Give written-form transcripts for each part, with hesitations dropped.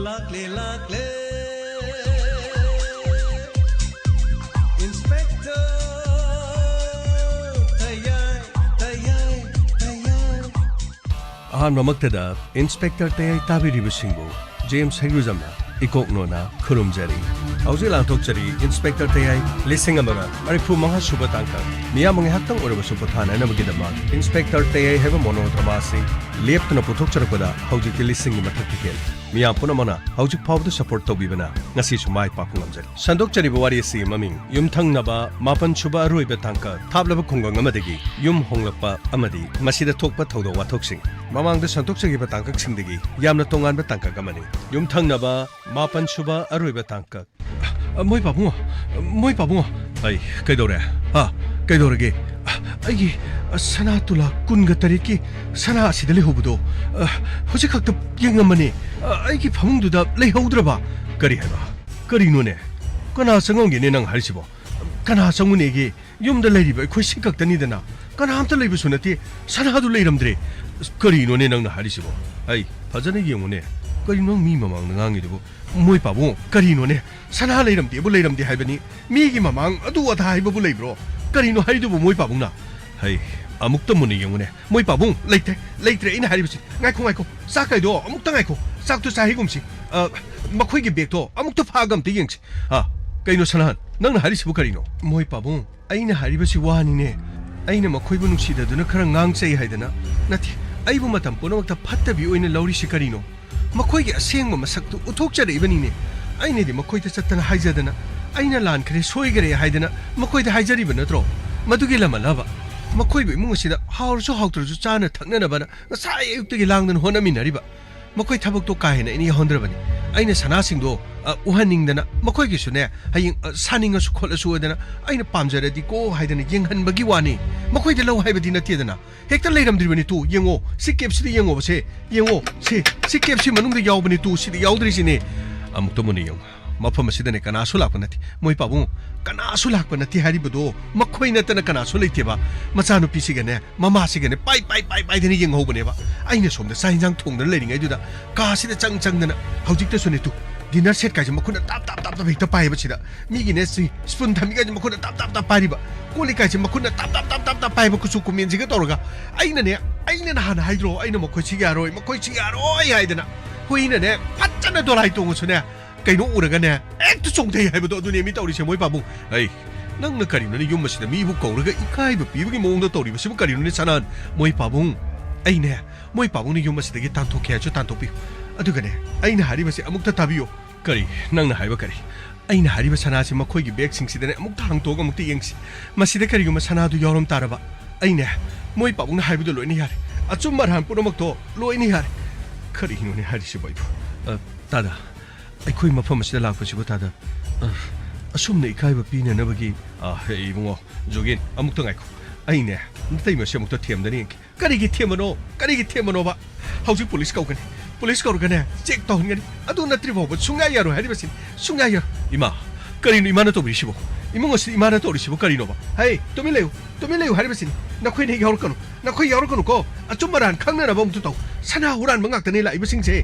lakle Inspector tayay 아한마막대다 인스펙터 때의 따비리브싱부 제임스 해규잠나 이곡노나 크룸자리 아우지 랑톡자리 인스펙터 때의 리싱아마가 마리푸 망하 수바 땅카 미야몽의 학당 오르바 수바 타나 나무기다마 인스펙터 때의 해바 모노드라마시 lep트나 부톡처럼보다 하우지 리싱이 마탁티켈 미야 punamo나 하우지 파워도 서포트 토비바나 ngasi sumai papungamjari sandokchari bawari si maming yumthangnaba mapan chuba aroiba tangka thablaba khunggang amadagi yum honglakpa amadi masida thokpa thodo wathoksing mamangda sandokchagi ba tangka singdagi yamna tongan ba tangka gamani yumthangnaba mapan chuba aroiba tangka moi babungo ai kaidore kaidorege 아이기 사나툴라 군가타리키 사나 아시들리 호부도 호직학도 갱엄마니 아이기 파몽두다 레이하우드라바 거리 해봐 거리 눈에 까나 성공기네 낭 할시보 까나 성문에게 юм들 레이리바 코 식각다니데나 까나 함들 레이브 소나티 사나하도 레이람들이 거리 눈에 낭 할시보 아이 바자네 영문에 거리 낭 미마망 낭앙이되고 모이 바보 거리 눈에 사나 레이람디 부 레이람디 하이바니 미기 마망 아두와다 하이바부 레이브로 करीनो हाइदुबो मोइ पाबुंगना हाय अमुक्त मुनि यंगने मोइ पाबुं लेइत्रे इन हारिबसि गायखो साकाइदो अमुक्त गायखो साकतो साहिगुमसि मखोइगे बेगतो अमुक्त फागमते यंगसि कइनो सनाहन नंग हारिसिबु करीनो मोइ पाबुं आइना हारिबसि वानिने आइना मखोइबु नुसिददुना खरा ngang हाइदना नथि आइबु मतम पुनमक्ता फत्तबि ओइना लौरिसि करीनो मखोइगे असेंगम मसक्तु उथोकचरेबनिने आइनेदि मखोइता चत्तना हाइजदना 아이나 란크레 소이게레 하이드나 머코이데 하이자리바 너트로 마두기 라말라바 머코이베 뭉시다 하우르수 하우트르수 짜나 탁나나바나 사이 육득이 랑는 호나미나리바 머코이 타복도 까해나 이니 헌드라바니 아이나 사나싱도 우한닝다나 머코이게수네 하잉 사닝어수 콜라수어데나 아이나 팜자레디 고 하이드나 잉한바기 와니 머코이데 로 하이바디 나티에데나 헥터 레이람드리바니 투 잉오 시캡시디 잉오버세 잉오 시캡시 마능데 야오바니 투 시디 야오드리시니 아무도 모니 용 मफम सिदने कनासु लाप नथि मोइ पाबु कनासु लाप नथि हारिबदो मखोइ नतन कनासु लैथेबा मचानु पिसिगने ममा सिगने पाइ देनि यंग होबनेबा आइने सोमदा साइंजांग थोंदन लेरिङै दुदा कासिदा चंगना हौजिकते सुनेतु डिनर सेट काजे मखुना ताप हेक्ता पाइबा सिदा मिगिने स्पून थामिगा मखुना ताप पारिबा कोलि काजे मखुना ताप पाइबा कुसु कुमेनजिगा तोरगा आइना हाना हाइद्रो आइना मखोइ सिगारोय हाइदना होइनने फच्चना दोराइ तोंगसुने कहीं उरगने एक चोंथे हाइबदो दुने मी तौरिसे मोइ पाबुं ऐ नंगना करिनोने युमसिदा मीबु कौरगा इकाइबा पिबगी मोंगदो तौरिबसिबु करिनोने सनान मोइ पाबुं ऐने मोइ पाबुंनि युमसिदगी तांथोखेयाचु तांथोपि अदुगने ऐना हारिबसे अमुक्ता ताबियो करि नंगना हाइबा करि ऐना हारिबा सनासे मखोइगी बेगसिंगसिदने अमुक्ता हांगतोग अमुक्ता यंगसि मसिदा करिगुमा सनादु यावरम तारबा ऐने मोइ पाबुंना हाइबदो लोइनि यारे अचुम्मरहान पुरमक्तो लोइनि यारे करिनोने हारिसे बाइबु तादा ꯑꯩꯈꯣꯏ ꯃꯐꯝ ꯑꯁꯤꯗ ꯂꯥꯛꯄꯁꯤꯕꯨ ꯇꯥꯗ ꯑꯁꯨꯝꯅ ꯏꯀꯥꯏꯕ ꯄꯤꯅꯅꯕꯒꯤ ꯏꯕꯨꯡꯉꯣ ꯖꯣꯒꯤꯟ ꯑꯃꯨꯛꯇ ꯉꯥꯏꯈꯣ ꯑꯩꯅꯦ ꯅꯇꯩꯃꯁꯦ ꯑꯃꯨꯛꯇ ꯊꯦꯝꯗꯅ ꯌꯦꯡꯒꯦ ꯀꯔꯤꯒꯤ ꯊꯦꯝꯕꯅꯣꯕ ꯍꯧꯖꯤꯛ ꯄꯨꯂꯤꯁ ꯀꯧꯒꯅꯤ ꯄꯨꯂꯤꯁ ꯀꯧꯔꯒꯅꯦ ꯆꯦꯛ ꯇꯧꯍꯟꯒꯅꯤ ꯑꯗꯨ ꯅꯠꯇ꯭ꯔꯤ ꯐꯥꯎꯕ ꯁꯨꯡꯌꯥ ꯌꯥꯔꯣꯏ ꯍꯥꯏꯔꯤꯕꯁꯤꯅꯤ ꯁꯨꯡꯌꯥ ꯌꯥꯔꯣꯏ ꯏꯃꯥ ꯀꯔꯤꯅꯣ ꯏꯃꯥꯅ ꯇꯧꯕꯤꯔꯤꯁꯤꯕꯣ ꯏꯃꯨꯡ ꯑꯁꯤ ꯏꯃꯥꯅ ꯇꯧꯔꯤꯁꯤꯕꯣ ꯀꯔꯤꯅꯣꯕ ꯍꯩ ꯇꯨꯃꯤꯟ ꯂꯩꯌꯨ ꯍꯥꯏꯔꯤꯕꯁꯤꯅꯤ ꯅꯈꯣꯏꯅ ꯌꯥꯎꯔꯛꯀꯅꯨꯀꯣ ꯑꯆꯨꯝ ꯑꯔꯥꯟ ꯈꯪꯅꯅꯕ ꯑꯃꯨꯛꯇ ꯇꯧ ꯁꯅꯥ ꯍꯨꯔꯥꯟꯕ ꯉꯥꯛꯇꯅꯤ ꯂꯥꯛꯏꯕꯁꯤꯡꯁꯦ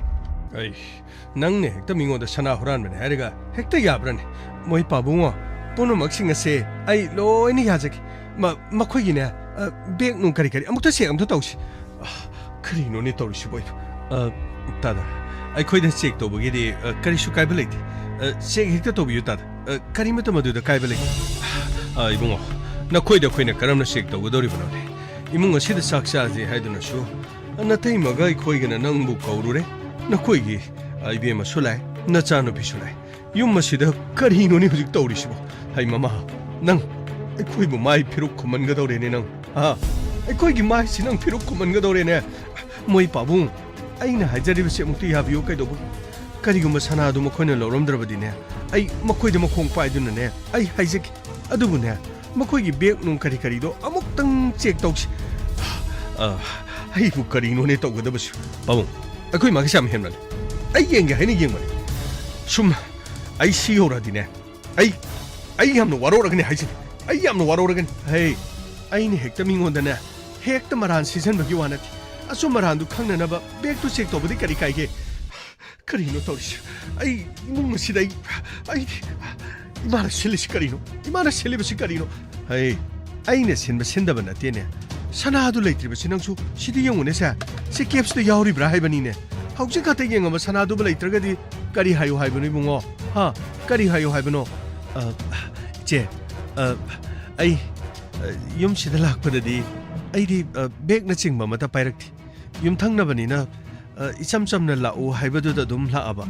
ꯑꯩ नंगने हेक्ता मिंगोदा सना हुरानबने हारेगा हेक्ता याब्रने मोइ पाबुंगो पुनुमक्सिंग असे आई लोइनि याजके मखोइगिने बेग नु करी अमुक्ता चेक अमतो तौसि करिनोनि तौरिसि बोइ तादा अखोइदा चेक तौबगिदि करिसु काइबा लैते चेक हेक्ता तौबियु तादा करिमत मदुदा काइबा लैते इबुंगो नखोइदा खोइना करमना चेक तौगदोरिबनोने इमुंग असिदा साक्षाजे हाइदुनसु नतैमगा अखोइगना नंगबु कौरुरे नखोइगी आइबेम सुलाय नचानु भी सुलाय युम मसिदा करिनोनि हुजिक तौरिसिबो हाय मामा नंग अखोइबु माइ फिरुक खुमनगदौरेने नंग अखोइगी माइ सि नंग फिरुक खुमनगदौरेने मोइ पाबुं आइना हाइजरिबसे मुक्ति याबियो कैदोबु करिगुम सनादु मखोइना लौरमद्रबदिने आई मखोइदे मखोंग पाइदुनने आई हाइजक अदुबुने मखोइगी बेग नुं करिदो अमुक्तंग चेक तौसि आइबु करिनोने तौगदबसु पाबुं अखोइ मागे साम हेमनाने आई येंगे हाइने येंगमने सुम आई सियोरादिने आई यामनो वारोरगने हाइसिने आई यामनो वारोरगने हे आइने हेक्ता मिंगोंदने हेक्ता मरान सीजन बगी वानति असुम मरान दु खंगननबा बेग टु चेक तोबदि करी काइगे ꯀꯔꯤꯅꯣ ꯇꯧꯔꯤꯁꯤ ꯑꯩ ꯏꯃꯨꯡ ꯑꯁꯤꯗ ꯑꯩ 이마나 실리시 까리노 이마나 실리버시 까리노 에이 아이네 신바 신다바 나띠네 사나도 레이트리버시 낭수 시디 영혼에서 시 캡스도 야우리브라 하이바니네 하우징 카테 영어마 사나도바 레이트르가디 까리 하요 하이바니 붕어 하 까리 하요 하이바노 제 아이 юм시다 락바다디 아이디 백나 칭바 마타 파이럭티 юм 탕나바니나 이참참나 라오 하이바도다 둠 라아바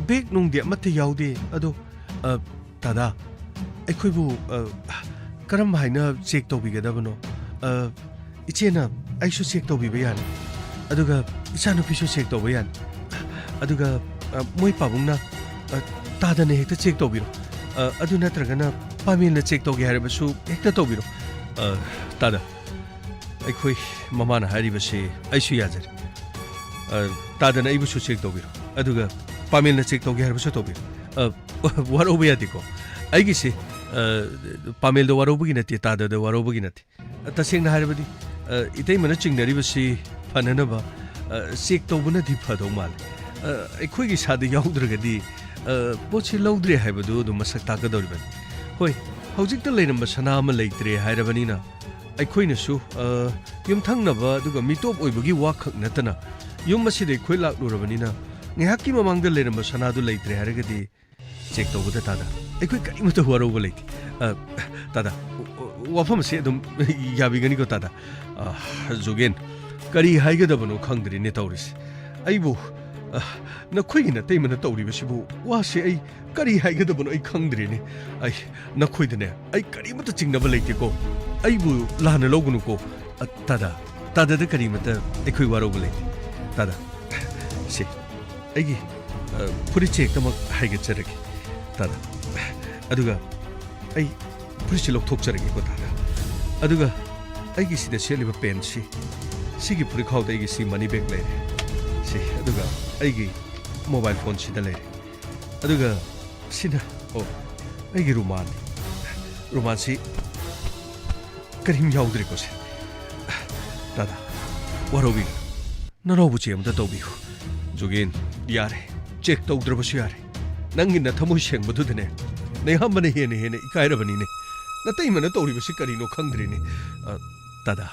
백 농디 마타 야우디 아도 다다 ꯑꯩꯈꯣꯏꯕꯨ ꯀꯔꯝ ꯍꯥꯏꯅ ꯆꯦꯛ ꯇꯧꯕꯤꯒꯗꯕꯅꯣ 이제나 아이쇼 ꯆꯦꯛ ꯇꯧꯕꯤꯕ ꯌꯥꯅꯤ ꯑꯗꯨꯒ 이차누피쇼 ꯆꯦꯛ ꯇꯧꯕ ꯌꯥꯅꯤ ꯑꯗꯨꯒ ꯃꯣꯏ ꯄꯥꯕꯨꯡꯅ ꯇꯥꯗꯅ ꯍꯦꯛꯇ ꯆꯦꯛ ꯇꯧꯕꯤꯔꯣ ꯑꯗꯨ ꯅꯠꯇ꯭ꯔꯒꯅ ꯄꯥꯃꯦꯜꯅ ꯆꯦꯛ ꯇꯧꯒꯦ ꯍꯥꯏꯔꯕꯁꯨ ꯍꯦꯛꯇ ꯇꯧꯕꯤꯔꯣ ꯇꯥꯗ ꯑꯩꯈꯣꯏ ꯃꯃꯥꯅ ꯍꯥꯏꯔꯤꯕꯁꯤ ꯑꯩꯁꯨ ꯌꯥꯖꯔꯦ ꯇꯥꯗꯅ ꯑꯩꯕꯨꯁꯨ ꯆꯦꯛ ꯇꯧꯕꯤꯔꯣ ꯑꯗꯨꯒ ꯄꯥꯃꯦꯜꯅ ꯆꯦꯛ ꯇꯧꯒꯦ ꯍꯥꯏꯔꯕꯁꯨ ꯇꯧꯕꯤꯔꯣ 와로브 야디고 아이기시 파멜도 와로브기 나티 따다도 와로브기 나티 따생나 하르버디 이때만은 찡나리버시 파나나바 섹토브나 디파도 말 에코기 사드 야우드르가디 포치 로드레 하이버도 도 마삭 타가도르반 호이 하우직다 레이넘바 사나마 레이트레 하이르바니나 아이코이나수 юм탕나바 두가 미톱 오이버기 와ඛ 나타나 юм마시데 코이 락노르바니나 ꯉꯍꯥꯛꯀꯤ ꯃꯃꯥꯡꯗ ꯂꯩꯔꯝꯕ ꯁꯅꯥꯗꯨ ꯂꯩꯇ꯭ꯔꯦ ꯍꯥꯏꯔꯒꯗꯤ ꯆꯦꯛ ꯇꯧꯕꯗ ꯇꯥꯗ ꯑꯩꯈꯣꯏ ꯀꯔꯤꯃꯠꯇ ꯋꯥꯔꯧꯕ ꯂꯩꯇꯦ ꯇꯥꯗ ꯋꯥꯐꯝ ꯑꯁꯤ ꯑꯗꯨꯝ ꯌꯥꯕꯤꯒꯅꯤꯀꯣ ꯇꯥꯗ ꯖꯣꯒꯦꯟ ꯀꯔꯤ ꯍꯥꯏꯒꯗꯕꯅꯣ ꯈꯪꯗ꯭ꯔꯦꯅꯦ ꯇꯧꯔꯤꯁꯦ ꯑꯩꯕꯨ ꯅꯈꯣꯏꯒꯤ ꯅꯇꯩꯃꯅ ꯇꯧꯔꯤꯕꯁꯤꯕꯨ ꯋꯥꯁꯦ ꯑꯩ ꯀꯔꯤ ꯍꯥꯏꯒꯗꯕꯅꯣ ꯑꯩ ꯈꯪꯗ꯭ꯔꯦꯅꯦ ꯑꯩ ꯅꯈꯣꯏꯗꯅꯦ ꯑꯩ ꯀꯔꯤꯃꯠꯇ ꯆꯤꯡꯅꯕ ꯂꯩꯇꯦꯀꯣ ꯑꯩꯕꯨ ꯂꯥꯟꯅ ꯂꯧꯒꯅꯨꯀꯣ ꯇꯥꯗꯗ ꯀꯔꯤꯃꯠꯇ ꯑꯩꯈꯣꯏ ꯋꯥꯔꯧꯕ ꯂꯩꯇꯦ ꯇꯥꯗ ꯁꯤ ꯑꯩꯒꯤ ꯐꯨꯔꯤꯠ ꯆꯦꯛꯇꯃꯛ ꯍꯥꯏꯒꯠꯆꯔꯒꯦ ꯇꯥꯗ ꯑꯗꯨꯒ ꯑꯩ ꯐꯨꯔꯤꯠꯁꯤ ꯂꯧꯊꯣꯛꯆꯔꯒꯦꯀꯣ ꯇꯥꯗ ꯑꯗꯨꯒ ꯑꯩꯒꯤ ꯁꯤꯗ ꯁꯦꯠꯂꯤꯕ ꯄꯦꯟꯁꯤ ꯁꯤꯒꯤ ꯐꯨꯔꯤꯠꯈꯥꯎꯗ ꯑꯩꯒꯤ ꯁꯤ ꯃꯅꯤ ꯕꯦꯒ ꯂꯩꯔꯦ ꯁꯤ ꯑꯗꯨꯒ ꯑꯩꯒꯤ ꯃꯣꯕꯥꯏꯜ ꯐꯣꯟ ꯁꯤꯗ ꯂꯩꯔꯦ ꯑꯗꯨꯒ ꯁꯤꯅ ꯑꯩꯒꯤ ꯔꯨꯃꯥꯟꯁꯤ ꯀꯔꯤꯝ ꯌꯥꯎꯗ꯭ꯔꯦꯀꯣ ꯁꯤ ꯇꯥꯗ ꯋꯥꯔꯧꯕꯤꯒꯅꯨ ꯅꯅꯥꯎꯕꯨ ꯆꯦꯛ ꯑꯃꯇ ꯇꯧꯕꯤꯌꯨ ꯖꯣꯒꯦꯟ ꯌꯥꯔꯦ ꯆꯦꯛ ꯇꯧꯗ꯭ꯔꯕꯁꯨ ꯌꯥꯔꯦ ꯅꯪꯒꯤ ꯅꯊꯃꯣꯏ ꯁꯦꯡꯕꯗꯨꯗꯅꯦ ꯅꯌꯥꯝꯕꯅ ꯍꯦꯟꯅ ꯏꯀꯥꯏꯔꯕꯅꯤꯅꯦ ꯅꯇꯩꯃꯅ ꯇꯧꯔꯤꯕꯁꯤ ꯀꯔꯤꯅꯣ ꯈꯪꯗ꯭ꯔꯦꯅꯦ ꯇꯥꯗ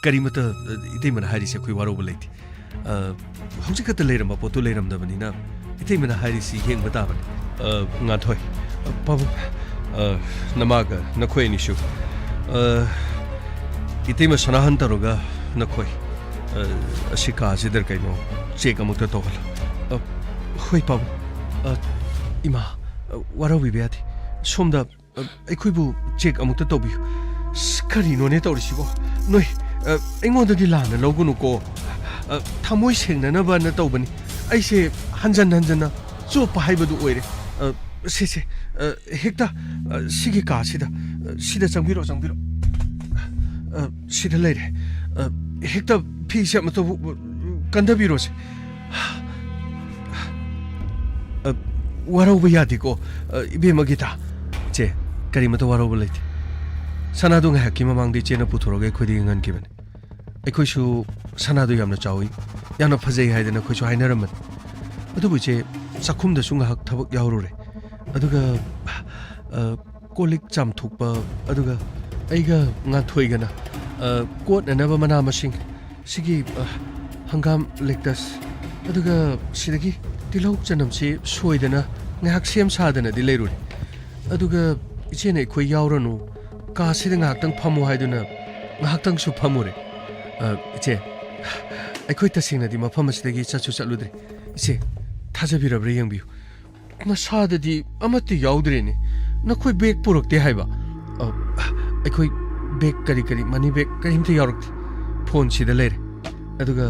ꯀꯔꯤꯃꯠꯇ ꯏꯇꯩꯃꯅ ꯍꯥꯏꯔꯤꯁꯦ ꯑꯩꯈꯣꯏ ꯋꯥꯔꯧꯕ ꯂꯩꯇꯦ ꯍꯧꯖꯤꯛ ꯈꯛꯇ ꯂꯩꯔꯝꯕ ꯄꯣꯠꯇꯨ ꯂꯩꯔꯝꯗꯕꯅꯤꯅ ꯏꯇꯩꯃꯅ ꯍꯥꯏꯔꯤꯁꯤ ꯌꯦꯡꯕ ꯇꯥꯕꯅꯤ ꯉꯥꯟꯊꯣꯏ ꯄꯥꯕꯨꯡ ꯅꯃꯥꯒ ꯅꯈꯣꯏ ꯑꯅꯤꯁꯨ 이때만 사나한 다루가 너코이 시카지들 그이노 제가 못도 도갈 호이밥 이마 와라위베아디 솜다 에쿠이부 제가 못도 도비 스카리노네 떠오르시고 너희 앵원들이 라나 로구누고 타모이 생나나바나 떠오버니 아이세 한잔나 쪼빠 하이버도 오이래 세세 핵다 시기 가시다 시대 장비로 시대 레이래 핵다 피시하면 또 간다비로시 와라오브야 디고 이베마기다 제 까리마도 와라오블레티 사나동 핵기 마망디 제나 부토로게 코딩한 기분 에코슈 사나도 얌나 짜오이 야나 파제이 하이데나 코슈 하이나라만 어두부 제 사쿰다 숭학 타복 야오로레 어두가 콜릭 잠툭바 어두가 아이가 ngathoigana quote anaba mana masing sigi hangam lectus aduga sidagi tilok chanamsi soidana ngahak sem sadana dileru aduga ichene khoi yauranu ka sida ngaktang phamu haiduna ngaktang su phamure iche aikhoi tasingna di mafam asidagi chachu chaludre iche thajabirabre yangbiu na sadadi amati yaudrene na khoi bag purakte haiba ꯑꯩꯈꯣꯏ bag ꯀꯔꯤ money bag ꯀꯔꯤꯝꯇ ꯌꯥꯎꯔꯛꯇꯦ ꯐꯣꯟꯁꯤꯗ ꯂꯩꯔꯦ ꯑꯗꯨꯒ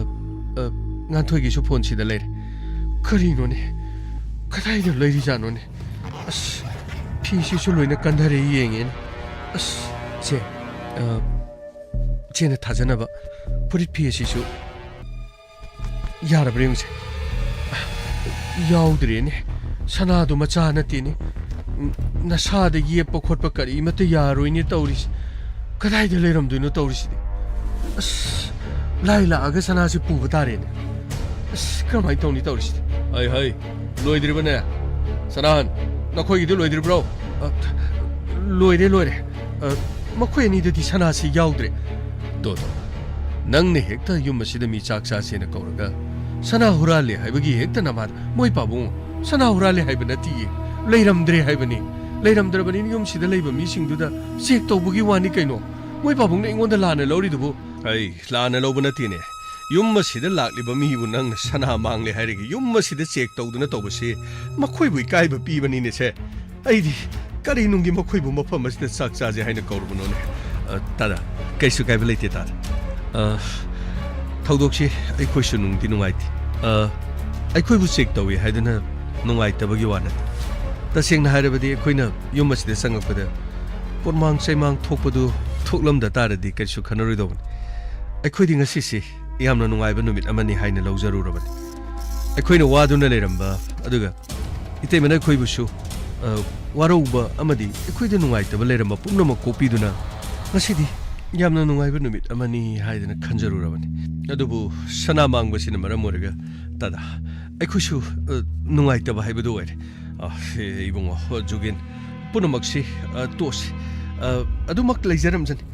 ꯉꯥꯟꯊꯣꯏꯒꯤꯁꯨ ꯐꯣꯟꯁꯤꯗ ꯂꯩꯔꯦ ꯀꯔꯤꯅꯣꯅꯦ ꯀꯗꯥꯏꯗ ꯂꯩꯔꯤꯖꯥꯠꯅꯣꯅꯦ ꯑꯁ ꯐꯤꯁꯤꯁꯨ ꯂꯣꯏꯅ ꯀꯟꯊꯔꯦ ꯌꯦꯡꯉꯦꯅꯦ ꯑꯁ ꯆꯦꯅ ꯊꯥꯖꯅꯕ ꯐꯨꯔꯤꯠ ꯐꯤ ꯑꯁꯤꯁꯨ ꯌꯥꯔꯕ꯭ꯔꯥ ꯌꯦꯡꯁꯦ ꯌꯥꯎꯗ꯭ꯔꯦꯅꯦ ꯁꯅꯥꯗꯣ ꯃꯆꯥ ꯅꯠꯇꯦꯅꯦ ꯅꯁꯥꯗ ꯌꯦꯞꯄ ꯈꯣꯠꯄ ꯀꯔꯤꯃꯠꯇ ꯌꯥꯔꯣꯏꯅꯦ ꯇꯧꯔꯤꯁꯤ ꯀꯗꯥꯏꯗ ꯂꯩꯔꯝꯗꯣꯏꯅꯣ ꯇꯧꯔꯤꯁꯤꯗꯤ ꯑꯁ ꯂꯥꯏ ꯂꯥꯛꯑꯒ ꯁꯅꯥꯁꯤ ꯄꯨꯕ ꯇꯥꯔꯦꯅꯦ ꯑꯁ ꯀꯔꯝꯍꯥꯏꯅ ꯇꯧꯅꯤ ꯇꯧꯔꯤꯁꯤꯗꯤ ꯍꯩ ꯂꯣꯏꯗ꯭ꯔꯤꯕꯅꯦ ꯁꯅꯥꯍꯟ ꯅꯈꯣꯏꯒꯤꯗꯤ ꯂꯣꯏꯗ꯭ꯔꯤꯕ꯭ꯔꯣ ꯂꯣꯏꯔꯦ ꯃꯈꯣꯏ ꯑꯅꯤꯗꯗꯤ ꯁꯅꯥꯁꯤ ꯌꯥꯎꯗ꯭ꯔꯦ ꯗꯣꯗꯣ ꯅꯪꯅ ꯍꯦꯛꯇ ꯌꯨꯝ ꯑꯁꯤꯗ ꯃꯤ ꯆꯥꯛ ꯆꯥꯁꯦꯅ ꯀꯧꯔꯒ ꯁꯅꯥ ꯍꯨꯔꯥꯜꯂꯦ ꯍꯥꯏꯕꯒꯤ ꯍꯦꯛꯇ ꯅꯃꯥꯗ ꯃꯣꯏ ꯄꯥꯕꯨꯡ ꯁꯅꯥ ꯍꯨꯔꯥꯜꯂꯦ ꯍꯥꯏꯕ ꯅꯠꯇꯤꯌꯦ ꯂꯩꯔꯝꯗ꯭ꯔꯦ ꯍꯥꯏꯕꯅꯤ ꯂꯩꯔꯝꯗ꯭ꯔꯕꯅꯤꯅ ꯌꯨꯝꯁꯤꯗ ꯂꯩꯕ ꯃꯤꯁꯤꯡꯗꯨꯗ ꯆꯦꯛ ꯇꯧꯕꯒꯤ ꯋꯥꯅꯤ ꯀꯩꯅꯣ ꯃꯣꯏ ꯄꯥꯕꯨꯡꯅ ꯑꯩꯉꯣꯟꯗ ꯂꯥꯟꯅ ꯂꯧꯔꯤꯗꯨꯕꯨ ꯑꯩ ꯂꯥꯟꯅ ꯂꯧꯕ ꯅꯠꯇꯦꯅꯦ ꯌꯨꯝ ꯑꯁꯤꯗ ꯂꯥꯛꯂꯤꯕ ꯃꯤꯕꯨ ꯅꯪꯅ ꯁꯅꯥ ꯃꯥꯡꯂꯦ ꯍꯥꯏꯔꯒ ꯌꯨꯝ ꯑꯁꯤꯗ ꯆꯦꯛ ꯇꯧꯗꯨꯅ ꯇꯧꯕꯁꯤ ꯃꯈꯣꯏꯕꯨ ꯏꯀꯥꯏꯕ ꯄꯤꯕꯅꯤꯅꯦ ꯁꯦ ꯑꯩꯗꯤ ꯀꯔꯤꯅꯨꯡꯒꯤ ꯃꯈꯣꯏꯕꯨ ꯃꯐꯝ ꯑꯁꯤꯗ ꯆꯥꯛ ꯆꯥꯁꯦ ꯍꯥꯏꯅ ꯀꯧꯔꯨꯕꯅꯣꯅꯦ ꯇꯥꯗ ꯀꯩꯁꯨ ꯀꯥꯏꯕ ꯂꯩꯇꯦ ꯇꯥꯗ ꯊꯧꯗꯣꯛꯁꯤ ꯑꯩꯈꯣꯏꯁꯨ ꯅꯨꯡꯗꯤ ꯅꯨꯡꯉꯥꯏꯇꯦ ꯑꯩꯈꯣꯏꯕꯨ ꯆꯦꯛ ꯇꯧꯏ ꯍꯥꯏꯗꯨꯅ ꯅꯨꯡꯉꯥꯏꯇꯕꯒꯤ ꯋꯥ ꯅꯠꯇꯦ ꯇꯁꯦꯡꯅ ꯍꯥꯏꯔꯕꯗꯤ ꯑꯩꯈꯣꯏꯅ ꯌꯨꯝ ꯑꯁꯤꯗ ꯆꯪꯉꯛꯄꯗ ꯄꯣꯠꯃꯥꯡ ꯆꯩꯃꯥꯡ ꯊꯣꯛꯄꯗꯨ ꯊꯣꯛꯂꯝꯗ ꯇꯥꯔꯗꯤ ꯀꯩꯁꯨ ꯈꯟꯅꯔꯣꯏꯗꯧꯕꯅꯤ ꯑꯩꯈꯣꯏꯗꯤ ꯉꯁꯤꯁꯤ ꯌꯥꯝꯅ ꯅꯨꯡꯉꯥꯏꯕ ꯅꯨꯃꯤꯠ ꯑꯃꯅꯤ ꯍꯥꯏꯅ ꯂꯧꯖꯔꯨꯔꯕꯅꯤ ꯑꯩꯈꯣꯏꯅ ꯋꯥꯗꯨꯅ ꯂꯩꯔꯝꯕ ꯑꯗꯨꯒ ꯏꯇꯩꯃꯅ ꯑꯩꯈꯣꯏꯕꯨꯁꯨ ꯋꯥꯔꯧꯕ ꯑꯃꯗꯤ ꯑꯩꯈꯣꯏꯗ ꯅꯨꯡꯉꯥꯏꯇꯕ ꯂꯩꯔꯝꯕ ꯄꯨꯝꯅꯃꯛ ꯀꯣꯛꯄꯤꯗꯨꯅ ꯉꯁꯤꯗꯤ ꯌꯥꯝꯅ ꯅꯨꯡꯉꯥꯏꯕ ꯅꯨꯃꯤꯠ ꯑꯃꯅꯤ ꯍꯥꯏꯗꯅ ꯈꯟꯖꯔꯨꯔꯕꯅꯤ ꯑꯗꯨꯕꯨ ꯁꯅꯥ ꯃꯥꯡꯕꯁꯤꯅ ꯃꯔꯝ ꯑꯣꯏꯔꯒ ꯇꯥꯗ ꯑꯩꯈꯣꯏꯁꯨ ꯅꯨꯡꯉꯥꯏꯇꯕ ꯍꯥꯏꯕꯗꯨ ꯑꯣꯏꯔꯦ ꯏꯕꯨꯡꯉꯣ ꯖꯨꯒꯤꯟ ꯄꯨꯝꯅꯃꯛꯁꯤ ꯇꯣꯛꯁꯤ ꯑꯗꯨꯃꯛ ꯂꯩꯖꯔꯝꯖꯅꯤ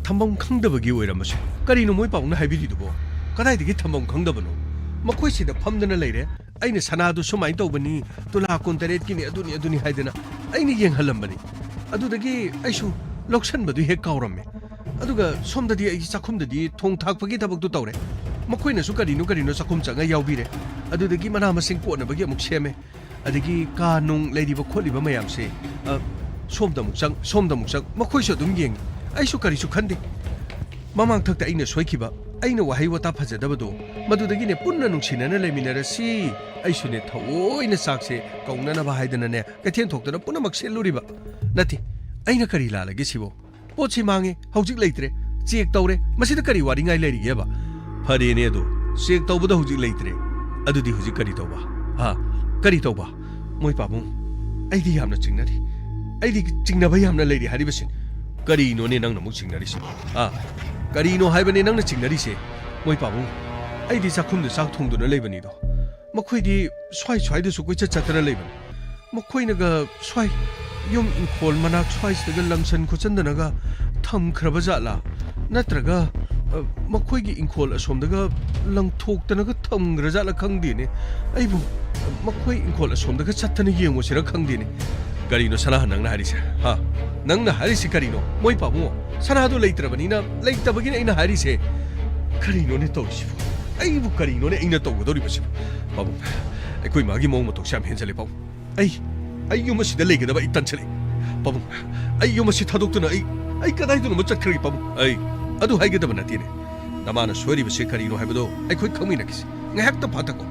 ꯊꯝꯐꯝ ꯈꯪꯗꯕꯒꯤ ꯑꯣꯏꯔꯝꯃꯁꯨ ꯀꯔꯤꯅꯣ ꯃꯣꯏ ꯄꯥꯎꯅ ꯍꯥꯏꯕꯤꯔꯤꯗꯨꯕꯣ ꯀꯗꯥꯏꯗꯒꯤ ꯊꯝꯐꯝ ꯈꯪꯗꯕꯅꯣ ꯃꯈꯣꯏꯁꯤꯗ ꯐꯝꯗꯅ ꯂꯩꯔꯦ ꯑꯩꯅ ꯁꯅꯥꯗꯨ ꯁꯨꯃꯥꯏꯅ ꯇꯧꯕꯅꯤ ꯇꯨꯂꯥ 19ꯀꯤꯅꯤ ꯑꯗꯨꯅꯤ ꯍꯥꯏꯗꯅ ꯑꯩꯅ ꯌꯦꯡꯍꯜꯂꯝꯕꯅꯤ ꯑꯗꯨꯗꯒꯤ ꯑꯩꯁꯨ ꯂꯧꯁꯟꯕꯗꯨ ꯍꯦꯛ ꯀꯥꯎꯔꯝꯃꯦ ꯑꯗꯨꯒ ꯁꯣꯝꯗꯗꯤ ꯑꯩꯒꯤ ꯆꯥꯛꯈꯨꯝꯗꯗꯤ ꯊꯣꯡ ꯊꯥꯛꯄꯒꯤ ꯊꯕꯛꯇꯨ ꯇꯧꯔꯦ ꯃꯈꯣꯏꯅꯁꯨ ꯀꯔꯤꯅꯣ ꯆꯥꯛꯈꯨꯝ ꯆꯪꯉ ꯌꯥꯎꯕꯤꯔꯦ ꯑꯗꯨꯗꯒꯤ ꯃꯅꯥ ꯃꯁꯤꯡ ꯀꯣꯠꯅꯕꯒꯤ ꯑꯃꯨꯛ ꯁꯦꯝꯃꯦ ꯑꯗꯒꯤ ꯀꯥ ꯅꯨꯡ ꯂꯩꯔꯤꯕ ꯈꯣꯠꯂꯤꯕ ꯃꯌꯥꯝꯁꯦ ꯁꯣꯝꯗ ꯑꯃꯨꯛ ꯆꯪ ꯃꯈꯣꯏꯁꯨ ꯑꯗꯨꯝ ꯌꯦꯡꯉꯤ ꯑꯩꯁꯨ ꯀꯔꯤꯁꯨ ꯈꯟꯗꯦ ꯃꯃꯥꯡꯊꯛꯇ ꯑꯩꯅ ꯁꯣꯏꯈꯤꯕ ꯑꯩꯅ ꯋꯥꯍꯩ ꯋꯥꯇꯥ ꯐꯖꯗꯕꯗꯣ ꯃꯗꯨꯗꯒꯤꯅꯦ ꯄꯨꯟꯅ ꯅꯨꯡꯁꯤꯅꯅ ꯂꯩꯃꯤꯟꯅꯔꯁꯤ ꯑꯩꯁꯨꯅꯦ ꯊꯑꯣꯏꯅ ꯆꯥꯛꯁꯦ ꯀꯧꯅꯅꯕ ꯍꯥꯏꯗꯅꯅꯦ ꯀꯩꯊꯦꯜ ꯊꯣꯛꯇꯅ ꯄꯨꯝꯅꯃꯛ ꯁꯤꯜꯂꯨꯔꯤꯕ ꯅꯠꯇꯦ ꯑꯩꯅ ꯀꯔꯤ ꯂꯥꯜꯂꯒꯦ ꯁꯤꯕꯣ ꯄꯣꯠꯁꯤ ꯃꯥꯡꯉꯦ ꯍꯧꯖꯤꯛ ꯂꯩꯇ꯭ꯔꯦ ꯆꯦꯛ ꯇꯧꯔꯦ ꯃꯁꯤꯗ ꯀꯔꯤ ꯋꯥꯔꯤꯉꯥꯏ ꯂꯩꯔꯤꯒꯦꯕ ꯐꯔꯦꯅꯦ ꯑꯗꯣ ꯆꯦꯛ ꯇꯧꯕꯗ ꯍꯧꯖꯤꯛ ꯂꯩꯇ꯭ꯔꯦ ꯑꯗꯨꯗꯤ ꯍꯧꯖꯤꯛ ꯀꯔꯤ ꯇꯧꯕ ꯀꯔꯤ ꯇꯧꯕ ꯃꯣꯏ ꯄꯥꯕꯨꯡ ꯑꯩꯗꯤ ꯌꯥꯝꯅ ꯆꯤꯡꯅꯔꯤ ꯑꯩꯗꯤ ꯆꯤꯡꯅꯕ ꯌꯥꯝꯅ ꯂꯩꯔꯤ ꯍꯥꯏꯔꯤꯕꯁꯤꯅꯤ ꯀꯔꯤꯅꯣꯅꯦ ꯅꯪꯅ ꯑꯃꯨꯛ ꯆꯤꯡꯅꯔꯤꯁꯤ ꯀꯔꯤꯅꯣ ꯍꯥꯏꯕꯅꯦ ꯅꯪꯅ ꯆꯤꯡꯅꯔꯤꯁꯦ ꯃꯣꯏ ꯄꯥꯕꯨꯡ ꯑꯩꯗꯤ ꯆꯥꯛꯈꯨꯝꯗ ꯆꯥꯛ ꯊꯣꯡꯗꯨꯅ ꯂꯩꯕꯅꯤꯗꯣ ꯃꯈꯣꯏꯗꯤ ꯁ꯭ꯋꯥꯏꯗꯁꯨ ꯀꯣꯏꯆꯠ ꯆꯠꯇꯅ ꯂꯩꯕꯅꯤ ꯃꯈꯣꯏꯅꯒ ꯁ꯭ꯋꯥꯏ ꯌꯨꯝ ꯏꯪꯈꯣꯜ ꯃꯅꯥꯛ ꯁ꯭ꯋꯥꯏꯁꯤꯗꯒ ꯂꯪꯁꯟ ꯈꯣꯠꯆꯟꯗꯅꯒ ꯊꯝꯈ꯭ꯔꯕ ꯖꯥꯠꯂꯥ ꯅꯠꯇ꯭ꯔꯒ ꯃꯈꯣꯏꯒꯤ ꯏꯪꯈꯣꯜ ꯑꯁꯣꯝꯗꯒ ꯂꯪꯊꯣꯛꯇꯅꯒ ꯊꯝꯈ꯭ꯔ ꯖꯥꯠꯂꯥ ꯈꯪꯗꯦꯅꯦ ꯑꯩꯕꯨ ꯃꯈꯣꯏ ꯏꯪꯈꯣꯜ ꯑꯁꯣꯝꯗꯒ ꯆꯠꯇꯅ ꯌꯦꯡꯉꯨꯁꯤꯔ ꯈꯪꯗꯦꯅꯦ ꯀꯔꯤꯅꯣ ꯁꯅꯥꯍꯟ ꯅꯪꯅ ꯍꯥꯏꯔꯤꯁꯦ ꯅꯪꯅ ꯍꯥꯏꯔꯤꯁꯤ ꯀꯔꯤꯅೋ ꯃꯣꯏ ꯄꯥꯕꯨꯡꯉꯣ ꯁꯅꯥꯗꯣ ꯂꯩꯇ꯭ꯔꯕꯅꯤꯅ ꯂꯩꯇꯕꯒꯤꯅ ꯑꯩꯅ ꯍꯥꯏꯔꯤꯁꯦ ꯀꯔꯤꯅꯣꯅꯦ ꯇꯧꯔꯤꯁꯤꯕꯨ ꯑꯩꯕꯨ ꯀꯔꯤꯅꯣꯅꯦ ꯑꯩꯅ ꯇꯧꯒꯗꯧꯔꯤꯕꯁꯤꯕꯨ ꯄꯥꯕꯨꯡ ꯑꯩꯈꯣꯏ ꯃꯥꯒꯤ ꯃꯑꯣꯡ ꯃꯇꯧꯁꯦ ꯌꯥꯝ ꯍꯦꯟꯖꯜꯂꯦ ꯄꯥꯕꯨꯡ ꯑꯩ ꯌꯨꯝ ꯑꯁꯤꯗ ꯂꯩꯒꯗꯕ ꯑꯩ ꯇꯟꯁꯤꯜꯂꯦ ꯄꯥꯕꯨꯡ ꯑꯩ ꯌꯨꯝ ꯑꯁꯤ ꯊꯥꯗꯣꯛꯇꯨꯅ ꯑꯩ ꯀꯗꯥꯏꯗꯅꯣ ꯆꯠꯈ꯭ꯔꯒꯦ ꯄꯥꯕꯨꯡ ꯑꯗꯨ ꯍꯥꯏꯒꯗꯕ ꯅꯠꯇꯦꯅꯦ ꯅꯃꯥꯅ ꯁꯣꯏꯔꯤꯕꯁꯦ ꯀꯔꯤꯅꯣ ꯍꯥꯏꯕꯗꯣ ꯑꯩꯈꯣꯏ ꯈꯪꯃꯤꯟꯅꯈꯤꯁꯤ ꯉꯥꯏꯍꯥꯛꯇ ꯐꯥꯊꯀꯣ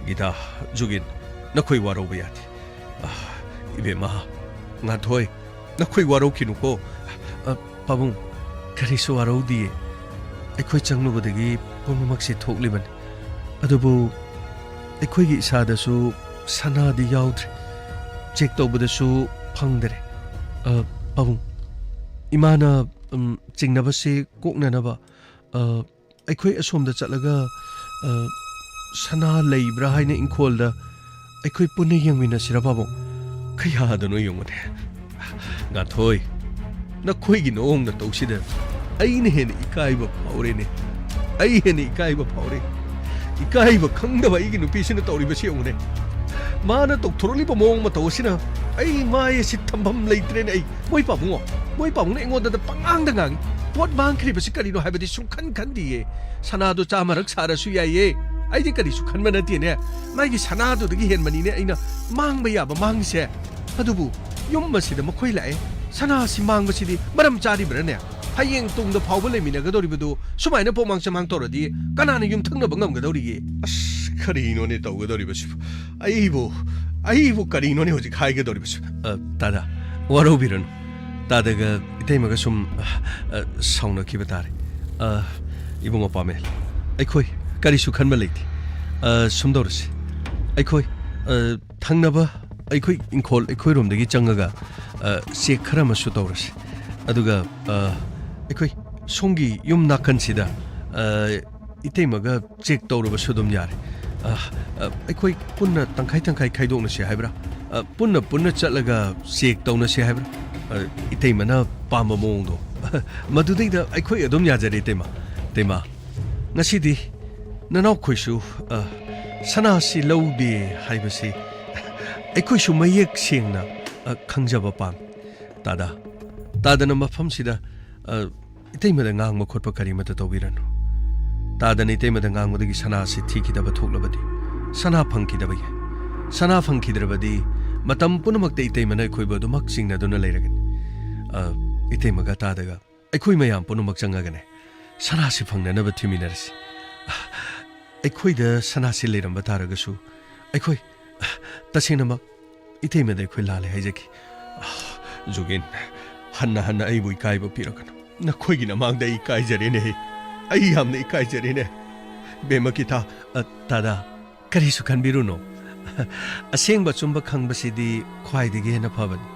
ꯒꯤꯇꯥ ꯖꯨꯒꯤꯟ ꯅꯈꯣꯏ ꯋꯥꯔꯧꯕ ꯌꯥꯗꯦ 이베마 나토이 나코이 와로키누고 바봉 그리스 와로디에 ꯑꯩꯈꯣꯏ ꯆꯪꯂꯨꯕꯗꯒꯤ ꯄꯨꯝꯅꯃꯛꯁꯤ ꯊꯣꯛꯂꯤꯕꯅꯤ ꯑꯗꯨꯕꯨ ꯑꯩꯈꯣꯏꯒꯤ ꯏꯁꯥꯗꯁꯨ ꯁꯅꯥꯗꯤ ꯌꯥꯎꯗ꯭ꯔꯦ ꯆꯦꯛ ꯇꯧꯕꯗꯁꯨ ꯐꯪꯗ꯭ꯔꯦ ꯄꯥꯕꯨꯡ ꯏꯃꯥꯅ ꯆꯤꯡꯅꯕꯁꯤ ꯀꯣꯛꯅꯅꯕ ꯑꯩꯈꯣꯏ ꯑꯁꯣꯝꯗ ꯆꯠꯂꯒ ꯁꯅꯥ ꯂꯩꯕ꯭ꯔꯥ ꯍꯥꯏꯅ ꯏꯪꯈꯣꯜꯗ ꯑꯩꯈꯣꯏ ꯄꯨꯟꯅ ꯌꯦꯡꯃꯤꯟꯅꯁꯤꯔ ꯄꯥꯕꯨꯡ ꯀꯌꯥꯗꯅꯣ ꯌꯦꯡꯉꯨꯅꯦ ꯉꯥꯟꯊꯣꯏ ꯅꯈꯣꯏꯒꯤ ꯅꯑꯣꯡ ꯅꯇꯧꯁꯤꯗ ꯑꯩꯅ ꯍꯦꯟꯅ ꯏꯀꯥꯏꯕ ꯐꯥꯎꯔꯦꯅꯦ ꯑꯩ ꯍꯦꯟꯅ ꯏꯀꯥꯏꯕ ꯐꯥꯎꯔꯦ ꯏꯀꯥꯏꯕ ꯈꯪꯗꯕ ꯑꯩꯒꯤ ꯅꯨꯄꯤꯁꯤꯅ ꯇꯧꯔꯤꯕꯁꯤ ꯌꯦꯡꯉꯨꯅꯦ ꯃꯥꯅ ꯇꯧꯊꯣꯔꯛꯂꯤꯕ ꯃꯑꯣꯡ ꯃꯇꯧ ꯑꯁꯤꯅ ꯑꯩ ꯃꯥꯏ ꯑꯁꯤ ꯊꯝꯐꯝ ꯂꯩꯇ꯭ꯔꯦꯅꯦ ꯑꯩ ꯃꯣꯏ ꯄꯥꯕꯨꯡꯅ ꯑꯩꯉꯣꯟꯗ ꯄꯪꯉꯥꯡꯗ ꯉꯥꯡꯉꯤ ꯄꯣꯠ ꯃꯥꯡꯈ꯭ꯔꯤꯕꯁꯤ ꯀꯔꯤꯅꯣ ꯍꯥꯏꯕꯗꯤ ꯁꯨꯡꯈꯟ ꯈꯟꯗꯤꯌꯦ ꯁꯅꯥꯗꯣ ꯆꯥꯃꯔꯛ ꯁꯥꯔꯁꯨ ꯌꯥꯏꯌꯦ ꯑꯩꯗꯤ ꯀꯔꯤꯁꯨ ꯈꯟꯕ ꯅꯠꯇꯦꯅꯦ ꯃꯥꯒꯤ ꯁꯅꯥꯗꯨꯗꯒꯤ ꯍꯦꯟꯕꯅꯤꯅꯦ ꯑꯩꯅ ꯃꯥꯡꯕ ꯌꯥꯕ ꯃꯥꯡꯉꯤꯁꯦ ꯑꯗꯨꯕꯨ ꯌꯨꯝ ꯑꯁꯤꯗ ꯃꯈꯣꯏ ꯂꯥꯛꯑꯦ ꯁꯅꯥꯁꯤ ꯃꯥꯡꯕꯁꯤꯗꯤ ꯃꯔꯝ ꯆꯥꯔꯤꯕ꯭ꯔꯅꯦ ꯍꯌꯦꯡ ꯇꯨꯡꯗ ꯐꯥꯎꯕ ꯂꯩꯃꯤꯟꯅꯒꯗꯧꯔꯤꯕꯗꯨ ꯁꯨꯃꯥꯏꯅ ꯄꯣꯛꯃꯥꯡ ꯆꯃꯥꯡ ꯇꯧꯔꯗꯤ ꯀꯅꯥꯅ ꯌꯨꯝꯊꯪꯅꯕ ꯉꯝꯒꯗꯧꯔꯤꯒꯦ ꯑꯁ ꯀꯔꯤꯅꯣꯅꯦ ꯇꯧꯒꯗꯧꯔꯤꯕꯁꯤꯕꯨ ꯑꯩꯕꯨ ꯀꯔꯤꯅꯣꯅꯦ ꯍꯧꯖꯤꯛ ꯍꯥꯏꯒꯗꯧꯔꯤꯕꯁꯤꯕꯨ ꯇꯥꯗ ꯋꯥꯔꯧꯕꯤꯔꯅꯨ ꯇꯥꯗꯒ ꯏꯇꯩꯃꯒ ꯁꯨꯝ ꯁꯥꯎꯅꯈꯤꯕ ꯇꯥꯔꯦ 이봉 오빠멜 ꯑꯩꯈꯣꯏ ꯀꯔꯤꯁꯨ ꯈꯟꯕ ꯂꯩꯇꯦ ꯁꯨꯝꯗꯧꯔꯁꯤ ꯑꯩꯈꯣꯏ ꯊꯪꯅꯕ ꯑꯩꯈꯣꯏ ꯏꯪꯈꯣꯜ ꯑꯩꯈꯣꯏꯔꯣꯝꯗꯒꯤ ꯆꯪꯉꯒ ꯆꯦꯛ ꯈꯔ ꯑꯃꯁꯨ ꯇꯧꯔꯁꯤ ꯑꯗꯨꯒ ꯑꯩꯈꯣꯏ ꯁꯣꯝꯒꯤ ꯌꯨꯝ ꯅꯥꯀꯟꯁꯤꯗ 이때마가 책 떠오르고 수돔 야래 ꯑꯩꯈꯣꯏ ꯄꯨꯟꯅ ꯇꯪꯈꯥꯏ ꯇꯪꯈꯥꯏ ꯈꯥꯏꯗꯣꯛꯅꯁꯤ ꯍꯥꯏꯕ꯭ꯔꯥ ꯄꯨꯟꯅ ꯆꯠꯂꯒ ꯆꯦꯛ ꯇꯧꯅꯁꯤ ꯍꯥꯏꯕ꯭ꯔꯥ 이때마나 ꯄꯥꯝꯕ ꯃꯑꯣꯡꯗꯣ ꯃꯗꯨꯗꯩꯗ ꯑꯩꯈꯣꯏ ꯑꯗꯨꯝ ꯌꯥꯖꯔꯦ 이때마 ngасꯤ디 ꯅꯅꯥꯎꯈꯣꯏꯁꯨ ꯁꯅꯥꯁꯤ ꯂꯧꯗꯦ ꯍꯥꯏꯕꯁꯤ ꯑꯩꯈꯣꯏꯁꯨ ꯃꯌꯦꯛ ꯁꯦꯡꯅ ꯈꯪꯖꯕ ꯄꯥꯝꯃꯤ ꯇꯥꯗꯅ ꯃꯐꯝꯁꯤꯗ 이때마다 ꯉꯥꯡꯕ ꯈꯣꯠꯄ ꯀꯔꯤꯃꯠꯇ ꯇꯧꯕꯤꯔꯅꯨ ꯇꯥꯗꯅ 이때마다 ꯉꯥꯡꯕꯗꯒꯤ ꯁꯅꯥꯁꯤ ꯊꯤꯈꯤꯗꯕ ꯊꯣꯛꯂꯕꯗꯤ ꯁꯅꯥ ꯐꯪꯈꯤꯗꯕ ꯌꯥꯏ ꯁꯅꯥ ꯐꯪꯈꯤꯗ꯭ꯔꯕꯗꯤ ꯃꯇꯝ ꯄꯨꯝꯅꯃꯛꯇ 이때마나 ꯑꯩꯈꯣꯏꯕꯨ ꯑꯗꯨꯃꯛ ꯆꯤꯡꯅꯗꯨꯅ ꯂꯩꯔꯒꯅꯤ 이때마가 ꯇꯥꯗꯒ ꯑꯩꯈꯣꯏ ꯃꯌꯥꯝ ꯄꯨꯝꯅꯃꯛ ꯆꯪꯉꯒꯅꯦ ꯁꯅꯥꯁꯤ ꯐꯪꯅꯅꯕ ꯊꯤꯃꯤꯟꯅꯔꯁꯤ ꯑꯩꯈꯣꯏꯗ ꯁꯅꯥꯁꯤ ꯂꯩꯔꯝꯕ ꯇꯥꯔꯒꯁꯨ ꯑꯩꯈꯣꯏ ꯇꯁꯦꯡꯅꯃꯛ 이때마다 ꯑꯩꯈꯣꯏ ꯂꯥꯜꯂꯦ ꯍꯥꯏꯖꯈꯤ ꯖꯨꯒꯤꯟ ꯍꯟꯅ ꯑꯩꯕꯨ ꯏꯀꯥꯏꯕ ꯄꯤꯔꯛꯀꯅꯨ ꯅꯈꯣꯏꯒꯤ ꯅꯃꯥꯡꯗ ꯑꯩ ꯏꯀꯥꯏꯖꯔꯦꯅꯦ ꯑꯩ ꯌꯥꯝꯅ ꯏꯀꯥꯏꯖꯔꯦꯅꯦ ꯕꯦꯃꯀꯤꯇꯥ ꯇꯥꯗꯥ ꯀꯔꯤꯁꯨ ꯈꯟꯕꯤꯔꯨꯅꯣ ꯑꯁꯦꯡꯕ ꯑꯆꯨꯝꯕ ꯈꯪꯕꯁꯤꯗꯤ ꯈ꯭ꯋꯥꯏꯗꯒꯤ ꯍꯦꯟꯅ ꯐꯕꯅꯤ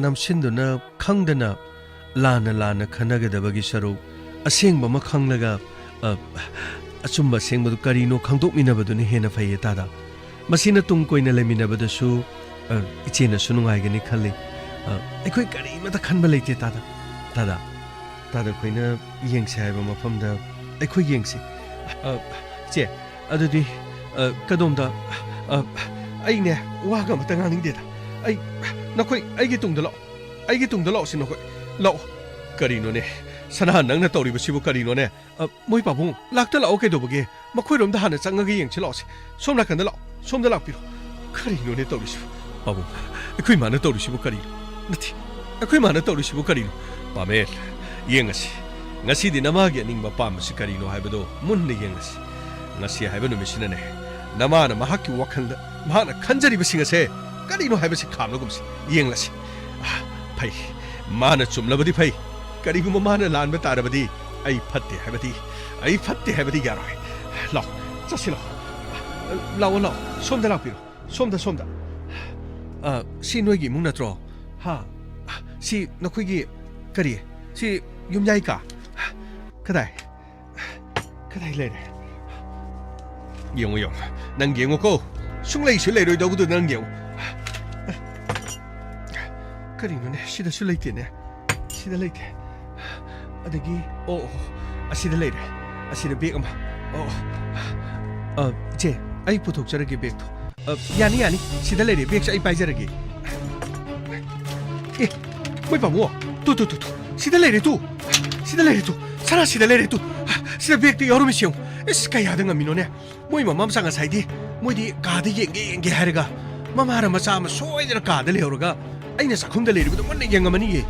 ꯅꯝꯁꯤꯟꯗꯨꯅ ꯈꯪꯗꯅ ꯂꯥꯟꯅ ꯈꯟꯅꯒꯗꯕꯒꯤ ꯁꯔꯨꯛ ꯑꯁꯦꯡꯕ ꯑꯃ ꯈꯪꯂꯒ ꯑꯆꯨꯝꯕ ꯑꯁꯦꯡꯕꯗꯨ ꯀꯔꯤꯅꯣ ꯈꯪꯗꯣꯛꯃꯤꯟꯅꯕꯗꯨꯅ ꯍꯦꯟꯅ ꯐꯩꯌꯦ ꯇꯥꯗꯥ ꯃꯁꯤꯅ ꯇꯨꯡ ꯀꯣꯏꯅ ꯂꯩꯃꯤꯟꯅꯕꯗꯁꯨ ꯏꯆꯦꯅꯁꯨ ꯅꯨꯡꯉꯥꯏꯒꯅꯤ ꯈꯜꯂꯤ ꯑꯩꯈꯣꯏ ꯀꯔꯤꯃꯠꯇ ꯈꯟꯕ ꯂꯩꯇꯦ ꯇꯥꯗꯥ ꯑꯩꯈꯣꯏꯅ ꯌꯦꯡꯁꯤ ꯍꯥꯏꯕ ꯃꯐꯝꯗ ꯑꯩꯈꯣꯏ ꯌꯦꯡꯁꯤ ꯏꯆꯦ ꯑꯗꯨꯗꯤ ꯀꯗꯣꯝꯗ ꯑꯩꯅꯦ ꯋꯥꯒ ꯑꯃꯇ ꯉꯥꯡꯅꯤꯡꯗꯦꯗ ꯅꯈꯣꯏ ꯑꯩꯒꯤ ꯇꯨꯡꯗ ꯂꯥꯛꯑꯣ ꯁꯤ ꯅꯈꯣꯏ ꯂꯥꯛꯑꯣ ꯀꯔꯤꯅꯣꯅꯦ ꯁꯅꯥ ꯅꯪꯅ ꯇꯧꯔꯤꯕꯁꯤꯕꯨ ꯀꯔꯤꯅꯣꯅꯦ ꯃꯣꯏ ꯄꯥꯕꯨꯡ ꯂꯥꯛꯑꯣ ꯀꯩꯗꯧꯕꯒꯦ ꯃꯈꯣꯏꯔꯣꯝꯗ ꯍꯥꯟꯅ ꯆꯪꯉꯒ ꯌꯦꯡꯁꯤ ꯂꯥꯛꯑꯣꯁꯤ ꯁꯣꯝ ꯅꯥꯀꯟꯗ ꯂꯥꯛꯑꯣ ꯁꯣꯝꯗ ꯂꯥꯛꯄꯤꯔꯣ ꯀꯔꯤꯅꯣꯅꯦ ꯇꯧꯔꯤꯁꯤꯕꯨ ꯄꯥꯕꯨꯡ ꯑꯩꯈꯣꯏ ꯃꯥꯅ ꯇꯧꯔꯤꯁꯤꯕꯨ ꯀꯔꯤꯅꯣ ꯅꯠꯇꯦ ꯑꯩꯈꯣꯏ ꯃꯥꯅ ꯇꯧꯔꯤꯁꯤꯕꯨ ꯀꯔꯤꯅꯣ ꯄꯥꯃꯦꯜ ꯌꯦꯡꯉꯁꯤ ꯉꯁꯤꯗꯤ ꯅꯃꯥꯒꯤ ꯑꯅꯤꯡꯕ ꯄꯥꯝꯕꯁꯤ ꯀꯔꯤꯅꯣ ꯍꯥꯏꯕꯗꯣ ꯃꯨꯟꯅ ꯌꯦꯡꯉꯁꯤ ꯉꯁꯤ ꯍꯥꯏꯕ ꯅꯨꯃꯤꯠꯁꯤꯅꯅꯦ ꯅꯃꯥꯅ ꯃꯍꯥꯛꯀꯤ ꯋꯥꯈꯜꯗ ꯃꯍꯥꯛꯅ ꯈꯟꯖꯔꯤꯕꯁꯤꯡ ꯑꯁꯦ ꯀꯔꯤꯅꯣ ꯍꯥꯏꯕꯁꯤ ꯈꯥꯝꯂꯒꯨꯝꯁꯤ ꯌꯦꯡꯂꯁꯤ ꯐꯩ ꯃꯥꯅ ꯆꯨꯝꯂꯕꯗꯤ ꯐꯩ ꯀꯔꯤꯒꯨꯝꯕ ꯃꯥꯅ ꯂꯥꯟꯕ ꯇꯥꯔꯕꯗꯤ ꯑꯩ ꯐꯠꯇꯦ ꯍꯥꯏꯕꯗꯤ ꯌꯥꯔꯣꯏ ꯂꯥꯛꯑꯣ ꯆꯠꯁꯤ ꯂꯥꯛꯑꯣ ꯁꯣꯝꯗ ꯂꯥꯛꯄꯤꯔꯣ ꯁꯣꯝꯗ ꯁꯤ ꯅꯣꯏꯒꯤ ꯏꯃꯨꯡ ꯅꯠꯇ꯭ꯔꯣ ꯁꯤ ꯅꯈꯣꯏꯒꯤ ꯀꯔꯤ ꯁꯤ ꯌꯨꯝꯌꯥꯏ ꯀꯥ ꯀꯗꯥꯏ ꯂꯩꯔꯦ ꯌꯦꯡꯉꯣ ꯅꯪ ꯌꯦꯡꯉꯣꯀꯣ ꯁꯨꯡꯂꯩꯁꯨ ꯂꯩꯔꯣꯏꯗꯧꯕꯗꯨ ꯅꯪ ꯌꯦꯡꯉꯣ ꯀꯔꯤꯅꯣꯅꯦ ꯁꯤꯗꯁꯨ ꯂꯩꯇꯦꯅꯦ ꯁꯤꯗ ꯂꯩꯇꯦ ꯑꯗꯒꯤ ꯑꯁꯤꯗ ꯂꯩꯔꯦ ꯑꯁꯤꯗ ꯕꯦꯒ ꯑꯃ ꯏꯆꯦ ꯑꯩ ꯄꯨꯊꯣꯛꯆꯔꯒꯦ ꯕꯦꯒꯇꯣ ꯌꯥꯅꯤ ꯁꯤꯗ ꯂꯩꯔꯦ ꯕꯦꯒꯁꯦ ꯑꯩ ꯄꯥꯏꯖꯔꯒꯦ ꯃꯣꯏ ꯄꯥꯕꯨꯡ ꯇꯨ ꯁꯤꯗ ꯂꯩꯔꯦ ꯇꯨ ꯁꯅꯥ ꯁꯤꯗ ꯂꯩꯔꯦ ꯇꯨ ꯁꯤꯗ ꯕꯦꯒꯇ ꯌꯥꯎꯔꯝꯃꯤꯁꯤ ꯌꯦꯡꯉꯨ ꯏꯁ ꯀꯌꯥꯗ ꯉꯝꯃꯤꯅꯣꯅꯦ ꯃꯣꯏ ꯃꯃꯥ ꯃꯆꯥ ꯉꯁꯥꯏꯗꯤ ꯃꯣꯏꯗꯤ ꯀꯥꯗ ꯌꯦꯡꯒꯦ ꯍꯥꯏꯔꯒ ꯃꯃꯥꯔ ꯃꯆꯥ ꯑꯃ ꯁꯣꯏꯗꯅ ꯀꯥꯗ ꯂꯩꯍꯧꯔꯒ ꯑꯩꯅ ꯆꯥꯛꯈꯨꯝꯗ ꯂꯩꯔꯤꯕꯗꯣ ꯃꯨꯟꯅ ꯌꯦꯡꯉꯝꯃꯅꯤꯌꯦ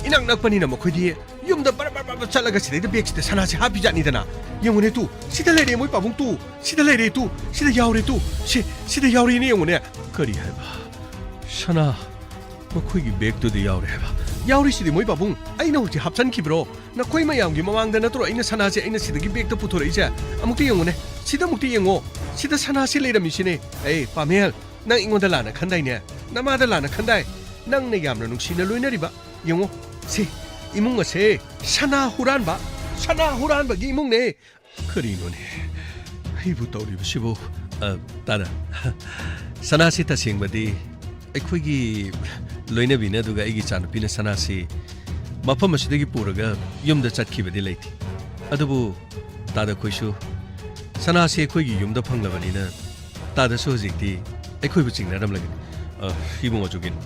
ꯏꯅꯛ ꯅꯛꯄꯅꯤꯅ ꯃꯈꯣꯏꯗꯤ ꯌꯨꯝꯗ ꯕꯔ ꯆꯠꯂꯒ ꯁꯤꯗꯩꯗ ꯕꯦꯒꯁꯤꯗ ꯁꯅꯥꯁꯤ ꯍꯥꯞꯄꯤꯖꯥꯠꯅꯤꯗꯅ ꯌꯦꯡꯉꯨꯅꯦ ꯇꯨ ꯁꯤꯗ ꯂꯩꯔꯦ ꯃꯣꯏ ꯄꯥꯕꯨꯡ ꯇꯨ ꯁꯤꯗ ꯂꯩꯔꯦ ꯇꯨ ꯁꯤꯗ ꯌꯥꯎꯔꯦ ꯇꯨ ꯁꯤꯗ ꯌꯥꯎꯔꯦꯅꯦ ꯌꯦꯡꯉꯨꯅꯦ ꯀꯔꯤ ꯍꯥꯏꯕ ꯁꯅꯥ ꯃꯈꯣꯏꯒꯤ ꯕꯦꯒꯇꯨꯗ ꯌꯥꯎꯔꯦ ꯍꯥꯏꯕ ꯌꯥꯎꯔꯤꯁꯤꯗꯤ ꯃꯣꯏ ꯄꯥꯕꯨꯡ ꯑꯩꯅ ꯍꯧꯖꯤꯛ ꯍꯥꯞꯆꯟꯈꯤꯕ꯭ꯔꯣ ꯅꯈꯣꯏ ꯃꯌꯥꯝꯒꯤ ꯃꯃꯥꯡꯗ ꯅꯠꯇ꯭ꯔꯣ ꯑꯩꯅ ꯁꯅꯥꯁꯦ ꯑꯩꯅ ꯁꯤꯗꯒꯤ ꯕꯦꯒꯇ ꯄꯨꯊꯣꯔꯛꯏꯁꯦ ꯑꯃꯨꯛꯇ ꯌꯦꯡꯉꯨꯅꯦ ꯁꯤꯗ ꯑꯃꯨꯛꯇ ꯌꯦꯡꯉꯣ ꯁꯤꯗ ꯁꯅꯥꯁꯤ ꯂꯩꯔꯝꯃꯤꯁꯤꯅꯦ ꯄꯥꯃꯦꯜ ꯅꯪ ꯑꯩꯉꯣꯟꯗ ꯂꯥꯟꯅ ꯈꯟꯗꯥꯏꯅꯦ ꯅꯃꯥꯗ ꯂꯥꯟꯅ ꯈꯟꯗꯥꯏ ꯅꯪꯅ ꯌꯥꯝꯅ ꯅꯨꯡꯁꯤꯅ ꯂꯣꯏꯅꯔꯤꯕ ꯌꯦꯡꯉꯣ ꯁꯤ 이몽 ꯑꯁꯦ ꯁꯅꯥ 후란ꯕꯒꯤ 이몽네 그리노네 아이부 떠오르시고 따라 사나시 타싱바디 ꯑꯩꯈꯣꯏꯒꯤ ꯂꯣꯏꯅꯕꯤꯅ ꯑꯗꯨꯒ ꯑꯩꯒꯤ ꯏꯆꯥꯅꯨꯄꯤꯅ ꯁꯅꯥꯁꯤ ꯃꯐꯝ ꯑꯁꯤꯗꯒꯤ ꯄꯨꯔꯒ ꯌꯨꯝꯗ ꯆꯠꯈꯤꯕꯗꯤ ꯂꯩꯇꯦ ꯑꯗꯨꯕꯨ ꯇꯥꯗ ꯑꯩꯈꯣꯏꯁꯨ ꯁꯅꯥꯁꯤ ꯑꯩꯈꯣꯏꯒꯤ ꯌꯨꯝꯗ ꯐꯪꯂꯕꯅꯤꯅ ꯇꯥꯗꯁꯨ ꯍꯧꯖꯤꯛꯇꯤ ꯑꯩꯈꯣꯏꯕꯨ ꯆꯤꯡꯅꯔꯝꯂꯒꯅꯤ 이봉 어족인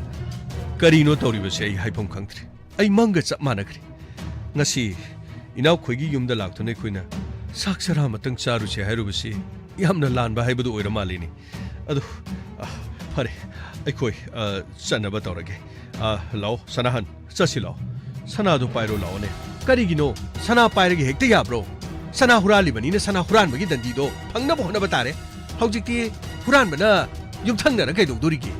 ꯀꯔꯤꯅꯣ ꯇꯧꯔꯤꯕꯁꯦ ꯑꯩ ꯍꯥꯏꯐꯝ ꯈꯪꯗ꯭ꯔꯦ ꯑꯩ ꯃꯪꯒ ꯆꯞ ꯃꯥꯟꯅꯈ꯭ꯔꯦ ꯉꯁꯤ ꯏꯅꯥꯎꯈꯣꯏꯒꯤ ꯌꯨꯝꯗ ꯂꯥꯛꯇꯨꯅ ꯑꯩꯈꯣꯏꯅ ꯆꯥꯛ ꯆꯔꯥ ꯑꯃꯇꯪ ꯆꯥꯔꯨꯁꯦ ꯍꯥꯏꯔꯨꯕꯁꯤ ꯌꯥꯝꯅ ꯂꯥꯟꯕ ꯍꯥꯏꯕꯗꯨ ꯑꯣꯏꯔ ꯃꯥꯜꯂꯤꯅꯤ ꯑꯗꯨ ꯐꯔꯦ ꯑꯩꯈꯣꯏ ꯆꯠꯅꯕ ꯇꯧꯔꯒꯦ ꯂꯥꯛꯑꯣ ꯁꯅꯥꯍꯟ ꯆꯠꯁꯤ ꯂꯥꯛꯑꯣ ꯁꯅꯥꯗꯨ ꯄꯥꯏꯔꯣ ꯂꯥꯛꯑꯣꯅꯦ ꯀꯔꯤꯒꯤꯅꯣ ꯁꯅꯥ ꯄꯥꯏꯔꯒ ꯍꯦꯛꯇ ꯌꯥꯕ꯭ꯔꯣ ꯁꯅꯥ ꯍꯨꯔꯥꯜꯂꯤꯕꯅꯤꯅ ꯁꯅꯥ ꯍꯨꯔꯥꯟꯕꯒꯤ ꯗꯟꯗꯤꯗꯣ ꯐꯪꯅꯕ ꯍꯣꯠꯅꯕ ꯇꯥꯔꯦ ꯍꯧꯖꯤꯛꯇꯤ ꯍꯨꯔꯥꯟꯕꯅ ꯌꯨꯝꯊꯪꯅꯔ ꯀꯩꯗꯧꯗꯣꯔꯤꯒꯦ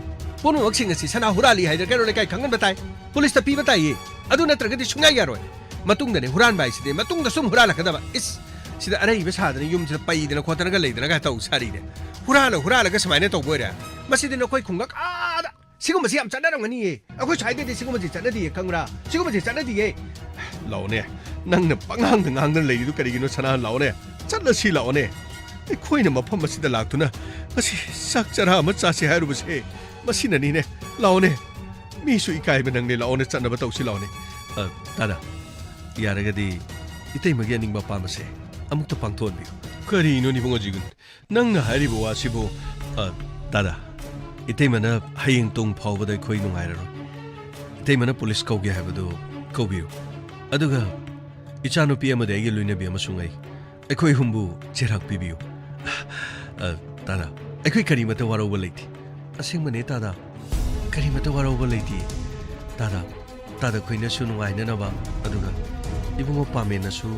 ꯄꯨꯝꯅꯃꯛꯁꯤꯡ ꯑꯁꯤ ꯁꯅꯥ ꯍꯨꯔꯥꯜꯂꯤ ꯍꯥꯏꯗꯅ ꯀꯩꯔꯣꯜ ꯂꯩꯀꯥꯏ ꯈꯪꯍꯟꯕ ꯇꯥꯏ ꯄꯨꯂꯤꯁꯇ ꯄꯤꯕ ꯇꯥꯏꯌꯦ ꯑꯗꯨ ꯅꯠꯇ꯭ꯔꯒꯗꯤ ꯁꯨꯡꯌꯥ ꯌꯥꯔꯣꯏ ꯃꯇꯨꯡꯗꯅꯦ ꯍꯨꯔꯥꯟꯕ ꯍꯥꯏꯁꯤꯗꯤ ꯃꯇꯨꯡꯗ ꯁꯨꯝ ꯍꯨꯔꯥꯜꯂꯛꯀꯗꯕ ꯏꯁ ꯁꯤꯗ ꯑꯔꯩꯕ ꯁꯥꯗꯅ ꯌꯨꯝꯁꯤꯗ ꯄꯩꯗꯅ ꯈꯣꯠꯇꯅꯒ ꯂꯩꯗꯅꯒ ꯇꯧ ꯁꯥꯔꯤꯅꯦ ꯍꯨꯔꯥꯜꯂꯒ ꯁꯨꯃꯥꯏꯅ ꯇꯧꯕ ꯑꯣꯏꯔꯦ ꯃꯁꯤꯗꯤ ꯅꯈꯣꯏ ꯈꯨꯡꯒꯪ ꯑꯥꯗ सिगुम से चढ़रंगनी अखोई साइड सिगुम चढ़दी खंगरा सिगुम से चढ़दी लाओने ꯅꯪꯅ ꯄꯪꯉꯥꯡꯗ ꯉꯥꯡꯗꯅ ꯂꯩꯔꯤꯗꯨ ꯀꯔꯤꯒꯤꯅꯣ ꯁꯅꯥꯍꯟ ꯂꯥꯛꯑꯣꯅꯦ ꯆꯠꯂꯁꯤ ꯂꯥꯛꯑꯣꯅꯦ ꯑꯩꯈꯣꯏꯅ ꯃꯐꯝ ꯑꯁꯤꯗ ꯂꯥꯛꯇꯨꯅ ꯉꯁꯤ ꯆꯥꯛ ꯆꯔꯥ ꯑꯃ ꯆꯥꯁꯤ ꯍꯥꯏꯔꯨꯕꯁꯦ ꯃꯁꯤꯅꯅꯤꯅꯦ ꯂꯥꯛꯑꯣꯅꯦ ꯃꯤꯁꯨ ꯏꯀꯥꯏꯕ ꯅꯪꯅꯦ ꯂꯥꯛꯑꯣꯅꯦ ꯆꯠꯅꯕ ꯇꯧꯁꯤ ꯂꯥꯛꯑꯣꯅꯦ ꯗꯥꯗꯥ ꯌꯥꯔꯒꯗꯤ 이때ꯃꯒꯤ ꯑꯅꯤꯡꯕ ꯄꯥꯝꯕꯁꯦ ꯑꯃꯨꯛꯇ ꯄꯥꯡꯊꯣꯛꯍꯟꯕꯤꯌꯨ ꯀꯔꯤꯅꯣ ꯏꯕꯨꯡꯉꯣ ꯅꯪꯅ ꯍꯥꯏꯔꯤꯕ ꯋꯥꯁꯤꯕꯨ ꯗꯥꯗꯥ 이때ꯃꯅ ꯍꯌꯦꯡ ꯇꯨꯡ ꯐꯥꯎꯕꯗ ꯑꯩꯈꯣꯏ ꯅꯨꯡꯉꯥꯏꯔꯔꯣꯏ 이때ꯃꯅ ꯄꯨꯂꯤꯁ ꯀꯧꯒꯦ ꯍꯥꯏꯕꯗꯨ ꯀꯧꯕꯤꯌꯨ ꯑꯗꯨꯒ 이ቻꯅꯨꯄꯤ ꯑꯃꯗꯤ ꯑꯩꯒꯤ ꯂꯣꯏꯅꯕꯤ ꯑꯃꯁꯨꯡ ꯑꯩꯈꯣꯏ ꯍꯨꯝꯕꯨ ꯆꯦꯔꯥꯛ ꯄꯤꯕꯤꯌꯨ ꯗꯥꯗꯥ ꯑꯩꯈꯣꯏ ꯀꯔꯤꯃꯠꯇ ꯋꯥꯔꯧꯕ ꯂꯩꯇꯦ ꯑꯁꯦꯡꯕꯅꯦ ꯗꯥꯗꯥ ꯀꯔꯤꯃꯠꯇ ꯋꯥꯔꯧꯕ ꯂꯩꯇꯦ ꯗꯥꯗꯥ ꯑꯩꯈꯣꯏꯅꯁꯨ ꯅꯨꯡꯉꯥꯏꯅꯅꯕ ꯑꯗꯨꯒ 이bungo ꯄꯥꯃꯦꯟꯅꯁꯨ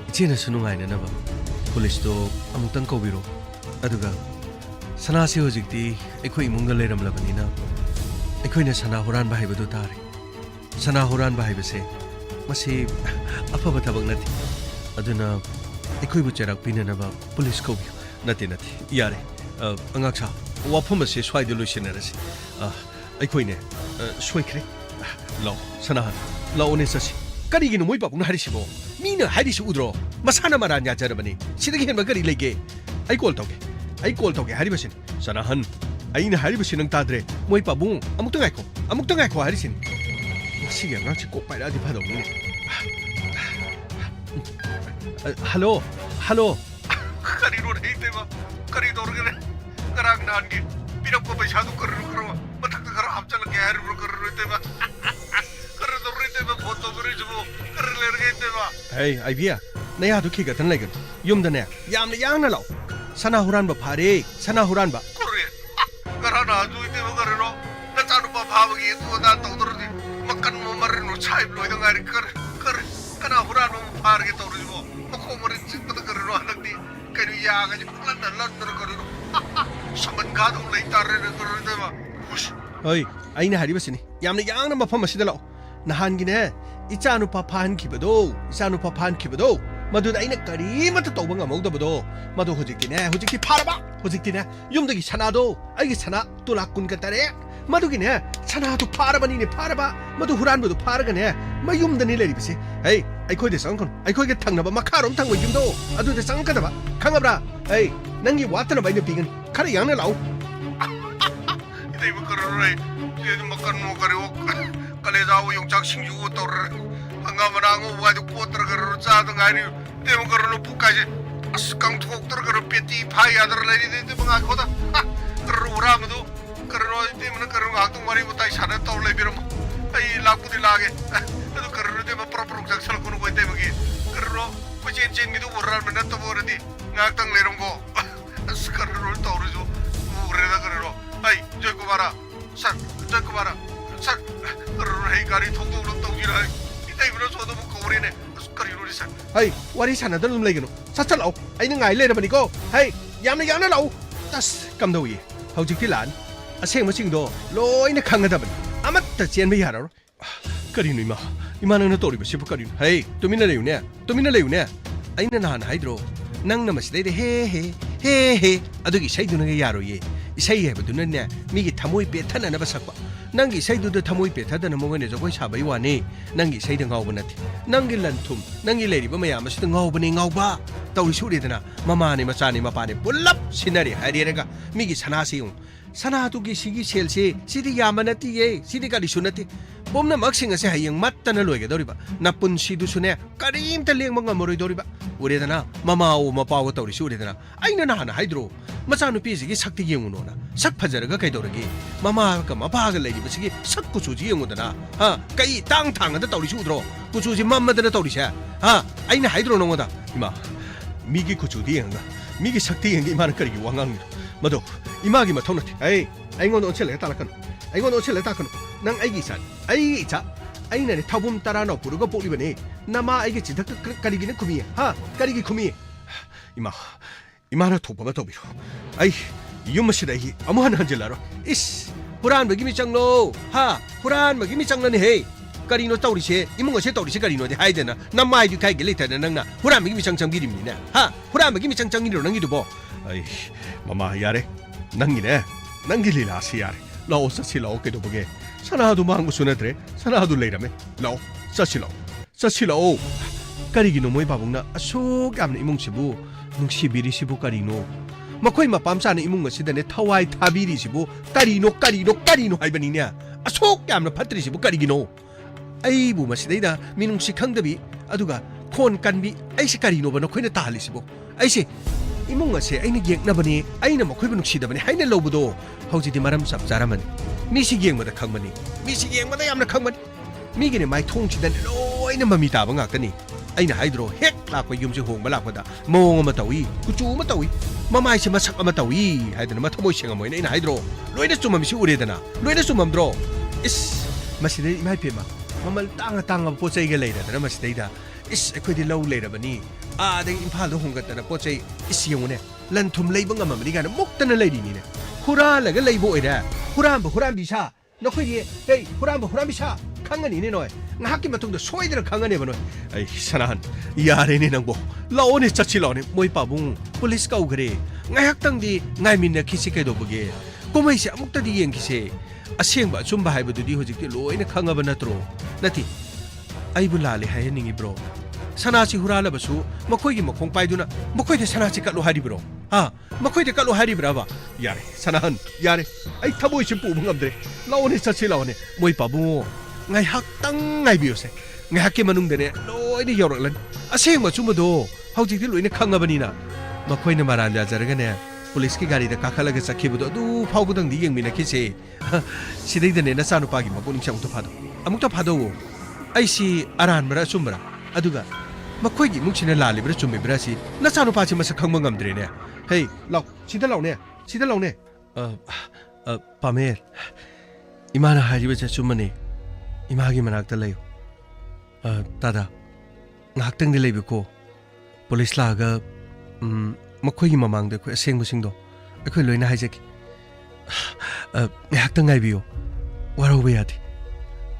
이제ꯅꯁꯨ ꯅꯨꯡꯉꯥꯏꯅꯅꯕ ꯄꯨꯂꯤꯁꯇꯣ ꯑꯃꯨꯛꯇꯪ ꯀꯧꯕꯤꯔꯣ ꯑꯗꯨꯒ ꯁꯅꯥꯁꯤ ꯍꯧꯖꯤꯛꯇꯤ ꯑꯩꯈꯣꯏ ꯏꯃꯨꯡꯗ ꯂꯩꯔꯝꯂꯕꯅꯤꯅ ꯑꯩꯈꯣꯏꯅ ꯁꯅꯥ ꯍꯨꯔꯥꯟꯕ ꯍꯥꯏꯕꯗꯨ ꯇꯥꯔꯦ ꯁꯅꯥ ꯍꯨꯔꯥꯟꯕ ꯍꯥꯏꯕꯁꯦ ꯃꯁꯤ ꯑꯐꯕ ꯊꯕꯛ ꯅꯠꯇꯦ ꯑꯗꯨꯅ ꯑꯩꯈꯣꯏꯕꯨ ꯆꯩꯔꯥꯛ ꯄꯤꯅꯅꯕ ꯄꯨꯂꯤꯁ ꯀꯧꯕꯤꯌꯨ ꯅꯠꯇꯦ ꯌꯥꯔꯦ ꯑꯉꯥꯡꯁꯥ ꯋꯥꯐꯝ ꯑꯁꯤ ꯁ꯭ꯋꯥꯏꯗ ꯂꯣꯏꯁꯤꯟꯅꯔꯁꯤ ꯑꯩꯈꯣꯏꯅꯦ ꯁꯣꯏꯈ꯭ꯔꯦ ꯂꯥꯛꯑꯣ ꯁꯅꯥꯍꯟ ꯂꯥꯛꯑꯣꯅꯦ ꯆꯠꯁꯤ ꯀꯔꯤꯒꯤꯅꯣ ꯃꯣꯏ ꯄꯥꯕꯨꯡꯅ ꯍꯥꯏꯔꯤꯁꯤꯕꯣ ꯃꯤꯅ ꯍꯥꯏꯔꯤꯁꯤ ꯎꯗ꯭ꯔꯣ ꯃꯁꯥꯅ ꯃꯔꯥꯟ ꯌꯥꯖꯔꯕꯅꯤ ꯁꯤꯗꯒꯤ ꯍꯦꯟꯕ ꯀꯔꯤ ꯂꯩꯒꯦ ꯑꯩ ꯀꯣꯜ ꯇꯧꯒꯦ ꯍꯥꯏꯔꯤꯕꯁꯤꯅꯤ ꯁꯅꯥꯍꯟ ꯑꯩꯅ ꯍꯥꯏꯔꯤꯕꯁꯤ ꯅꯪ ꯇꯥꯗ꯭ꯔꯦ ꯃꯣꯏ ꯄꯥꯕꯨꯡ ꯑꯃꯨꯛꯇ ꯉꯥꯏꯈꯣ ꯍꯥꯏꯔꯤꯁꯤꯅꯤ ꯃꯁꯤꯒꯤ ꯑꯉꯥꯡꯁꯤ ꯀꯣꯛ ꯄꯥꯏꯔꯛꯑꯗꯤ ꯐꯗꯧꯅꯤꯅꯦ ꯍꯜꯂꯣ ꯀꯔꯤꯅꯣ ꯍꯩꯇꯦꯕ ꯀꯔꯤ ꯇꯧꯔꯒꯦ ꯉꯔꯥꯡ ꯅꯍꯥꯟꯒꯤ ꯄꯤꯔꯛꯄ ꯄꯩꯁꯥꯗꯨ ꯀꯔꯤꯅꯣ ꯃꯊꯛꯇ ꯈꯔ ꯍꯥꯞꯆꯜꯂꯒꯦ ꯍꯥꯏꯔꯤꯕ꯭ꯔꯣ ꯀꯔꯤꯅꯣ ꯐꯣꯟ ꯇꯧꯔꯤꯁꯤꯕꯨ ꯀꯔꯤ ꯂꯩꯔꯒꯦ ꯍꯩ ꯑꯩꯕꯤꯌꯥ ꯅꯌꯥꯗꯨ ꯈꯤꯒꯠꯇꯅ ꯂꯩꯒꯅꯨ ꯌꯨꯝꯗꯅꯦ ꯌꯥꯝꯅ ꯌꯥꯡꯅ ꯂꯥꯛꯑꯣ ꯁꯅꯥ ꯍꯨꯔꯥꯟꯕ ꯐꯥꯔꯦ ꯁꯅꯥ ꯍꯨꯔꯥꯟꯕ ꯉꯔꯥꯡ ꯅꯍꯥꯟꯁꯨ 이때ꯕ 그러노 ꯅꯆꯥꯅꯨꯄꯥ ꯐꯥꯕꯒꯤ ꯑꯗꯨꯗꯥ ꯇꯧꯗ꯭ꯔꯗꯤ ꯃꯀꯟ ꯃꯔꯤꯅꯣ ꯁꯥꯏꯕ ꯂꯣꯏꯗ ꯉꯥꯏꯔꯤ ꯀꯅꯥ ꯍꯨꯔꯥꯟꯕ ꯐꯥꯔꯒꯦ ꯇꯧꯔꯤꯁꯤꯕꯣ ꯃꯈꯣꯡ ꯃꯔꯤ ꯆꯤꯛꯄꯗ 그러노 ꯍꯟꯗꯛꯇꯤ ꯀꯩꯅꯣ ꯌꯥꯒꯁꯤ ꯂꯟꯗꯅ 그러노 ꯁꯃꯟ ꯈꯥꯗꯧ ꯂꯩꯇꯥꯔꯦꯅ 그러는데마 ꯍꯣꯏ ꯑꯩꯅ ꯍꯥꯏꯔꯤꯕꯁꯤꯅꯤ ꯌꯥꯝꯅ ꯌꯥꯡꯅ ꯃꯐꯝ ꯑꯁꯤꯗ ꯂꯥꯛꯑꯣ ꯅꯍꯥꯟꯒꯤꯅꯦ ꯏꯆꯥꯅꯨꯄꯥ ꯐꯥꯍꯟꯈꯤꯕꯗꯣ ꯃꯗꯨꯗ ꯑꯩꯅ ꯀꯔꯤꯃꯠꯇ ꯇꯧꯕ ꯉꯝꯍꯧꯗꯕꯗꯣ ꯃꯗꯨ ꯍꯧꯖꯤꯛꯇꯤ ꯐꯥꯔꯕ ꯍꯧꯖꯤꯛꯇꯤꯅꯦ ꯌꯨꯝꯗꯒꯤ ꯁꯅꯥꯗꯣ ꯑꯩꯒꯤ ꯁꯅꯥ ꯇꯣꯂꯥ 19 ꯃꯗꯨꯒꯤꯅꯦ ꯁꯅꯥꯗꯨ ꯐꯥꯔꯕ ꯃꯗꯨ ꯍꯨꯔꯥꯟꯕꯗꯨ ꯐꯥꯔꯒꯅꯦ ꯃꯌꯨꯝꯗꯅꯤ ꯂꯩꯔꯤꯕꯁꯤ ꯍꯩ ꯑꯩꯈꯣꯏꯗ ꯆꯪꯉꯛꯀꯅꯨ ꯑꯩꯈꯣꯏꯒ ꯊꯪꯅꯕ ꯃꯈꯥꯔꯣꯝ ꯊꯪꯕ ꯌꯨꯝꯗꯣ ꯑꯗꯨꯗ ꯆꯪꯉꯛꯀꯗꯕ ꯈꯪꯉꯕ꯭ꯔꯥ ꯍꯩ ꯅꯪꯒꯤ ꯋꯥꯠꯇꯅꯕ ꯑꯩꯅ ꯄꯤꯒꯅꯤ ꯈꯔ ꯌꯥꯡꯅ ꯂꯥꯛꯎ 이때ꯕ 그러노래 이제 막간 뭐 그리고 kalezao 용작 싱주 떠르 한가마랑고 와도 꼬뜨르 그러 짜도 아니 때문 그러노 부까지 아스강 톡 들어 빼띠 파이아들 레디데 뭔가 거다 그러 우라무도 그러노 때문에 그러 악동 말이 못다 사는 떠올래 비로 아이 라꾸디 라게 그래도 그러노 때문 프로프로 작살 거는 거 때문에 그러노 뭐젠젠미도 우라면 또 버르디 악당 내는 거 아스카르를 떠오르죠 우레다 그러노 아이 저거 봐라 sak rei kari thong thong tong ji rai itai bro so do ko ri ne kari ro ri sa hai wari sana da lum lai gano sat lao ai na ngai le na bani ko hai yam na lau tas kam do yi hojik ti lan aseng ma sing do loi na khang da ban amat ta chen ba ya ro kari nu ima nang na to ri ba si ba kari hai tumina le yu ne ai na han hai dro nang na ma si dai he adugi sai du na ya ro ye isai hai ba du na ne mi gi thamoi pe thana na ba sak ba ꯅꯪꯒꯤ ꯏꯁꯩꯗꯨꯗ ꯊꯃꯣꯏ ꯄꯦꯠꯊꯗꯅ ꯃꯉꯣꯟꯗ ꯖꯒꯣꯏ ꯁꯥꯕꯩ ꯋꯥꯅꯤ ꯅꯪꯒꯤ ꯏꯁꯩꯗ ꯉꯥꯎꯕ ꯅꯠꯇꯦ ꯅꯪꯒꯤ ꯂꯟꯊꯨꯝ ꯅꯪꯒꯤ ꯂꯩꯔꯤꯕ ꯃꯌꯥꯝ ꯑꯁꯤꯗ ꯉꯥꯎꯕ ꯇꯧꯔꯤꯁꯤ ꯎꯔꯦꯗꯅ ꯃꯃꯥꯅꯤ ꯃꯆꯥꯅꯤ ꯃꯄꯥꯅꯤ ꯄꯨꯜꯂꯞ ꯁꯤꯟꯅꯔꯦ ꯍꯥꯏꯔꯦꯔꯒ ꯃꯤꯒꯤ ꯁꯅꯥꯁꯤ ꯌꯦꯡꯉꯨ ꯁꯅꯥꯗꯨꯒꯤ ꯁꯤꯒꯤ ꯁꯦꯜꯁꯤ ꯁꯤꯗꯤ ꯌꯥꯝꯕ ꯅꯠꯇꯤꯌꯦ ꯁꯤꯗꯤ ꯀꯔꯤꯁꯨ ꯅꯠꯇꯦ ꯄꯨꯝꯅꯃꯛꯁꯤꯡ ꯑꯁꯤ ꯍꯌꯦꯡ ꯃꯠꯇꯅ ꯂꯣꯏꯒꯗꯧꯔꯤꯕ ꯅꯄꯨꯟꯁꯤꯗꯨꯁꯨꯅꯦ ꯀꯔꯤꯝꯇ ꯂꯦꯡꯕ ꯉꯝꯃꯔꯣꯏꯗꯧꯔꯤꯕ ꯎꯔꯦꯗꯅ ꯃꯃꯥꯋꯣ ꯃꯄꯥꯋꯣ ꯇꯧꯔꯤꯁꯤ ꯎꯔꯦꯗꯅ ꯑꯩꯅ ꯅꯍꯥꯟ ꯍꯥꯏꯗ꯭ꯔꯣ ꯃꯆꯥꯅꯨꯄꯤꯁꯤꯒꯤ ꯁꯛꯇꯤ ꯌꯦꯡꯉꯨꯅꯣꯅ ꯁꯛ ꯐꯖꯔꯒ ꯀꯩꯗꯧꯔꯒꯦ ꯃꯃꯥꯒ ꯃꯄꯥꯒ ꯂꯩꯔꯤꯕꯁꯤꯒꯤ ꯁꯛ ꯀꯨꯆꯨꯁꯤ ꯌꯦꯡꯉꯨꯗꯅ ꯀꯩ ꯊꯥꯡꯉꯗ ꯇꯧꯔꯤꯁꯤ ꯎꯗ꯭ꯔꯣ ꯀꯨꯆꯨꯁꯤ ꯃꯝꯃꯗꯅ ꯇꯧꯔꯤꯁꯦ ꯑꯩꯅ ꯍꯥꯏꯗ꯭ꯔꯣ ꯅꯉꯣꯟꯗ 이마 미기 구주디 ꯌꯦꯡꯉꯒ 미기 삭디 ꯌꯦꯡꯒ 이마는 ꯀꯔꯤꯒꯤ ꯋꯥꯉꯥꯡꯉꯤꯅꯣ ꯃꯗꯣ 이마ꯒꯤ ꯃꯊꯧ ꯅꯠꯇꯦ ꯑꯩꯉꯣꯟꯗ ꯑꯣꯟꯁꯤꯜꯂꯒ ꯇꯥꯜꯂꯛꯀꯅꯨ ꯅꯪ ꯑꯩꯒꯤ 이차 ꯑꯩꯅꯅꯦ ꯊꯧꯕꯨꯝ 19 ꯄꯨꯔꯒ ꯄꯣꯛꯂꯤꯕꯅꯦ ꯅꯃꯥ ꯑꯩꯒꯤ ꯆꯤꯟꯊꯛꯇ ꯀꯔꯤꯒꯤꯅ ꯈꯨꯃꯤ ꯀꯔꯤꯒꯤ ꯈꯨꯃꯤ 이마ꯅ ꯊꯣꯛꯄ ꯑꯃ ꯇꯧꯕꯤꯔꯣ ꯑꯩ ꯌꯨꯝ ꯑꯁꯤꯗ ꯑꯩ ꯑꯃꯨꯛ ꯍꯟꯅ ꯍꯟꯖꯤꯜꯂꯔꯣꯏ ꯏꯁ 후란በ기 미짱로 후란በ기 미짱러니 헤 까리노 떠우리세 이몽어세 떠우리세 까리노데 하이데나 남마이디 카이게 레타나 낭나 후란በ기 미짱짱기림니나 후란በ기 미짱짱기로 낭기도 뭐 아이 마마 야래 낭기네 낭기리라시 야래 라오 사시 라오 깨도 보게 사나도 망고 수네드레 사나도 레이라메 라오 사시 라오 ꯆꯠꯁꯤꯜꯂꯛꯑꯣ ꯀꯔꯤꯒꯤꯅꯣ ꯃꯣꯏ ꯄꯥꯕꯨꯡꯅ ꯑꯁꯨꯛ ꯌꯥꯝꯅ ꯏꯃꯨꯡꯁꯤꯕꯨ ꯅꯨꯡꯁꯤꯕꯤꯔꯤꯁꯤꯕꯨ ꯀꯔꯤꯅꯣ ꯃꯈꯣꯏ ꯃꯄꯥꯝ ꯆꯥꯅ ꯏꯃꯨꯡ ꯑꯁꯤꯗꯅꯦ ꯊꯋꯥꯏ ꯊꯥꯕꯤꯔꯤꯁꯤꯕꯨ ꯀꯔꯤꯅꯣ ꯍꯥꯏꯕꯅꯤꯅꯦ ꯑꯁꯨꯛ ꯌꯥꯝꯅ ꯐꯠꯇ꯭ꯔꯤꯁꯤꯕꯨ ꯀꯔꯤꯒꯤꯅꯣ ꯑꯩꯕꯨ ꯃꯁꯤꯗꯩꯗ ꯃꯤꯅꯨꯡꯁꯤ ꯈꯪꯗꯕꯤ ꯑꯗꯨꯒ ꯈꯣꯟ ꯀꯟꯕꯤ ꯑꯩꯁꯦ ꯀꯔꯤꯅꯣꯕ ꯅꯈꯣꯏꯅ ꯇꯥꯍꯜꯂꯤꯁꯤꯕꯨ ꯑꯩꯁꯦ 이몽 아세 아이는 기억나버니 아이는 뭐 거기 묵시다버니 하이는 로브도 허지디 마람 쌉자라머니 미시 기억마다 강머니 미시 기억마다 얌나 강머니 미기네 마이 통치단 로이는 맘이 다방 악더니 아이는 하이드로 핵 라고 юм지 홍바 라고다 몽 아마 따위 구쭈 아마 따위 마마이시 마삭 아마 따위 하이드는 마 토모이 생아 모이네 아이는 하이드로 로이네 좀 맘이시 우레다나 로이네 좀 맘들어 이스 마시데 이마이 페마 마말 땅아 포차이게 레이다나 마시데이다 이스 에코디 로우 레이다버니 아댕 임팔도 홍갔다나 포차이 이스 용네 란툼 레이봉 아마머니 가는 목다나 레이디니네 후라라가 레이보이다 후람 비샤 너코이 헤이 후람 비샤 강은이네 너이 ngahaki matungda soidra khangane bano ai sanan yare ni nangbo laone chachi laone moi pabung police ka ugre ngayak tangdi ngai minna khisi kai do buge komai se amukta di yeng khise asengba chumba haibu di hojikti loina khangaba natro nati ai bulale hai ningi bro sanachi hurala basu makoi gi makong paiduna makoi de sanachi ka lo hari bro ha makoi de ka lo hari brava yare sanan yare ai thaboi sim pu ngamdre laone chachi laone moi pabung ngaihaktang ngaibiyose ngaihakki manungdane loina yawraklan asengba chumado hawjikti loina khangabanina makhoina maran yajaragane police ki gari da kakhalaga sakhibudo du phawbudang di yengmina khise sidaidane nasanu pagi mapuning samukta phado amukta phado aisi aran mara chumbra aduga makhoigi muksina lalibra chumbibra si nasanu pachi masak khangma ngamdrene hey law sida lawne pamer imana hariba cha chumani 이마기 만학다 레요 다다 ngakhtangdi leibiko police laga makhoigi mamangda ko asengbusingo akhoi loina haijaki ngakhtang ngaibiyo warobe yadi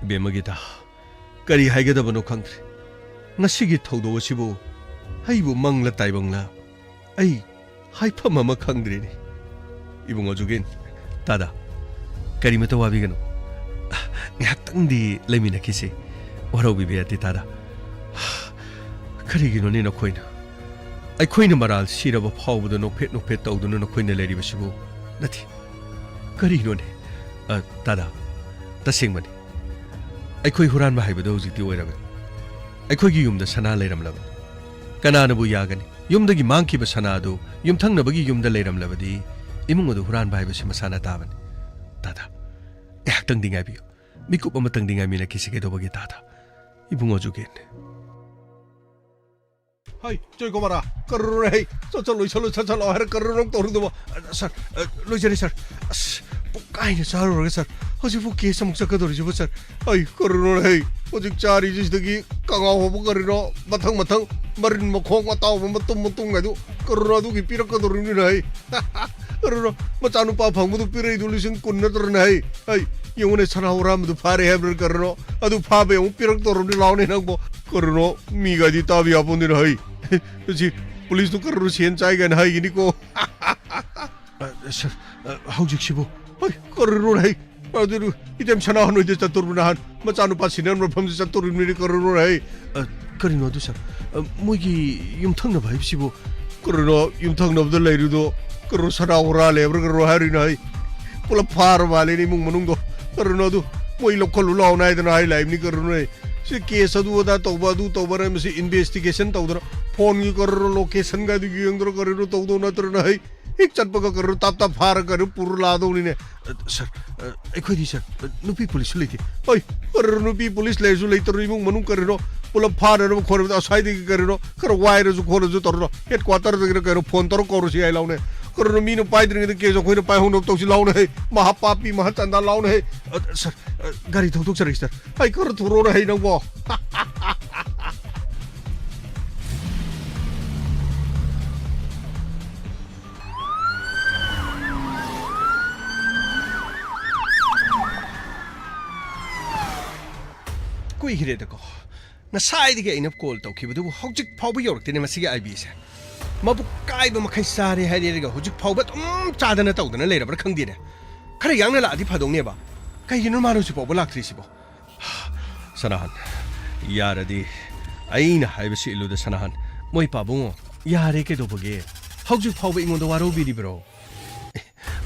bemagita kari haigadabano khangtre ngasigi thaudo sibu haibu mangla taibangla ai haifam ama khangdreni ibungo jugin tada kari mata wabigano ngakhtangdi lemina kisi warobi beati tada karigino ni nakhoina aikhoina maral siraba phawbudo nokphet tawduna nakhoina leribasibu nati karino ne tada tasengmani aikhoi huran ba haibudo hojikti oiraga aikhoigi yumda sana leiramlaba kananabu yagani yumdagi mangkiba sana adu yumthangnabagi yumda leiramlabadi imungodo huran ba haibasi masana tabani tada ngakhtang dingai biyo mikup amatang dingai mina kisige dobagi tada ibungo jugen hai joy ko mara karro hey chalo har karro rong toru do sir lojari sir pukai ne sar ro sir hoji fu ke samuk sak do ribu sir ai karro hey hoji chari jis dagi kanga ho bu kariro mathang marin mokhong mataw matum ga du karro du gi pirak do ri nei karro machanu pa phangbu du pirai du lising kunna tor nei ai yung sanawram du pare hebr karro adu phabe yung pirak tor ri laune nangbo karro mi ga di tabi apon din hai ji police du karro sien chai gan hai gini ko sir hojik sibu ai karro hai adu item sana hanu de chatur bunahan machanu pa sinan ro pham chatur mi karro hai karino du sir mogi yum thang na bhai sibu karno yum thang na bdal lai ru do karro sanawra lebr karro hari nai pula phar wale ni mung manung do karno du moi lokol law nai dana hai live ni karno nei se case adu da toba re masi investigation tawdra phone gi karro location ga di yengdro karro tawdo na tr nai ek chatpa ka karro tap phar kar pur la do ni ne sir ekhoi di sir nupi police leiti oi karro nupi police le ju leitor mung manung karro pula phar ro khor da sai di karro kar wire ju khor ju tor headquarter de karro phone tor kor si ai law ne karno mi no pai dring de ke jo khoi no pai hong no to si law ne maha papi maha chanda law ne sir gari thok sir sir ai karro thuro ra hai nang bo kui hire de ko na sai de ke ina call to ki bu hojik phawbu york tine masigi ai bi se mabu kai ba makhai sare hai de ga hojik phawba chadana tawdana leira bar khangdi ne khare yang na la di phadong ne ba kai yinu manu si phawbu lak tri si bo sanahan yaradi ꯑꯩꯅ ꯍꯥꯏꯕꯁꯤ 이루다 사나한 모이 빠붕어 야래 ꯀꯩꯗꯧꯕꯒꯦ ꯍꯧꯖꯤꯛ ꯐꯥꯎꯕ ꯑꯩꯉꯣꯟꯗ ꯋꯥꯔꯧꯕꯤꯔꯤꯕ꯭ꯔꯣ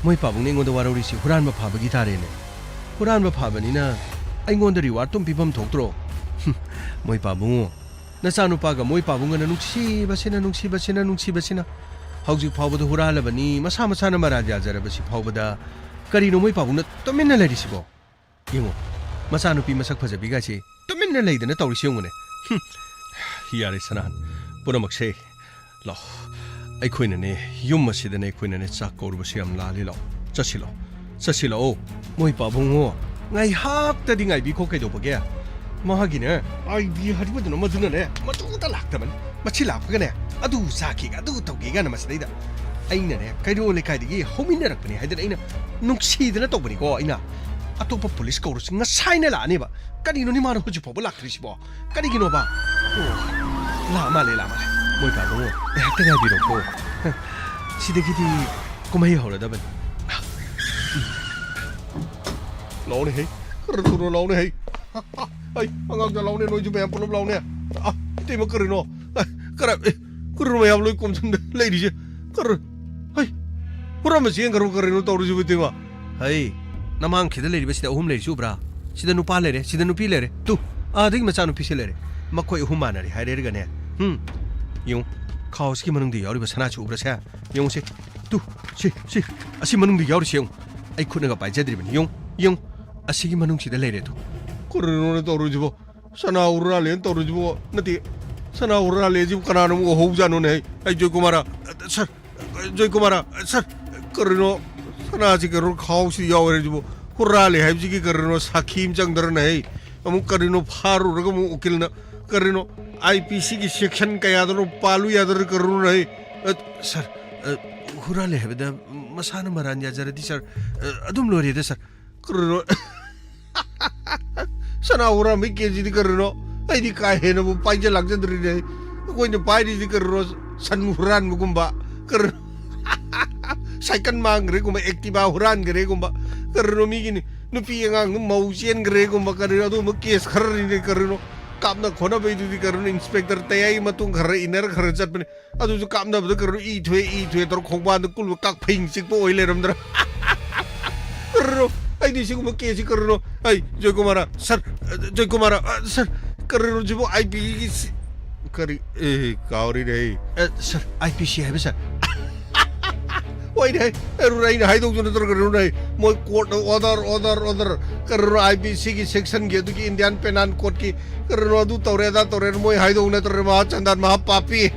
모이 빠붕ꯅ ꯑꯩꯉꯣꯟꯗ ꯋꯥꯔꯧꯔꯤꯁꯤ 후란바 파ꯕꯒꯤ ꯇꯥꯔꯦꯅꯦ 후란바 파ꯕꯅꯤ나 ꯑꯩꯉꯣꯟꯗ 리와르 좀 비범 독도록 모이 빠붕어 나사누빠가 모이 빠붕은 뭉치바시나 hꯧꯖꯤꯛ ꯐꯥꯎꯕꯗ 후라ꯜꯂꯕꯅꯤ ꯃꯁꯥ ꯃꯁꯥꯅ ꯃꯔꯥꯟ ꯌꯥꯖꯔꯕꯁꯤ ꯐꯥꯎꯕꯗ ꯀꯔꯤꯅꯣ ꯃꯣꯏ ꯄꯥꯕꯨꯡꯅ ꯇꯨꯃꯤꯟꯅ ꯂꯩꯔꯤꯁꯤꯕꯣ ꯌꯦꯡꯉꯣ ꯃꯆꯥꯅꯨꯄꯤ ꯃꯁꯛ ꯐꯖꯕꯤꯒꯥꯏꯁꯤ ꯇꯨꯃꯤꯟꯅ ꯂꯩꯗꯅ ꯇꯧꯔꯤꯁꯤ ꯌꯦꯡꯉꯨꯅꯦ ꯌꯥꯔꯦ ꯁꯅꯥꯍꯟ ꯄꯨꯝꯅꯃꯛꯁꯦ ꯂꯥꯛꯑꯣ ꯑꯩꯈꯣꯏꯅꯅꯦ ꯌꯨꯝ ꯑꯁꯤꯗꯅꯦ ꯑꯩꯈꯣꯏꯅꯅꯦ ꯆꯥꯛ ꯀꯧꯔꯨꯕꯁꯤ ꯌꯥꯝ ꯂꯥꯜꯂꯤ ꯂꯥꯛꯑꯣ ꯆꯠꯁꯤ ꯂꯥꯛꯑꯣ ꯃꯣꯏ ꯄꯥꯕꯨꯡꯉꯣ ꯉꯥꯏꯍꯥꯛꯇꯗꯤ ꯉꯥꯏꯕꯤꯈꯣ ꯀꯩꯗꯧꯕꯒꯦ ꯃꯍꯥꯛꯀꯤꯅꯦ ꯑꯥꯏꯕꯤ ꯍꯥꯏꯕꯗꯨꯅ ꯃꯗꯨꯅꯅꯦ ꯃꯇꯨꯡꯗ ꯂꯥꯛꯇꯕꯅꯤ ꯃꯁꯤ ꯂꯥꯛꯄꯒꯅꯦ ꯑꯗꯨ ꯆꯥꯈꯤꯒ ꯑꯗꯨ ꯇꯧꯒꯦꯒꯅ ꯃꯁꯤꯗꯩꯗ ꯑꯩꯅꯅꯦ ꯀꯩꯔꯣꯜ ꯂꯩꯀꯥꯏꯗꯒꯤ ꯍꯧꯃꯤꯟꯅꯔꯛꯄꯅꯤ ꯍꯥꯏꯗꯅ ꯑꯩꯅ ꯅꯨꯡꯁꯤꯗꯅ ꯇꯧꯕꯅꯤꯀꯣ ꯑꯩꯅ ꯑꯇꯣꯞꯄ ꯄꯨꯂꯤꯁ ꯀꯧꯔꯁꯨ ꯉꯁꯥꯏꯅ ꯂꯥꯛꯑꯅꯦꯕ ꯀꯔꯤꯅꯣꯅꯤ ꯃꯥꯅ ꯍꯧꯖꯤꯛ ꯐꯥꯎꯕ ꯂꯥꯛꯇ꯭ꯔꯤꯁꯤꯕꯣ ꯀꯔꯤꯒꯤꯅꯣꯕ ꯂꯥꯛꯑ ꯃꯥꯜꯂꯦ ꯃꯣꯏ ꯄꯥꯕꯨꯡꯉꯣ ꯉꯥꯏꯍꯥꯛꯇ ꯉꯥꯏꯕꯤꯔꯣꯀꯣ ꯁꯤꯗꯒꯤꯗꯤ ꯀꯨꯝꯍꯩ ꯍꯧꯔꯗꯕꯅꯤ ꯂꯥꯎꯅꯦꯍꯦ ꯈꯔ ꯊꯨꯅ ꯂꯥꯎꯅꯦꯍꯦ ꯑꯩ ꯑꯉꯥꯡꯗ ꯂꯥꯎꯅꯦ ꯅꯣꯏꯁꯨ ꯃꯌꯥꯝ ꯄꯨꯂꯞ ꯂꯥꯎꯅꯦ 이때만 그러노 그러면 야 블로이 꼼선데 레이리지 그러 하이 그러면 지엔 그러노 떠오르지 못해와 하이 나만 기들 레이리 시다 오흠 레이리 주브라 시다 누파 레레 시다 누피 레레 뚜 아득 마차 누피 실레레 막코이 오흠 마나리 하이레르가네 용 카오스키 머능디 여리버 사나 주브라세 용시 뚜시 아시 머능디 여리시 용 아이 쿠네가 빠이제드리면 용 아시기 머능시다 레레도 그러노네 떠오르지 뭐 사나 우르랄렌 떠오르지 뭐 나티 sana urale ji kana no ho jano ne ai joy kumara sir karno sana ji karo khau si yawre ji urale hai ji ki karno sakhim jangdar ne amu karno pharu rag mu ukil na karno IPC ki section kaya do palu yadar karno ne sir urale hai da masana maran ya jara di sir adum lori de sir karno sana ura mi ke ji karno ai di kai he no paije lag jadri ne koi ne pai di karno san huran gumba kar saikan mang gre gumba activa huran gre gumba karno mi gini nu pi ngang mau chen gre gumba karno adu mo case khar ni karno kamna khona be di karno inspector tayai matung khar iner khar chat bane adu ju kamna bad karno i thwe tor khongba nu kul kak phing sik po oile ram dra karno ai di sik mo case karno ai joy kumara sir karno jibo IPC kari kauri dei sir IPC hai sir wait hey erurai na hai dong jun tor karno nai moi court order karno IPC ki section ge du ki Indian penal code ki karno du tore moi hai dong na tor ma chandan ma papi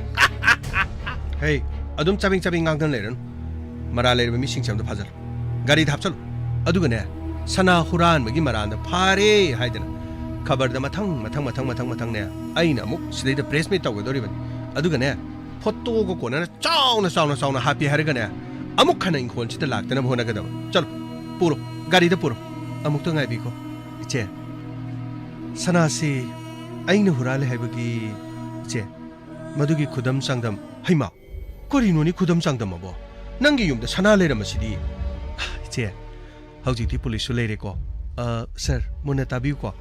hey adum chabing ngang dan leran mara le mi sing cham da phajal gari dhapchal aduga ne sana huran magi maranda phare haidana खबर the मथंग ने आइना मुक सिदैदा press में तौगदोरिबन अदुगने photo को कोना Chowna happy हरगने अमुक खना इंखोन सिदा लागतना होनागदब चल पुरो गाड़ी द पुरो अमुक तो गाइबिको इचे सनासी आइना हुराले हाइबगी इचे मदुगी खुदम सांगदम हाइमा कोरिनोनी खुदम सांगदम अबो नंगी युमदा सना लेरमसिदी इचे हौजिति police लेरेको sir Muna ताबिको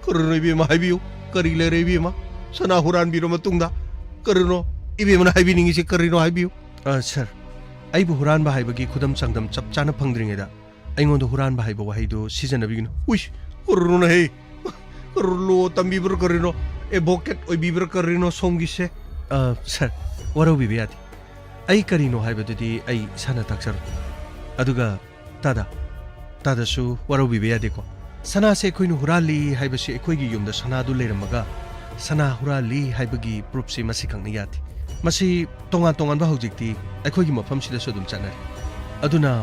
karno ibi ma haibiu kari le rebi ma sana huran biro matungda karno ibi mana haibi ningi se karino haibiu sir ai bu huran ba haibagi khudam sangdam chap chana phangdringe da aingon do huran ba haiba wa haido season abigino uish karno na hei karlo tambi bro karino advocate oi bibro karino songi se sir waro bibi ati ai karino haiba dudi ai sana taksar aduga tada su waro bibi ati ko sana se koi nu hurali haibasi ekoi gi yumda sana du leramaga sana hurali haibagi proof se masi khangni yati masi tongan ba hojikti ekoi gi mafam sida so dum chanari aduna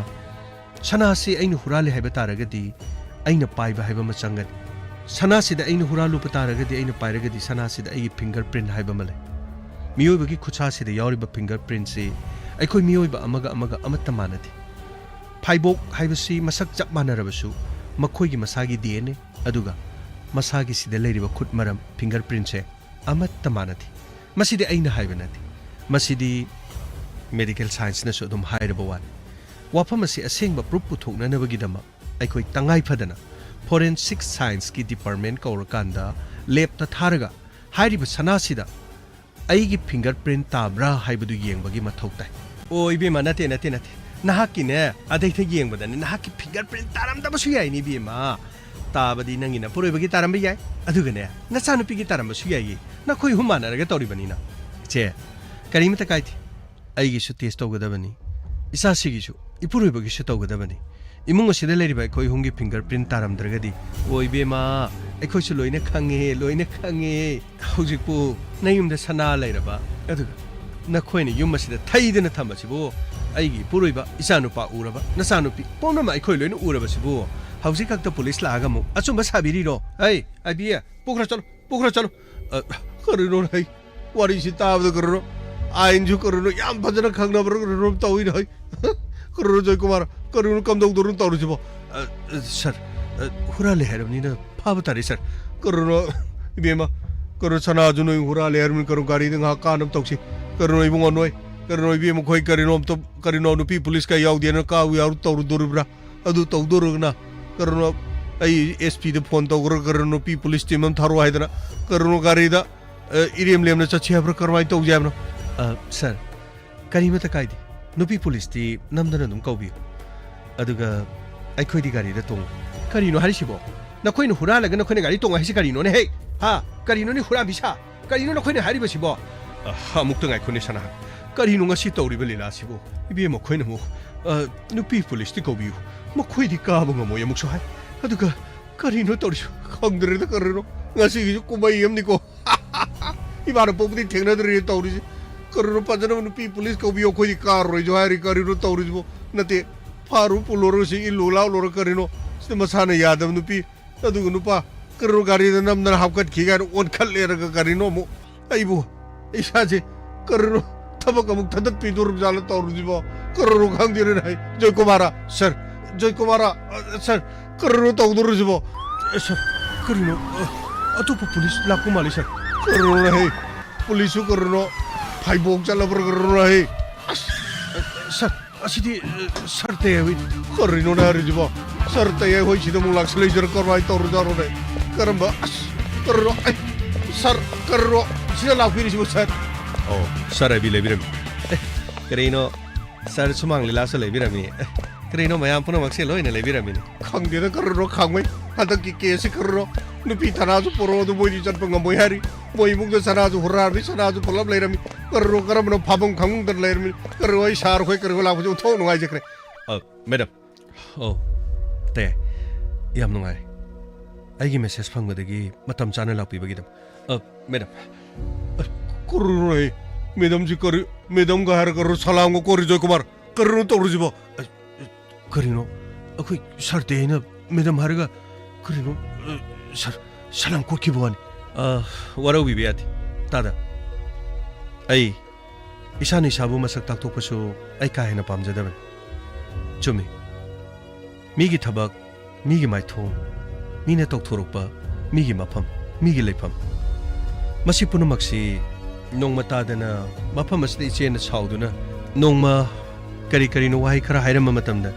sana se ainu hurali haiba taragadi aina pai ba haiba machangan sana sida ainu huralu pataragadi aina pairagadi sana sida ai fingerprint haiba male miyoi bagi khucha sida yori ba fingerprint se ekoi miyoi ba amaga amatta manati phaibok haibasi masak chap manarabasu मखोई मसागी DNA अदुगा मसागी सिदे लेरिबा खुद मरम fingerprint से अमत्त मानथि मसिदे आइना हाइबा नथि मसिदि medical science न सो दुम हाइरबा वान वाफम असि असेंगबा proof पुथोकननबगिदमा अखोई तंगाई Fadna forensic science की department कौरकांदा lab ता थारगा 하이리브 사나시다 아이기 핑거프린트 따브라 하이브도 예ꯡ버기 마thau tai 오 이비마 나테 나하키네 아데이테 예ꯡ버다네 나하키 핑거프린트 따람다버수 야이니 비마 따바디 낭이나 포로이버기 따람바 야이 아두가네 나사누피기 따람바수 야이 나 코이 후마나라가 떠리바니나 제 karimata kaiti aigisu test tawgadabani isasigisu ipuruibagisu tawgadabani imung asida leriba koi hungi fingerprint taramdragadi oibema ekhoisu loine khange hojikpu nayumda sana leiraba adu nakhoini yum asida thaidena thambasibu aigi puruiba isanupa uraba nasanupi pomnama ekhoi loine urabasibu hausi kakta police laaga mu achumba sabiriro ai abia pokra chalo karino hai wari si tabda karino आइन जो करो याम भजना खंगना पर करो तो ही नहीं करो जो कुमार करो कम दो दूर तो रुचि बो सर हुरा ले हरम नी ना फाब तारी सर करो बेमा करो सना जो नहीं हुरा ले हरम करो गाड़ी दंगा कानम तोक्सी करो इबुंग अनोय करो बेमा कोई करिनो तो करिनो नुपी पुलिस का याव दिया ना का यार तो दूर ब्रा अदु तो दूर ना करो आई एसपी दे फोन तो करो नुपी पुलिस टीम हम थारो आइदना करो गाड़ी दा इरियम लेमने चच्छे पर करवाई तो जाए ना sir karimata kaidi nupi police ti namdana dum kaubi aduga aikhoi di gari da tong karino harisibo nakoi no hura laga nakoi gari tong hisi karino ne he ha karino ni hura bisa karino nakoi ne hariba sibo ha mukta ngai khone sana karino nga si tawri beli la sibo ibi mo khoi no mo nupi police ti kaubi mo khoi di ka bo mo yamuk so hai aduga karino tawri khangdre da karino ngasi gi kumai yam ni ko ibara popdi thengna dre tawri crore पजना नुपी police को भी कोई car रोई जो है करिनो तौरी जो नते फारू पुलोरो से इलोला लोरो करिनो से मसाने यादव नुपी तदु नुपा करोड़ गाड़ी नम न हाकत खिगा ओन खल ले करिनो मो आइबो इसा जे करिनो थबक मुक थदत पी दूर जाल तौरी जो करोड़ खांग दिरे नहीं जय कुमारा सर करोड़ तो दूर जो सर करिनो अतो पुलिस लाको माली सर करोड़ है पुलिस करिनो फाइबोक चला पर कर रहा है सर असिदी सरते हुई करिनो ना रिजबो सरते हुई सीधा मुलाक स्लेजर करवाई तो रुजारो ने करम्बा करो सर करो सीधा लाफिरी सिबो सर ओ सर अभी लेबिरम करिनो सर सुमांग लीला से लेबिरमी करिनो मयाम पुनो मक्से लोइने लेबिरमी खंगदे दा करो खंगमै हदक की केस करो नुपी थानाजु पोरो दु बोई चटप ngमोय हारि बोई मुग सनाजु हुरार भी सनाजु पलब लेरमी करो करमनो फाबम खंगुं दर लेरमी करो ओइ सार खोय करो लाफजु थौ नुगाय जक्रे मैडम ओ ते याम नुगाय आइगी मेसेज फंगबदगी मतम चाने लापिबगिदम मैडम करो मैडम जी करो मैडम गा हर करो सलाम को करो जय कुमार करो तो रुजिबो करिनो अखोय सर देना मैडम हरगा करिनो सर सलाम को किबोनी वराव बिबियाति तादा आई इसानी साबु मसक ताक्तोपसु आई का हेना पामजदबन चुमी मीगी थबक मीगी माइथों मीने तोक्थोरकपा मीगी मफम मीगी लेफम मसी पुनमक्सी नोंगमा तादना मफम असदि इचेना साउदुना नोंगमा करी करीनो वाही खरा हाइरम मतमदा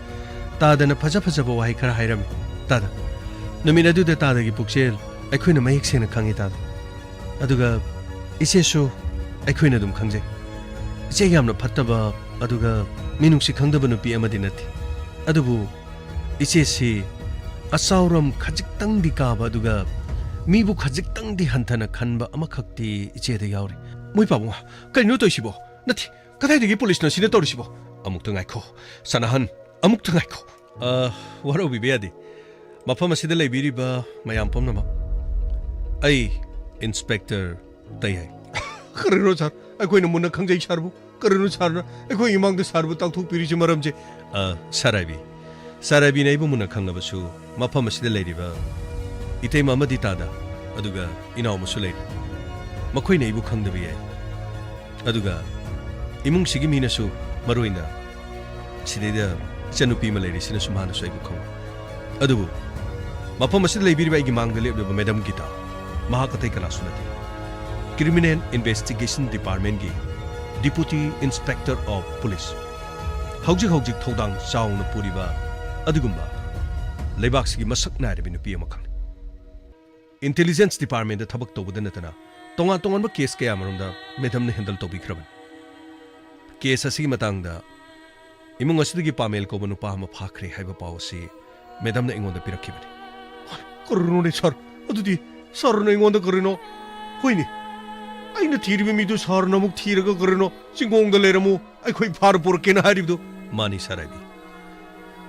तादना फजा फजाबो वाही खरा हाइरम तादा नुमिन अदुदा तादगी पुक्सेल अखोइना मयेक सेना खंगी तादा अदुगा इसेसु अखोइना दुम खंगजे इचे यामना फत्तबा अदुगा मिनुंगसि खंगदबा नुपि अमदि नथि अदुबु इचेसि असाउरम खजिक्तंगदि काबा अदुगा मीबु खजिक्तंगदि हंथना खनबा अमखक्ति इचेदा यावरि मोइ पाबु करिनो तोइसिबो नथि कथाइदगी पुलिसना सिना तोरिसिबो अमुक्ता गाइखो सनाहन अमुक्ता गाइखो वरो बिबेयादि मफम असिदा लेबिरिबा मयाम पमनमा आई इंस्पेक्टर तैयाई करिनो सर अखोइना मुन्ना खंगजै सरबु करिनो सर अखोइ इमांगद सरबु तांथु पिरिसि मरमजे सराबी नैबु मुन्ना खंगबसु मफम असिदा लेरिबा इतै मामदि तादा अदुगा इनाव मसु लेरि मखोइना इबु खंगदबि याय अदुगा इमुंग सिगी मिनसु मरोइना सिदेदा चनुपि म लेरिसिनसु मानसु इबु खंग अदुबु मफम असिदा लेबिरिबा इगी मांगद लेबबा मैडम गीता महाकथै कनासु नथि क्रिमिनल इन्वेस्टिगेशन डिपार्टमेंट की deputy inspector of police हौजिक हौजिक थौदांग chown पुरिबा अदुगुम्बा लेबाक्सगी मसक नायरबि नुपि अमा खंग इंटेलिजेंस डिपार्टमेंट दा थबक तौबदा नतना tonga tongan ba case kaya marumda madam na handle to bikraban case asigi matangda imung asidagi pamel ko manu pa ma phakre haiba pawsi madam na ingonda pirakibani korno ne sir adudi sir na ingonda korino hoini aina thiribe midu sir namuk thiraga korino singongda leramu ai khoi phar porkena haribdu mani sarabi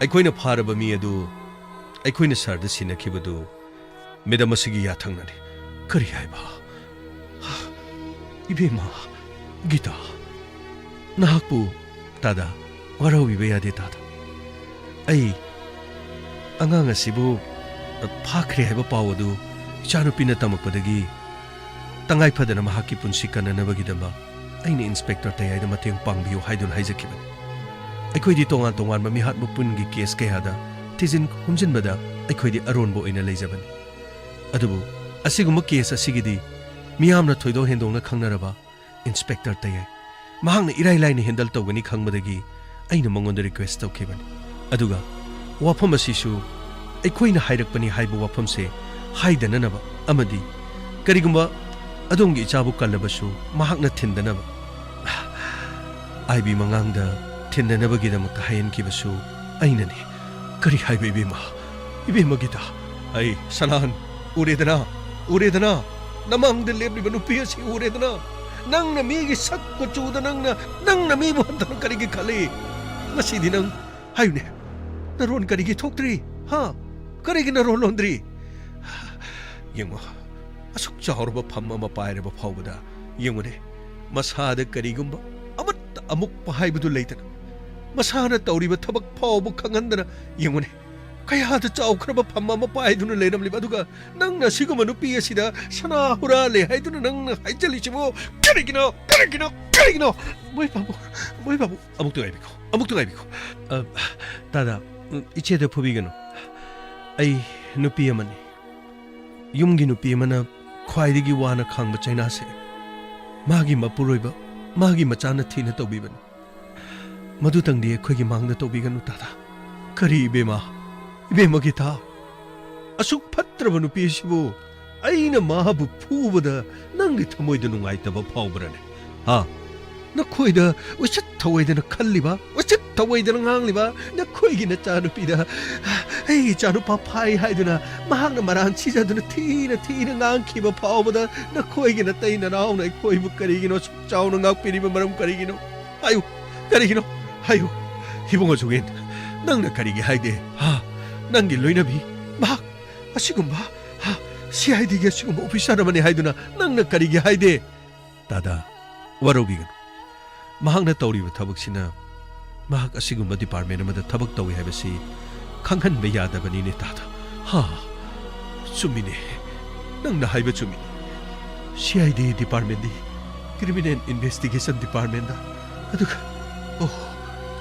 ai khoina pharaba mi adu ai khoina sir da sinakibadu madam asigi yathang nani kari haiba ibema gita nahakpu tada warau bibe yade tada ai angang asibu phakre haiba pawadu chanu pina tamakpadagi tangai phadana mahaki punsi kananabagi damba aina inspector tayai da mateng pangbiyo haidun haijakiban aikoi di tongan tongan ma mihat mu pungi case kayada tizin humjin bada aikoi di aronbo ina leijaban adubu asiguma case asigidi miyamna thoido hendongna khangnaraba inspector tayai mahangna irai laina handle tawgani khangmadagi aina mangonda request tawkhiban aduga wafam asisu ꯑꯩꯈꯣꯏꯅ ꯍꯥꯏꯔꯛꯄꯅꯤ ꯍꯥꯏꯕ ꯋꯥꯐꯝꯁꯦ ꯍꯥꯏꯗꯅꯅꯕ ꯑꯃꯗꯤ ꯀꯔꯤꯒꯨꯝꯕ ꯑꯗꯣꯝꯒꯤ ꯏꯆꯥꯕꯨ ꯀꯜꯂꯕꯁꯨ ꯃꯍꯥꯛꯅ ꯊꯤꯟꯗꯅꯕ IV ꯃꯉꯥꯡꯗ ꯊꯤꯟꯗꯅꯕꯒꯤꯗꯃꯛꯇ ꯍꯥꯏꯍꯟꯈꯤꯕꯁꯨ ꯑꯩꯅꯅꯤ ꯀꯔꯤ ꯍꯥꯏꯕ ꯏꯕꯦꯝꯃꯒꯤꯗ ꯑꯩ ꯁꯅꯥꯍꯟ ꯎꯔꯦꯗꯅ ꯅꯃꯥꯡꯗ ꯂꯦꯞꯂꯤꯕ ꯅꯨꯄꯤ ꯑꯁꯤ ꯎꯔꯦꯗꯅ ꯅꯪꯅ ꯃꯤꯒꯤ ꯁꯛ ꯀꯨꯆꯨꯗ ꯅꯪꯅ ꯃꯤꯕꯨ ꯍꯟꯊꯅ ꯀꯔꯤꯒꯤ ꯈꯜꯂꯤ ꯉꯁꯤꯗꯤ ꯅꯪ ꯍꯥꯏꯌꯨꯅꯦ ꯅꯔꯣꯟ ꯀꯔꯤꯒꯤ ꯊꯣꯛꯇ꯭ꯔꯤ ꯍꯥ ꯀꯔꯤꯒꯤ ꯅꯔꯣꯟ ꯂꯣꯟꯗ꯭ꯔꯤ ꯌꯦꯡꯉꯣ ꯑꯁꯨꯛ ꯆꯥꯎꯔꯕ ꯐꯝ ꯑꯃ ꯄꯥꯏꯔꯕ ꯐꯥꯎꯕꯗ ꯌꯦꯡꯉꯨꯅꯦ ꯃꯁꯥꯗ ꯀꯔꯤꯒꯨꯝꯕ ꯑꯃꯠꯇ ꯑꯃꯨꯛꯄ ꯍꯥꯏꯕꯗꯨ ꯂꯩꯇꯅ ꯃꯁꯥꯅ ꯇꯧꯔꯤꯕ ꯊꯕꯛ ꯐꯥꯎꯕ ꯈꯪꯍꯟꯗꯅ ꯌꯦꯡꯉꯨꯅꯦ ꯀꯌꯥꯗ ꯆꯥꯎꯈ꯭ꯔꯕ ꯐꯝ ꯑꯃ ꯄꯥꯏꯗꯨꯅ ꯂꯩꯔꯝꯂꯤꯕ ꯑꯗꯨꯒ ꯅꯪꯅ ꯁꯤꯒꯨꯝꯕ ꯅꯨꯄꯤ ꯑꯁꯤꯗ ꯁꯅꯥ ꯍꯨꯔꯥꯜꯂꯦ ꯍꯥꯏꯗꯨꯅ ꯅꯪꯅ ꯍꯥꯏꯖꯜꯂꯤꯁꯤꯕꯨ ꯀꯔꯤꯒꯤꯅꯣ ꯃꯣꯏ ꯕꯥꯕꯨ ꯑꯃꯨꯛꯇ ꯉꯥꯏꯕꯤꯈꯣ ꯗꯥꯗꯥ ꯏꯆꯦꯗ ꯐꯨꯕꯤꯒꯅꯨ ꯑꯩ ꯅꯨꯄꯤ ꯑꯃꯅꯤ ꯌꯨꯝꯒꯤ ꯅꯨꯄꯤ ꯑꯃꯅ ꯈ꯭ꯋꯥꯏꯗꯒꯤ ꯋꯥꯅ ꯈꯥꯡꯕ ꯆꯩꯅꯥꯁꯦ ꯃꯥꯒꯤ ꯃꯄꯨꯔꯣꯏꯕ ꯃꯥꯒꯤ ꯃꯆꯥꯅ ꯊꯤꯅ ꯇꯧꯕꯤꯕꯅꯤ ꯃꯗꯨꯇꯪꯗꯤ ꯑꯩꯈꯣꯏꯒꯤ ꯃꯥꯡꯗ ꯇꯧꯕꯤꯒꯅꯨ ꯗꯥꯗꯥ ꯀꯔꯤ ꯏꯕꯦꯝꯃꯒꯤ ꯊꯥ ꯑꯁꯨꯛ ꯐꯠꯇ꯭ꯔꯕ ꯅꯨꯄꯤ ꯑꯁꯤꯕꯨ ꯑꯩꯅ ꯃꯥꯕꯨ ꯐꯨꯕꯗ ꯅꯪꯒꯤ ꯊꯃꯣꯏꯗ ꯅꯨꯡꯉꯥꯏꯇꯕ ꯐꯥꯎꯕ꯭ꯔꯅꯦ ꯍꯥ ꯅꯈꯣꯏꯗ ꯎꯁꯤꯠ ꯊꯑꯣꯏꯗꯅ ꯈꯜꯂꯤꯕ ꯎꯁꯤꯠ ꯊꯑꯣꯏꯗꯅ ꯉꯥꯡꯂꯤꯕ ꯅꯈꯣꯏꯒꯤ ꯅꯆꯥꯅꯨꯄꯤꯗ ꯑꯩ ꯏꯆꯥꯅꯨꯄꯥ ꯐꯥꯏ ꯍꯥꯏꯗꯨꯅ ꯃꯍꯥꯛꯅ ꯃꯔꯥꯟ ꯁꯤꯖꯗꯨꯅ ꯊꯤꯅ ꯉꯥꯡꯈꯤꯕ ꯐꯥꯎꯕꯗ ꯅꯈꯣꯏꯒꯤ ꯅꯇꯩ ꯅꯅꯥꯎꯅ ꯑꯩꯈꯣꯏꯕꯨ ꯀꯔꯤꯒꯤꯅꯣ ꯁꯨꯛ ꯆꯥꯎꯅ ꯉꯥꯛꯄꯤꯔꯤꯕ ꯃꯔꯝ ꯀꯔꯤꯒꯤꯅꯣ ꯍꯥꯏꯌꯨ ꯀꯔꯤꯒꯤꯅꯣ ꯍꯥꯏꯌꯨ ꯏꯕꯨꯡꯉꯣ ꯖꯨꯒꯦꯟ ꯅꯪꯅ ꯀꯔꯤꯒꯤ ꯍꯥꯏꯗꯦ ꯍꯥ ꯅꯪꯒꯤ ꯂꯣꯏꯅꯕꯤ ꯃꯍꯥꯛ ꯑꯁꯤꯒꯨꯝꯕ CIDꯒꯤ ꯑꯁꯤꯒꯨꯝꯕ ꯑꯣꯐꯤꯁꯥꯔ ꯑꯃꯅꯤ ꯍꯥꯏꯗꯨꯅ ꯅꯪꯅ ꯀꯔꯤꯒꯤ ꯍꯥꯏꯗꯦ ꯗꯥꯗꯥ ꯋꯥꯔꯧꯕꯤꯒꯅꯨ ꯃꯍꯥꯛꯅ ꯇꯧꯔꯤꯕ ꯊꯕꯛꯁꯤꯅ ꯃꯍꯥꯛ ꯑꯁꯤꯒꯨꯝꯕ ꯗꯤꯄꯥꯔꯠꯃꯦꯟ ꯑꯃꯗ ꯊꯕꯛ ꯇꯧꯏ ꯍꯥꯏꯕꯁꯤ ꯈꯪꯍꯟꯕ ꯌꯥꯗꯕꯅꯤꯅꯦ ꯗꯥꯗꯥ ꯍꯥ ꯆꯨꯝꯃꯤꯅꯦ ꯅꯪꯅ ꯍꯥꯏꯕ ꯆꯨꯝꯃꯤꯅꯦ CID ꯗꯤꯄꯥꯔꯠꯃꯦꯟꯗꯤ ꯀ꯭ꯔꯤꯃꯤꯅꯦꯜ ꯏꯟꯚꯦꯁꯇꯤꯒꯦꯁꯟ ꯗꯤꯄꯥꯔꯠꯃꯦꯟꯗ ꯑꯗꯨꯒ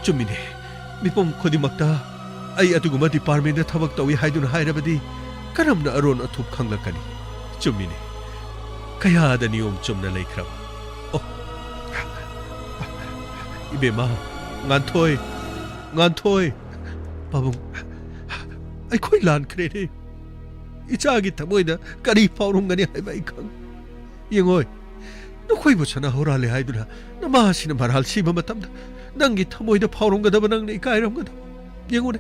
ꯆꯨꯝꯃꯤꯅꯦ ꯃꯤꯄꯨꯝ ꯈꯨꯗꯤꯡꯃꯛꯇ ꯑꯩ ꯑꯗꯨꯒꯨꯝꯕ ꯗꯤꯄꯥꯔꯠꯃꯦꯟꯗ ꯊꯕꯛ ꯇꯧꯏ ꯍꯥꯏꯗꯨꯅ ꯍꯥꯏꯔꯕꯗꯤ ꯀꯔꯝꯅ ꯑꯔꯣꯟ ꯑꯊꯨꯞ ꯈꯪꯂꯛꯀꯅꯤ ꯆꯨꯝꯃꯤꯅꯦ ꯀꯌꯥꯗ ꯅꯤꯌꯣꯝ ꯆꯨꯝꯅ ꯂꯩꯈ꯭ꯔꯕ 이베마 nganthoi pabung ꯑꯩꯈꯣꯏ ꯂꯥꯟꯈ꯭ꯔꯦꯅꯦ ꯏꯆꯥꯒꯤ ꯊꯃꯣꯏꯗ ꯀꯔꯤ ꯐꯥꯎꯔꯝꯒꯅꯤ ꯍꯥꯏꯕ ꯑꯩ ꯈꯪ ꯌꯦꯡꯉꯣꯏ ꯅꯈꯣꯏꯕꯨ ꯁꯅꯥ ꯍꯨꯔꯥꯜꯂꯦ ꯍꯥꯏꯗꯨꯅ ꯅꯃꯥꯁꯤꯅ ꯃꯔꯥꯜ ꯁꯤꯕ ꯃꯇꯝꯗ ꯅꯪꯒꯤ ꯊꯃꯣꯏꯗ ꯐꯥꯎꯔꯝꯒꯗꯕ ꯅꯪꯅ ꯏꯀꯥꯏꯔꯝꯒꯗꯕ ꯌꯦꯡꯉꯨꯅꯦ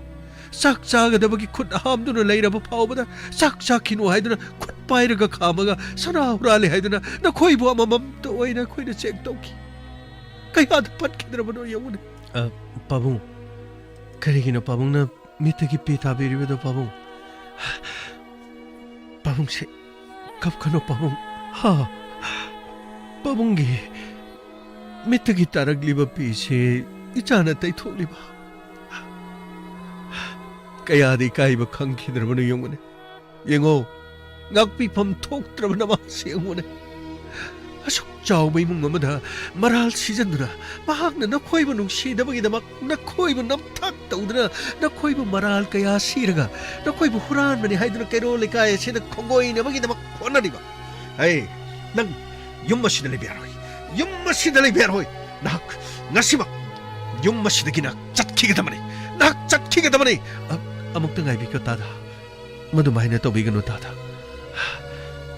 ꯆꯥꯛ ꯆꯥꯒꯗꯕꯒꯤ ꯈꯨꯠ ꯍꯥꯝꯗꯨꯅ ꯂꯩꯔꯕ ꯐꯥꯎꯕꯗ ꯆꯥꯛ ꯆꯥꯈꯤꯅꯨ ꯍꯥꯏꯗꯨꯅ ꯈꯨꯠ ꯄꯥꯏꯔꯒ ꯈꯥꯝꯃꯒ ꯁꯅꯥ ꯍꯨꯔꯥꯜꯂꯦ ꯍꯥꯏꯗꯨꯅ ꯅꯈꯣꯏꯕꯨ ꯑꯃꯃꯝꯇ ꯑꯣꯏꯅ ꯑꯩꯈꯣꯏꯅ ꯆꯦꯛ ꯇꯧꯈꯤ ꯀꯌꯥꯗ ꯄꯠꯈꯤꯗ꯭ꯔꯕꯅꯣ ꯌꯦꯡꯉꯨꯅꯦ ꯄꯥꯕꯨꯡ ꯀꯔꯤꯒꯤꯅꯣ ꯄꯥꯕꯨꯡꯅ ꯃꯤꯠꯇꯒꯤ ꯄꯤ ꯇꯥꯕꯤꯔꯤꯕꯗꯣ ꯄꯥꯕꯨꯡꯁꯦ ꯀꯞꯀꯅꯣ ꯄꯥꯕꯨꯡ ꯍꯥ ꯄꯥꯕꯨꯡꯒꯤ ꯃꯤꯠꯇꯒꯤ ꯇꯥꯔꯛꯂꯤꯕ ꯄꯤꯁꯦ ꯏꯆꯥꯅ ꯇꯩꯊꯣꯛꯂꯤꯕ ꯀꯌꯥꯗ ꯏꯀꯥꯏꯕ ꯈꯪꯈꯤꯗ꯭ꯔꯕꯅꯣ ꯌꯦꯡꯉꯨꯅꯦ ꯌꯦꯡꯉꯣ ꯉꯥꯛꯄꯤꯐꯝ ꯊꯣꯛꯇ꯭ꯔꯕ ꯅꯃꯥꯁꯦ ꯌꯦꯡꯉꯨꯅꯦ ꯑꯁꯨꯛ ꯆꯥꯎꯕ ꯏꯃꯨꯡ ꯑꯃꯗ ꯃꯔꯥꯜ ꯁꯤꯖꯟꯗꯨꯅ ꯃꯍꯥꯛꯅ ꯅꯈꯣꯏꯕꯨ ꯅꯨꯡꯁꯤꯗꯕꯒꯤꯗꯃꯛ ꯅꯈꯣꯏꯕꯨ ꯅꯝꯊꯥꯛ ꯇꯧꯗꯨꯅ ꯅꯈꯣꯏꯕꯨ ꯃꯔꯥꯜ ꯀꯌꯥ ꯁꯤꯔꯒ ꯅꯈꯣꯏꯕꯨ ꯍꯨꯔꯥꯟꯕꯅꯤ ꯍꯥꯏꯗꯨꯅ ꯀꯩꯔꯣꯜ ꯂꯩꯀꯥꯏ ꯑꯁꯤꯗ ꯈꯣꯡꯒꯣꯏꯅꯕꯒꯤꯗꯃꯛ ꯍꯣꯠꯅꯔꯤꯕ ꯅꯪ ꯌꯨꯝ ꯑꯁꯤꯗ ꯂꯩꯕ ꯌꯥꯔꯣꯏ ꯅꯍꯥꯛ ꯉꯁꯤꯃꯛ ꯌꯨꯝ ꯑꯁꯤꯗꯒꯤ ꯅꯍꯥꯛ ꯆꯠꯈꯤꯒꯗꯕꯅꯤ ꯑꯃꯨꯛꯇ ꯉꯥꯏꯕꯤꯈꯣ ꯗꯥꯗꯥ ꯃꯗꯨꯃꯥꯏꯅ ꯇꯧꯕꯤꯒꯅꯨ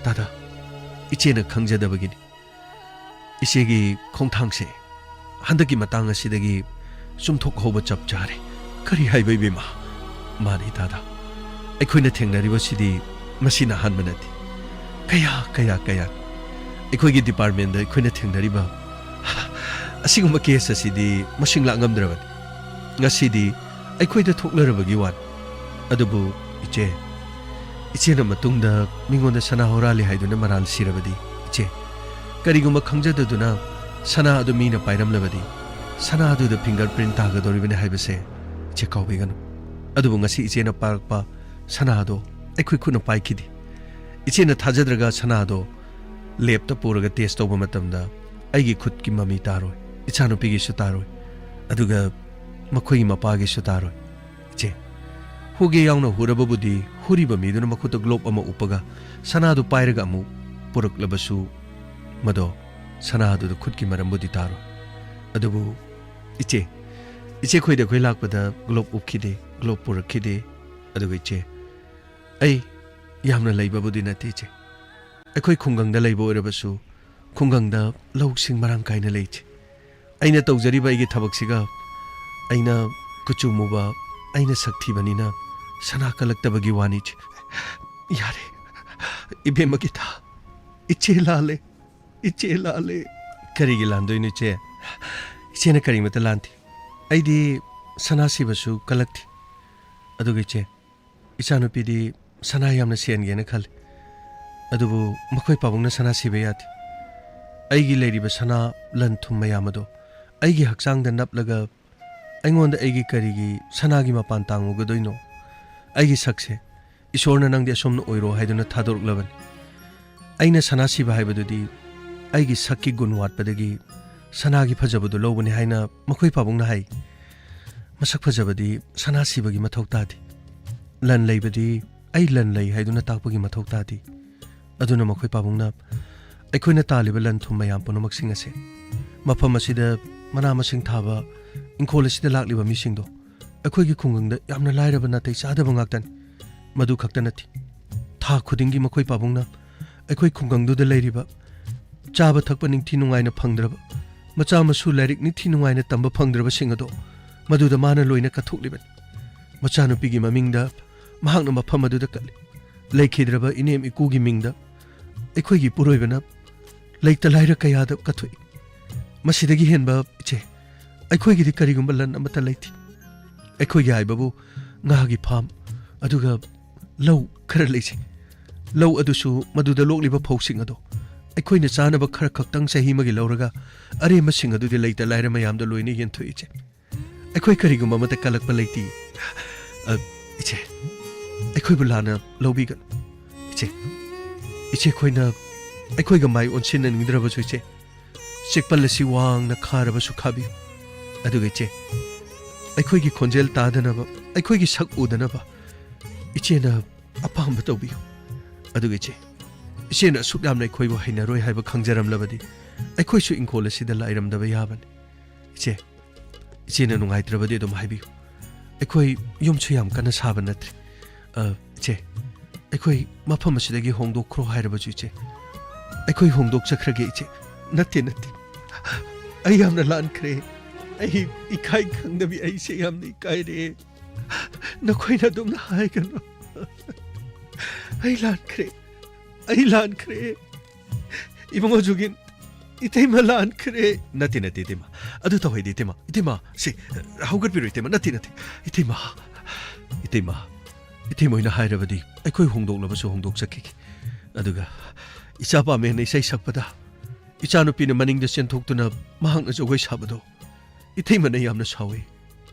ꯗꯥꯗꯥ 이제는 강제다버기니 이세기 콩탕세 한덕기 마땅 아시다기 숨톡호버 잡자래 그리 하이버 이베마 마니 다다 ꯑꯩꯈꯣꯏꯅ ꯊꯦꯡꯅꯔꯤꯕꯁꯤꯗꯤ ꯃꯁꯤꯅ ꯑꯍꯥꯟꯕ ꯅꯠꯇꯦ ꯀꯌꯥ ꯑꯩꯈꯣꯏꯒꯤ ꯗꯤꯄꯥꯔꯠꯃꯦꯟꯗ ꯑꯩꯈꯣꯏꯅ ꯊꯦꯡꯅꯔꯤꯕ ꯑꯁꯤꯒꯨꯝꯕ ꯀꯦꯁ ꯑꯁꯤꯗꯤ ꯃꯁꯤꯡ ꯂꯥꯛꯉꯝꯗ꯭ꯔꯕꯅꯤ ꯉꯁꯤꯗꯤ ꯑꯩꯈꯣꯏꯗ ꯊꯣꯛꯂꯔꯕꯒꯤ ꯋꯥꯅꯤ ꯑꯗꯨꯕꯨ ꯏꯆꯦꯅ ꯃꯇꯨꯡꯗ ꯃꯤꯉꯣꯟꯗ ꯁꯅꯥ ꯍꯨꯔꯥꯜꯂꯤ ꯍꯥꯏꯗꯨꯅ ꯃꯔꯥꯜ ꯁꯤꯔꯕꯗꯤ ꯏꯆꯦ ꯀꯔꯤꯒꯨꯝꯕ ꯈꯪꯖꯗꯗꯨꯅ ꯁꯅꯥ ꯑꯗꯨ ꯃꯤꯅ ꯄꯥꯏꯔꯝꯂꯕꯗꯤ ꯁꯅꯥ ꯑꯗꯨꯗ ꯐꯤꯡꯒꯔ ꯄ꯭ꯔꯤꯟ ꯇꯥꯒꯗꯧꯔꯤꯕꯅꯤ ꯍꯥꯏꯕꯁꯦ ꯏꯆꯦ ꯀꯥꯎꯕꯤꯒꯅꯨ ꯑꯗꯨꯕꯨ ꯉꯁꯤ ꯏꯆꯦꯅ ꯄꯥꯔꯛꯄ ꯁꯅꯥꯗꯣ ꯑꯩꯈꯣꯏ ꯈꯨꯠꯅ ꯄꯥꯏꯈꯤꯗꯦ ꯏꯆꯦꯅ ꯊꯥꯖꯗ꯭ꯔꯒ ꯁꯅꯥꯗꯣ ꯂꯦꯞꯇ ꯄꯨꯔꯒ ꯇꯦꯁ ꯇꯧꯕ ꯃꯇꯝꯗ ꯑꯩꯒꯤ ꯈꯨꯠꯀꯤ ꯃꯃꯤ ꯇꯥꯔꯣꯏ ꯏꯆꯥꯅꯨꯄꯤꯒꯤꯁꯨ ꯇꯥꯔꯣꯏ ꯑꯗꯨꯒ ꯃꯈꯣꯏꯒꯤ ꯃꯄꯥꯒꯤꯁꯨ ꯇꯥꯔꯣꯏ ꯏꯆꯦ ꯍꯨꯒꯦ ꯌꯥꯎꯅ ꯍꯨꯔꯕꯕꯨꯗꯤ ꯍꯨꯔꯤꯕ ꯃꯤꯗꯨꯅ ꯃꯈꯨꯠꯇ ꯒ꯭ꯂꯣꯕ ꯑꯃ ꯎꯞꯄꯒ ꯁꯅꯥꯗꯨ ꯄꯥꯏꯔꯒ ꯑꯃꯨꯛ ꯄꯨꯔꯛꯂꯕꯁꯨ ꯃꯗꯣ ꯁꯅꯥꯗꯨꯗ ꯈꯨꯠꯀꯤ ꯃꯔꯝꯕꯨꯗꯤ ꯇꯥꯔꯣꯏ ꯑꯗꯨꯕꯨ ꯏꯆꯦ ꯈꯣꯏꯗ ꯑꯩꯈꯣꯏ ꯂꯥꯛꯄꯗ ꯒ꯭ꯂꯣꯕ ꯎꯞꯈꯤꯗꯦ ꯒ꯭ꯂꯣꯕ ꯄꯨꯔꯛꯈꯤꯗꯦ ꯑꯗꯨꯒ ꯏꯆꯦ ꯑꯩ ꯌꯥꯝꯅ ꯂꯩꯕꯕꯨꯗꯤ ꯅꯠꯇꯦ ꯏꯆꯦ ꯑꯩꯈꯣꯏ ꯈꯨꯡꯒꯪꯗ ꯂꯩꯕ ꯑꯣꯏꯔꯕꯁꯨ ꯈꯨꯡꯒꯪꯗ ꯂꯧꯁꯤꯡ ꯃꯔꯥꯡ ꯀꯥꯏꯅ ꯂꯩꯆꯦ ꯑꯩꯅ ꯇꯧꯖꯔꯤꯕ ꯑꯩꯒꯤ ꯊꯕꯛꯁꯤꯒ ꯑꯩꯅ ꯀꯨꯆꯨ ꯃꯨꯕ ꯑꯩꯅ ꯁꯛ ꯊꯤꯕꯅꯤꯅ ꯁꯅꯥ ꯀꯜꯂꯛꯇꯕꯒꯤ ꯋꯥꯅꯤ ꯏꯆꯦ ꯌꯥꯔꯦ ꯏꯕꯦꯝꯃ ꯒꯤꯇꯥ ꯏꯆꯦ ꯂꯥꯜꯂꯦ ꯀꯔꯤꯒꯤ ꯂꯥꯟꯗꯣꯏꯅꯣ ꯏꯆꯦ ꯏꯆꯦꯅ ꯀꯔꯤꯃꯠꯇ ꯂꯥꯟꯗꯦ ꯑꯩꯗꯤ ꯁꯅꯥ ꯁꯤꯕꯁꯨ ꯀꯜꯂꯛꯇꯦ ꯑꯗꯨꯒ ꯏꯆꯦ ꯏꯆꯥꯅꯨꯄꯤꯗꯤ ꯁꯅꯥ ꯌꯥꯝꯅ ꯁꯦꯟꯒꯦꯅ ꯈꯜꯂꯤ ꯑꯗꯨꯕꯨ ꯃꯈꯣꯏ ꯄꯥꯕꯨꯡꯅ ꯁꯅꯥ ꯁꯤꯕ ꯌꯥꯗꯦ ꯑꯩꯒꯤ ꯂꯩꯔꯤꯕ ꯁꯅꯥ ꯂꯟ ꯊꯨꯝ ꯃꯌꯥꯝ ꯑꯗꯣ ꯑꯩꯒꯤ ꯍꯛꯆꯥꯡꯗ ꯅꯞꯂꯒ ꯑꯩꯉꯣꯟꯗ ꯑꯩꯒꯤ ꯀꯔꯤꯒꯤ ꯁꯅꯥꯒꯤ ꯃꯄꯥꯟ ꯇꯥꯡꯉꯨꯒꯗꯣꯏꯅꯣ ꯑꯩꯒꯤ ꯁꯛꯁꯦ ꯏꯁꯣꯔꯅ ꯅꯪꯗꯤ ꯑꯁꯣꯝꯅ ꯑꯣꯏꯔꯣ ꯍꯥꯏꯗꯨꯅ ꯊꯥꯗꯣꯔꯛꯂꯕꯅꯤ ꯑꯩꯅ ꯁꯅꯥ ꯁꯤꯕ ꯍꯥꯏꯕꯗꯨꯗꯤ ꯑꯩꯒꯤ ꯁꯛꯀꯤ ꯒꯨꯟ ꯋꯥꯠꯄꯗꯒꯤ ꯁꯅꯥꯒꯤ ꯐꯖꯕꯗꯨ ꯂꯧꯕꯅꯤ ꯍꯥꯏꯅ ꯃꯈꯣꯏ ꯄꯥꯕꯨꯡꯅ ꯍꯥꯏ ꯃꯁꯛ ꯐꯖꯕꯗꯤ ꯁꯅꯥ ꯁꯤꯕꯒꯤ ꯃꯊꯧ ꯇꯥꯗꯦ ꯂꯟ ꯂꯩꯕꯗꯤ ꯑꯩ ꯂꯟ ꯂꯩ ꯍꯥꯏꯗꯨꯅ ꯇꯥꯛꯄꯒꯤ ꯃꯊꯧ ꯇꯥꯗꯦ ꯑꯗꯨꯅ ꯃꯈꯣꯏ ꯄꯥꯕꯨꯡꯅ ꯑꯩꯈꯣꯏꯅ ꯇꯥꯜꯂꯤꯕ ꯂꯟ ꯊꯨꯝ ꯃꯌꯥꯝ ꯄꯨꯝꯅꯃꯛꯁꯤꯡ ꯑꯁꯦ ꯃꯐꯝ ꯑꯁꯤꯗ ꯃꯅꯥ ꯃꯁꯤꯡ ꯊꯥꯕ ꯏꯪꯈꯣꯜ ꯑꯁꯤꯗ ꯂꯥꯛꯂꯤꯕ ꯃꯤꯁꯤꯡꯗꯣ ꯑꯩꯈꯣꯏꯒꯤ ꯈꯨꯡꯒꯪꯗ ꯌꯥꯝꯅ ꯂꯥꯏꯔꯕ ꯅꯥꯇꯩ ꯆꯥꯗꯕ ꯉꯥꯛꯇꯅꯤ ꯃꯗꯨ ꯈꯛꯇ ꯅꯠꯇꯦ ꯊꯥ ꯈꯨꯗꯤꯡꯒꯤ ꯃꯈꯣꯏ ꯄꯥꯕꯨꯡꯅ ꯑꯩꯈꯣꯏ ꯈꯨꯡꯒꯪꯗꯨꯗ ꯂꯩꯔꯤꯕ ꯆꯥꯕ ꯊꯛꯄ ꯅꯤꯡꯊꯤ ꯅꯨꯡꯉꯥꯏꯅ ꯐꯪꯗ꯭ꯔꯕ ꯃꯆꯥ ꯃꯁꯨ ꯂꯥꯏꯔꯤꯛ ꯅꯤꯡꯊꯤ ꯅꯨꯡꯉꯥꯏꯅ ꯇꯝꯕ ꯐꯪꯗ꯭ꯔꯕꯁꯤꯡ ꯑꯗꯣ ꯃꯗꯨꯗ ꯃꯥꯅ ꯂꯣꯏꯅ ꯀꯠꯊꯣꯛꯂꯤꯕꯅꯤ ꯃꯆꯥꯅꯨꯄꯤꯒꯤ ꯃꯃꯤꯡꯗ ꯃꯍꯥꯛꯅ ꯃꯐꯝ ꯑꯗꯨꯗ ꯀꯠꯂꯤ ꯂꯩꯈꯤꯗ꯭ꯔꯕ ꯏꯅꯦꯝ ꯏꯀꯨꯒꯤ ꯃꯤꯡꯗ ꯑꯩꯈꯣꯏꯒꯤ ꯄꯨꯔꯣꯏꯕꯅ ꯂꯩꯇ ꯂꯥꯏꯔ ꯀꯌꯥꯗ ꯀꯠꯊꯣꯛꯏ ꯃꯁꯤꯗꯒꯤ ꯍꯦꯟꯕ ꯏꯆꯦ ꯑꯩꯈꯣꯏꯒꯤꯗꯤ ꯀꯔꯤꯒꯨꯝꯕ ꯂꯟ ꯑꯃꯠꯇ ꯂꯩꯇꯦ ꯑꯩꯈꯣꯏꯒꯤ ꯍꯥꯏꯕꯕꯨ ꯉꯥꯒꯤ ꯐꯥꯝ ꯑꯗꯨꯒ ꯂꯧ ꯈꯔ ꯂꯩꯖꯩ ꯂꯧ ꯑꯗꯨꯁꯨ ꯃꯗꯨꯗ ꯂꯣꯛꯂꯤꯕ ꯐꯧꯁꯤꯡ ꯑꯗꯣ ꯑꯩꯈꯣꯏꯅ ꯆꯥꯅꯕ ꯈꯔ ꯈꯛꯇꯪ ꯆꯍꯤ ꯑꯃꯒꯤ ꯂꯧꯔꯒ ꯑꯔꯦꯝꯕꯁꯤꯡ ꯑꯗꯨꯗꯤ ꯂꯩꯇ ꯂꯥꯏꯔ ꯃꯌꯥꯝꯗ ꯂꯣꯏꯅ ꯌꯦꯟꯊꯣꯛꯏ ꯏꯆꯦ ꯑꯩꯈꯣꯏ ꯀꯔꯤꯒꯨꯝꯕ ꯑꯃꯠꯇ ꯀꯜꯂꯛꯄ ꯂꯩꯇꯦ ꯏꯆꯦ ꯑꯩꯈꯣꯏꯕꯨ ꯂꯥꯟꯅ ꯂꯧꯕꯤꯒꯅꯨ ꯏꯆꯦ ꯈꯣꯏꯅ ꯑꯩꯈꯣꯏꯒ ꯃꯥꯏ ꯑꯣꯟꯁꯤꯟꯅꯅꯤꯡꯗ꯭ꯔꯕꯁꯨ ꯏꯆꯦ ꯆꯦꯛꯄꯜ ꯑꯁꯤ ꯋꯥꯡꯅ ꯈꯥꯔꯕꯁꯨ ꯈꯥꯕꯤꯌꯨ ꯑꯗꯨꯒ ꯏꯆꯦ ꯑꯩꯈꯣꯏꯒꯤ ꯈꯣꯟꯖꯦꯜ ꯇꯥꯗꯅꯕ ꯑꯩꯈꯣꯏꯒꯤ ꯁꯛ ꯎꯗꯅꯕ ꯏꯆꯦꯅ ꯑꯄꯥꯝꯕ ꯇꯧꯕꯤꯌꯨ ꯑꯗꯨꯒ ꯏꯆꯦꯅ ꯑꯁꯨꯛ ꯌꯥꯝꯅ ꯑꯩꯈꯣꯏꯕꯨ ꯍꯩꯅꯔꯣꯏ ꯍꯥꯏꯕ ꯈꯪꯖꯔꯝꯂꯕꯗꯤ ꯑꯩꯈꯣꯏꯁꯨ ꯏꯪꯈꯣꯜ ꯑꯁꯤꯗ ꯂꯥꯛꯏꯔꯝꯗꯕ ꯌꯥꯕꯅꯤ ꯏꯆꯦꯅ ꯅꯨꯡꯉꯥꯏꯇ꯭ꯔꯕꯗꯤ ꯑꯗꯨꯝ ꯍꯥꯏꯕꯤꯌꯨ ꯑꯩꯈꯣꯏ ꯌꯨꯝꯁꯨ ꯌꯥꯝ ꯀꯟꯅ ꯁꯥꯕ ꯅꯠꯇ꯭ꯔꯤ ꯏꯆꯦ ꯑꯩꯈꯣꯏ ꯃꯐꯝ ꯑꯁꯤꯗꯒꯤ ꯍꯣꯡꯗꯣꯛꯈ꯭ꯔꯣ ꯍꯥꯏꯔꯕꯁꯨ ꯏꯆꯦ ꯑꯩꯈꯣꯏ ꯍꯣꯡꯗꯣꯛꯆꯈ꯭ꯔꯒꯦ ꯏꯆꯦ ꯅꯠꯇꯦ ꯑꯩ ꯌꯥꯝꯅ ꯂꯥꯟꯈ꯭ꯔꯦ ꯑꯩ ꯏꯀꯥꯏ ꯈꯪꯗꯕꯤ ꯑꯩꯁꯦ ꯌꯥꯝꯅ ꯏꯀꯥꯏꯔꯦ ꯅꯈꯣꯏꯅ ꯑꯗꯨꯝꯅ ꯍꯥꯏꯒꯅꯨ ꯑꯩ ꯂꯥꯟꯈ꯭ꯔꯦ 이봉호 죽인 이때마 란크레 나티 이때마 아두 더해디 이때마 시 하우거비로 이때마 나티 이때마이나 하이라바디 아이코이 홍독라바서 홍독삭키기 아두가 이자바메네 이사이 삭바다 이자누피는 마닝데 센톡두나 마항나 저거이 사바도 이때마네 얌나 사웨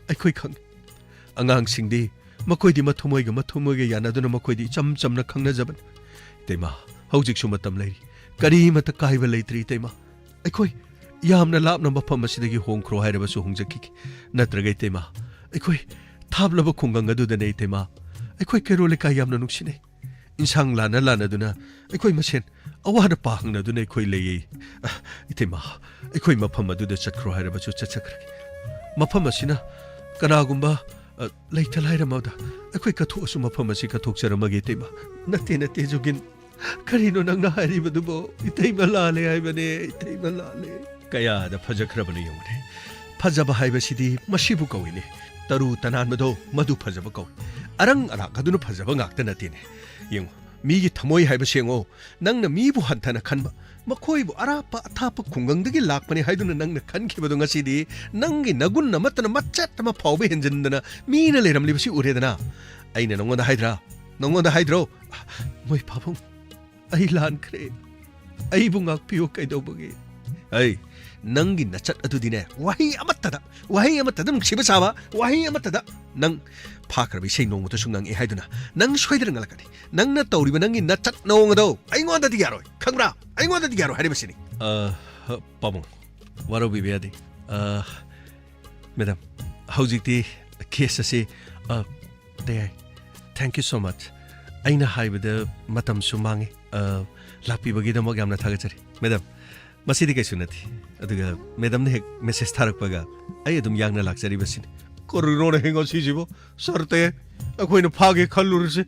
아이코이 강 앙앙싱디 마코이디 마토모이가 야나두나 마코이디 짬짬나 강나자반 이때마 ꯍꯧꯖꯤꯛꯁꯨ ꯃꯇꯝ ꯂꯩꯔꯤ ꯀꯔꯤꯃꯠꯇ ꯀꯥꯏꯕ ꯂꯩꯇ꯭ꯔꯤ ꯏꯇꯩꯃ ꯑꯩꯈꯣꯏ ꯌꯥꯝꯅ ꯂꯥꯞꯅ ꯃꯐꯝ ꯑꯁꯤꯗꯒꯤ ꯍꯣꯡꯈ꯭ꯔꯣ ꯍꯥꯏꯔꯕꯁꯨ ꯍꯣꯡꯖꯈꯤꯒꯦ ꯅꯠꯇ꯭ꯔꯒ ꯏꯇꯩꯃ ꯑꯩꯈꯣꯏ ꯊꯥꯞꯂꯕ ꯈꯨꯡꯒꯪ ꯑꯗꯨꯗꯅꯦ ꯏꯇꯩꯃ ꯑꯩꯈꯣꯏ ꯀꯩꯔꯣꯜ ꯂꯩꯀꯥꯏ ꯌꯥꯝꯅ ꯅꯨꯡꯁꯤꯅꯩ ꯏꯟꯁꯥꯡ ꯂꯥꯟꯅꯗꯨꯅ ꯑꯩꯈꯣꯏ ꯃꯁꯦꯟ ꯑꯋꯥꯗ ꯄꯥꯍꯪꯅꯗꯨꯅ ꯑꯩꯈꯣꯏ ꯂꯩꯌꯦ ꯏꯇꯩꯃ ꯑꯩꯈꯣꯏ ꯃꯐꯝ ꯑꯗꯨꯗ ꯆꯠꯈ꯭ꯔꯣ ꯍꯥꯏꯔꯕꯁꯨ ꯆꯠꯆꯈ꯭ꯔꯒꯦ ꯃꯐꯝ ꯑꯁꯤꯅ ꯀꯅꯥꯒꯨꯝꯕ ꯂꯩꯇ ꯂꯥꯏꯔꯃꯗ ꯑꯩꯈꯣꯏ ꯀꯠꯊꯣꯛꯑꯁꯨ ꯃꯐꯝ ꯑꯁꯤ ꯀꯠꯊꯣꯛꯆꯔꯝꯃꯒꯦ ꯏꯇꯩꯃ ꯅꯠꯇꯦ ꯖꯨꯒꯤꯟ ꯀꯔꯤꯅꯣ ꯅꯪꯅ ꯍꯥꯏꯔꯤꯕꯗꯨꯕꯣ 이때이만 ꯂꯥꯜꯂꯦ ꯍꯥꯏꯕꯅꯦ 이때이만 ꯂꯥꯜꯂꯦ ꯀꯌꯥꯗ ꯐꯖꯈ꯭ꯔꯕꯅ ꯌꯦꯡꯉꯨꯅꯦ ꯐꯖꯕ ꯍꯥꯏꯕꯁꯤꯗꯤ ꯃꯁꯤꯕꯨ ꯀꯧꯏꯅꯦ ꯇꯔꯨ ꯇꯅꯥꯟꯕꯗꯣ ꯃꯗꯨ ꯐꯖꯕ ꯀꯧꯏ ꯑꯔꯪ ꯑꯔꯥꯛ ꯑꯗꯨꯅ ꯐꯖꯕ ꯉꯥꯛꯇ ꯅꯠꯇꯦꯅꯦ ꯌꯦꯡꯉꯨ 미기ꯊꯃꯣꯏ ꯍꯥꯏꯕꯁꯤ ꯌꯦꯡꯉꯣ ꯅꯪꯅ 미부 한타나 칸바 ಮಖೋಯ್ಬು ಅರಾಪ ಅಥಾಪ ಖುಂಗಂದಗಿ ಲಾಕ್ಪನಿ ಹಾಯ್ದುನ ನಂಗ್ನ ಖನ್ಖಿಬದು ngasiದಿ ನಂಗಿ ನಗುನ್ನ ಮತ್ತನ ಮಚ್ಚಟ್ಟಮ ಫಾವ್ಬೆ ಹೆಂಜಂದನ ಮೀನ ಲೇರಮ್ಲಿಬಸಿ ಉರೇದನ ಐನ ನಂಗೊಂದ ಹಾಯ್ದ್ರೋ ಮೊಯ್ ಪಾಪಂ ಐ ಲಾನ್ಕ್ರೆ ಐಬು ngakಪಿಯೋ ಕೈದೋಬಗೆ ಐ ನಂಗಿ ನಚಟ್ ಅದುದಿನೆ ವಹಿ ಅಮತ್ತದ ನುಂಗ್ಸಿಬ ಸಾವ ವಹಿ ಅಮತ್ತದ ನಂಗ್ 파크라비 세이농부터 숭낭이 하이두나 낭 쇠드는 갈라까니 낭나 떠우리면 낭이 나착 나옹어도 아잉원다 디가로 강라 아잉원다 디가로 하리버시니 빠봉 와로 비비야디 매담 하우직디 케이스시 네 thank you so much 아이나 하이브드 마탐 수망이 라피버기도 뭐 감나 타가자리 매담 마시디 개수나티 어디가 매담네 핵 메시지 타락바가 아예 좀 양나 락자리버시니 그러노네 행어시지보 서르테 아코이는 파게 칼루르시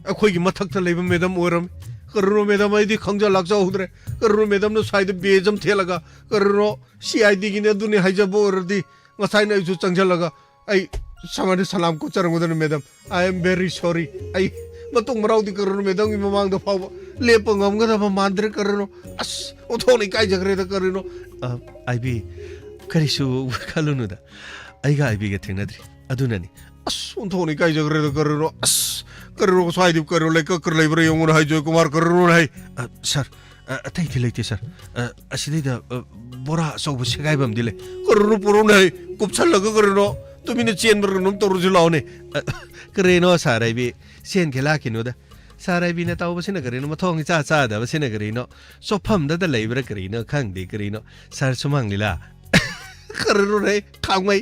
아코이기 마탁다 레이브 매담 오람 그러노 매담 아이디 강자 락자 오드레 그러노 매담노 사이드 베점 텔라가 그러노 CID기네 두네 하이자보 오르디 마사이나 이주 짱잘라가 아이 사마리 살람 코짜랑오드네 매담 I am very sorry 아이 마똥 마라우디 그러노 매담이 마망도 파고 레뻥엄가다 만드레 그러노 아스 오토니 까이자그레다 그러노 아이비 그리수 칼루누다 아이가 아이비게 탱나드리 아두나니 아스 온토니 까이자그레다 그러노 아스 그러노 사이드 그러노 레까 그러레이브레 용으로 하이조 Kumar 그러노 하이 sir अतैथि लेते सर असिदैदा बोरा सौबो सेगाइबम दिले करुनु पुरोने कुपछलग करुनो तुमिने चेनबर नुम तरुजु लाउने करेनो साराइबी सेन खेला किनुदा साराइबीना ताउबसिना करेनो मथोंग चा चा दबसिना Carreno सोफमदा the लेइब्रा Carreno खांगदे Carreno sir सुमांगलिला करुनो रे खांगमै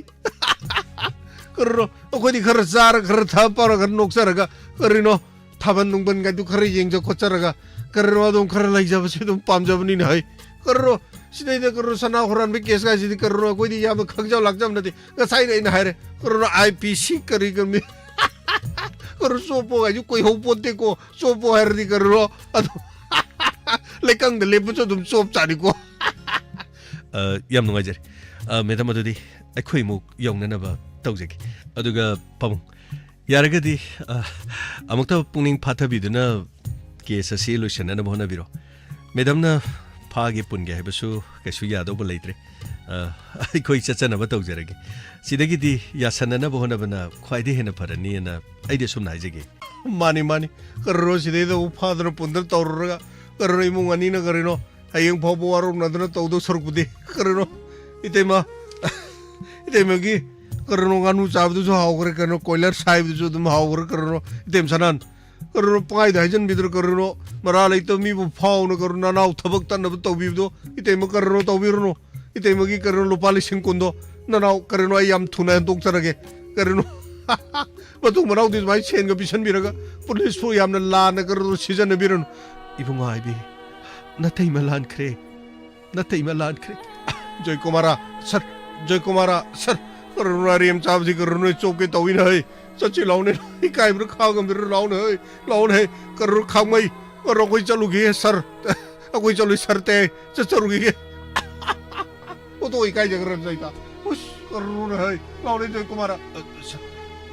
करुनो अखोदि खर जार खर थापारा खर नोक्सरगा करेनो थाबन नुंबन गादु खर येंजो खोचरगा करो अदम खर लाइक जाबसे तुम पाम जाबनी न है करो सिदैदा करो सना होरान बे केस गासिदि करो कोइदि याम खगजाव लागजाम नति गसाइ नै न हारे करो आईपीसी करि गमि करो सोपो गाजु कोइ हो पोते को सोपो हरदि करो अदो लेकंग द लेबुचो तुम सोप चारि को याम नुगाइजरि मेदाम अदुदि अखोइ मु यौननबा तौजेकि अदुगा पम यारगदि अमुक्ता पुनिंग फाथबिदुना केस असी लोइसनना होनाबिरो मेदामना फागे पुनगे हाइबसु कैसु यादोब लैत्रे अखोइ चचनब तौजरगे सिदगिदि यासनना होनाबना ख्वाइदे हेना फरनिना आइदे सुमना हाइजेगे मानि कररो सिदैदा फादर पुंदर तौरगा कररो इमुंगानी न करिनो हयें फावबो वारो नदना तौदो सरकुदे कररो इतेमगी करनो गानु चाबदु जो हावगरे करनो कोइलर साइब जो तुम हावगरे करनो इतेम सनान करो पाई दाइजन बिदर करो मरा लेतो मीबु फाउन करो नानाव थबक तनब तौबिबदो इतेम करो तौबिरनो इतेमगी करो लोपाली सिंकुंदो नानाव करो आई याम थुना दोक्तरगे करो मतु मराव दिस भाई सेन ग बिसन बिरगा पुलिस फो यामना लान करो सीजन बिरन इबुंगा आइबी नतैमा लान खरे जय कुमारा सर करो नारियम चाबजी करो चौके तौइन है सच्ची लाउने इकाइब्र खागम बिर लाउने करो खामै करो कोइ चलुगे सर कोइ चलु सरते चरुगे ओ तो इकाइ जगर जाइता उस करो न है लाउने जय कुमार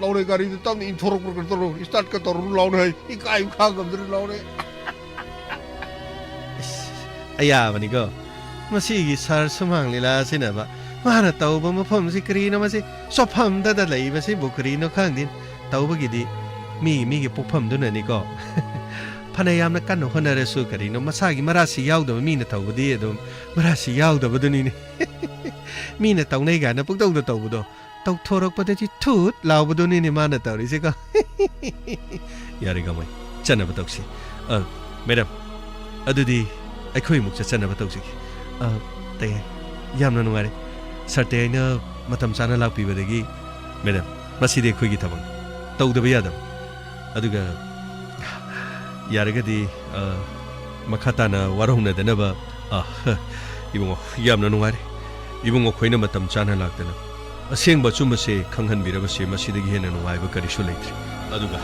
लाउने गाडी तम इन्थोरो कर तरो स्टार्ट का तरो लाउने है इकाइ खागम बिर लाउने अया बनिको मसिगी सर सुमांग लीला सिनबा माना तौबा मफमसि करिनो मसि सोफमदा द लैबसि बुकरिनो खांदिन तौबगिदि मिगी पोफमदुननिको फना यामना कन्न होनरसु करिनो मसागी मरासि यावदब मीना तौबदि अदुम मरासि यावदबदुनिने मीना तौनै गाना पुक्तौद तौबदो तौथोरकपदि थुत लावबदुनिने माना तौरिसेको यारे गमै चनब तौसि मैडम अदुदि अखोइ मुक चनब तौसि तै यामना नुगारे सरते आइना मतम चाना लाक्पिबदगी मैडम मसिदि अखोइगी थबक तौदबा यादब अदुगा यारगदि मखाताना वारौनदनबा इबुंगो यामना नुगारे इबुंगो खोइना मतम चाना लाक्तना असेंगबा चुमसे खंगहनबिरबसे मसिदगी हेना नुगाइबा करिसु लैत्रे अदुगा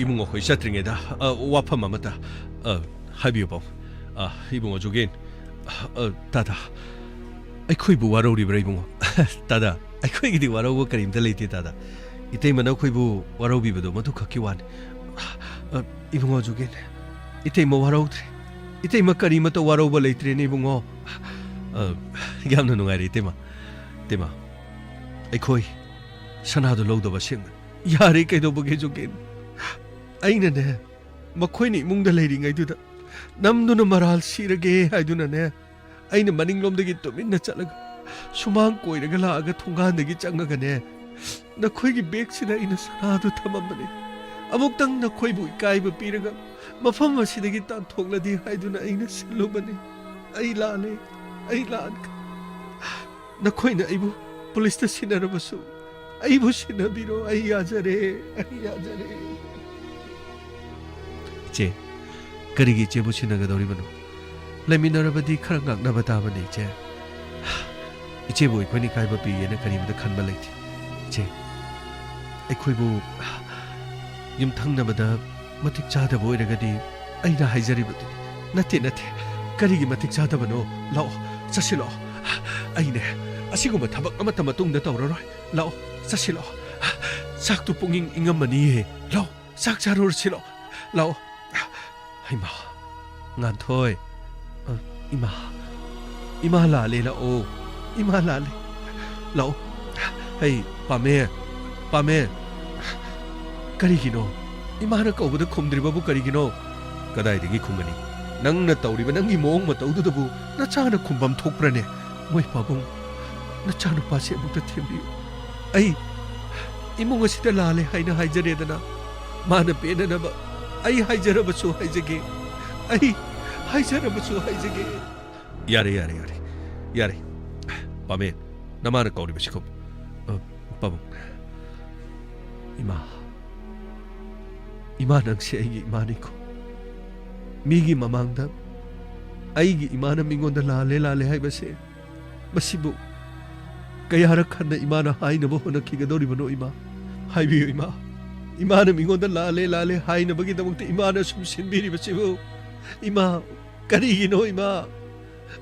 इबुंगो खोइ चत्रिङेदा वाफम अमता 하비요 봄. 이봉어 조긴. 다다. ꯑꯩꯈꯣꯏꯕꯨ ꯋꯥꯔꯧꯔꯤꯕ꯭ꯔꯥ ꯏꯕꯨꯡꯉꯣ ꯇꯥꯗ ꯑꯩꯈꯣꯏꯒꯤꯗꯤ ꯋꯥꯔꯧꯕ ꯀꯔꯤꯝꯇ ꯂꯩꯇꯦ ꯇꯥꯗ ꯏꯇꯩꯃꯅ ꯑꯩꯈꯣꯏꯕꯨ ꯋꯥꯔꯧꯕꯤꯕꯗꯣ ꯃꯗꯨꯈꯛꯀꯤ ꯋꯥꯅꯤ ꯏꯕꯨꯡꯉꯣ ꯖꯨꯒꯤꯟ ꯏꯇꯩꯃ ꯋꯥꯔꯧꯗ꯭ꯔꯦ ꯏꯇꯩꯃ ꯀꯔꯤꯃꯇ ꯋꯥꯔꯧꯕ ꯂꯩꯇ꯭ꯔꯦꯅꯦ ꯏꯕꯨꯡꯉꯣ ꯌꯥꯝꯅ ꯅꯨꯡꯉꯥꯏꯔꯦ ꯏꯇꯩꯃ ꯏꯇꯩꯃ ꯑꯩꯈꯣꯏ ꯁꯅꯥꯗꯨ ꯂꯧꯗꯕ ꯑꯁꯦꯡꯕꯅꯤ ꯌꯥꯔꯦ ꯀꯩꯗꯧꯕꯒꯦ ꯖꯨꯒꯤꯟ ꯑꯩꯅꯅꯦ ꯃꯈꯣꯏꯅ ꯏꯃꯨꯡꯗ ꯂꯩꯔꯤꯉꯩꯗꯨꯗ ꯅꯝꯗꯨꯅ ꯃꯔꯥꯜ ꯁꯤꯔꯒꯦ ꯍꯥꯏꯗꯨꯅꯅꯦ ꯑꯩꯅ ꯃꯅꯤꯡꯂꯣꯝꯗꯒꯤ ꯇꯨꯃꯤꯟꯅ ꯆꯠꯂꯒ ꯁꯨꯃꯥꯡ ꯀꯣꯏꯔꯒ ꯂꯥꯛꯑꯒ ꯊꯣꯡꯒꯥꯟꯗꯒꯤ ꯆꯪꯉꯒꯅꯦ ꯅꯈꯣꯏꯒꯤ ꯕꯦꯒꯁꯤꯗ ꯑꯩꯅ ꯁꯅꯥꯗꯨ ꯊꯝꯃꯝꯕꯅꯤ ꯑꯃꯨꯛꯇꯪ ꯅꯈꯣꯏꯕꯨ ꯏꯀꯥꯏꯕ ꯄꯤꯔꯒ ꯃꯐꯝ ꯑꯁꯤꯗꯒꯤ ꯇꯥꯟꯊꯣꯛꯂꯗꯤ ꯍꯥꯏꯗꯨꯅ ꯑꯩꯅ ꯁꯤꯜꯂꯨꯕꯅꯤ ꯑꯩ ꯂꯥꯜꯂꯦ ꯑꯩ ꯂꯥꯟꯈ꯭ꯔꯦ ꯅꯈꯣꯏꯅ ꯑꯩꯕꯨ ꯄꯨꯂꯤꯁꯇ ꯁꯤꯟꯅꯔꯕꯁꯨ ꯑꯩꯕꯨ ꯁꯤꯟꯅꯕꯤꯔꯣ ꯑꯩ ꯌꯥꯖꯔꯦ ꯑꯩ ꯌꯥꯖꯔꯦ ꯏꯆꯦ ꯀꯔꯤꯒꯤ ꯏꯆꯦꯕꯨ ꯁꯤꯟꯅꯒꯗꯧꯔꯤꯕꯅꯣ ꯂꯩꯃꯤꯟꯅꯔꯕꯗꯤ ꯈꯔ ꯉꯥꯛꯅꯕ ꯇꯥꯕꯅꯤ ꯏꯆꯦ ꯏꯆꯦꯕꯨ ꯑꯩꯈꯣꯏꯅ ꯏꯀꯥꯏꯕ ꯄꯤꯒꯦꯅ ꯀꯔꯤꯃꯇ ꯈꯟꯕ ꯂꯩꯇꯦ ꯏꯆꯦ ꯑꯩꯈꯣꯏꯕꯨ ꯌꯨꯝꯊꯪꯅꯕꯗ ꯃꯇꯤꯛ ꯆꯥꯗꯕ ꯑꯣꯏꯔꯒꯗꯤ ꯑꯩꯅ ꯍꯥꯏꯖꯔꯤꯕꯗꯨꯅꯤ ꯅꯠꯇꯦ ꯅꯠꯇꯦ ꯀꯔꯤꯒꯤ ꯃꯇꯤꯛ ꯆꯥꯗꯕꯅꯣ ꯂꯥꯛꯑꯣ ꯆꯠꯁꯤꯜꯂꯛꯑꯣ ꯑꯩꯅꯦ ꯑꯁꯤꯒꯨꯝꯕ ꯊꯕꯛ ꯑꯃꯠꯇ ꯃꯇꯨꯡꯗ ꯇꯧꯔꯔꯣꯏ ꯂꯥꯛꯑꯣ ꯆꯠꯁꯤꯜꯂꯛꯑꯣ ꯆꯥꯛꯇꯨ ꯄꯨꯡꯏꯪ ꯏꯪꯉꯝꯃꯅꯤꯌꯦ ꯂꯥꯛꯑꯣ ꯆꯥꯛ ꯆꯥꯔꯨꯔꯁꯤ ꯂꯥꯛꯑꯣ ꯍꯩꯃꯥ ꯉꯥꯟꯊꯣꯏ 이마 lallela o 이마 lal래 lao hey pame karigino 이마나 거보다 콤드리바부 karigino 그다이데기 쿵가니 낭나 떠우리바 낭기 모ong mataududabu na chana kumbam thokprane moi pabung na chana pase amukta thembiu ai imong asida lale haina haijaredana mana penanaba ai haijarabasu haijage ai 하이자라부수 하이자게 야래 밤에 나만을 꺼리고 싶어 빠봉 이마 낭시 아이기 이마니고 미기 마망다 아이기 이마는 민곤다 라레 하이바세 마시부 가야하라 칸나 이마나 하이나보 호나키가도리바노 이마 하이비요 이마는 민곤다 라레 하이나보기 다목때 이마나 숨신비리바시부 이마 까리기노 이마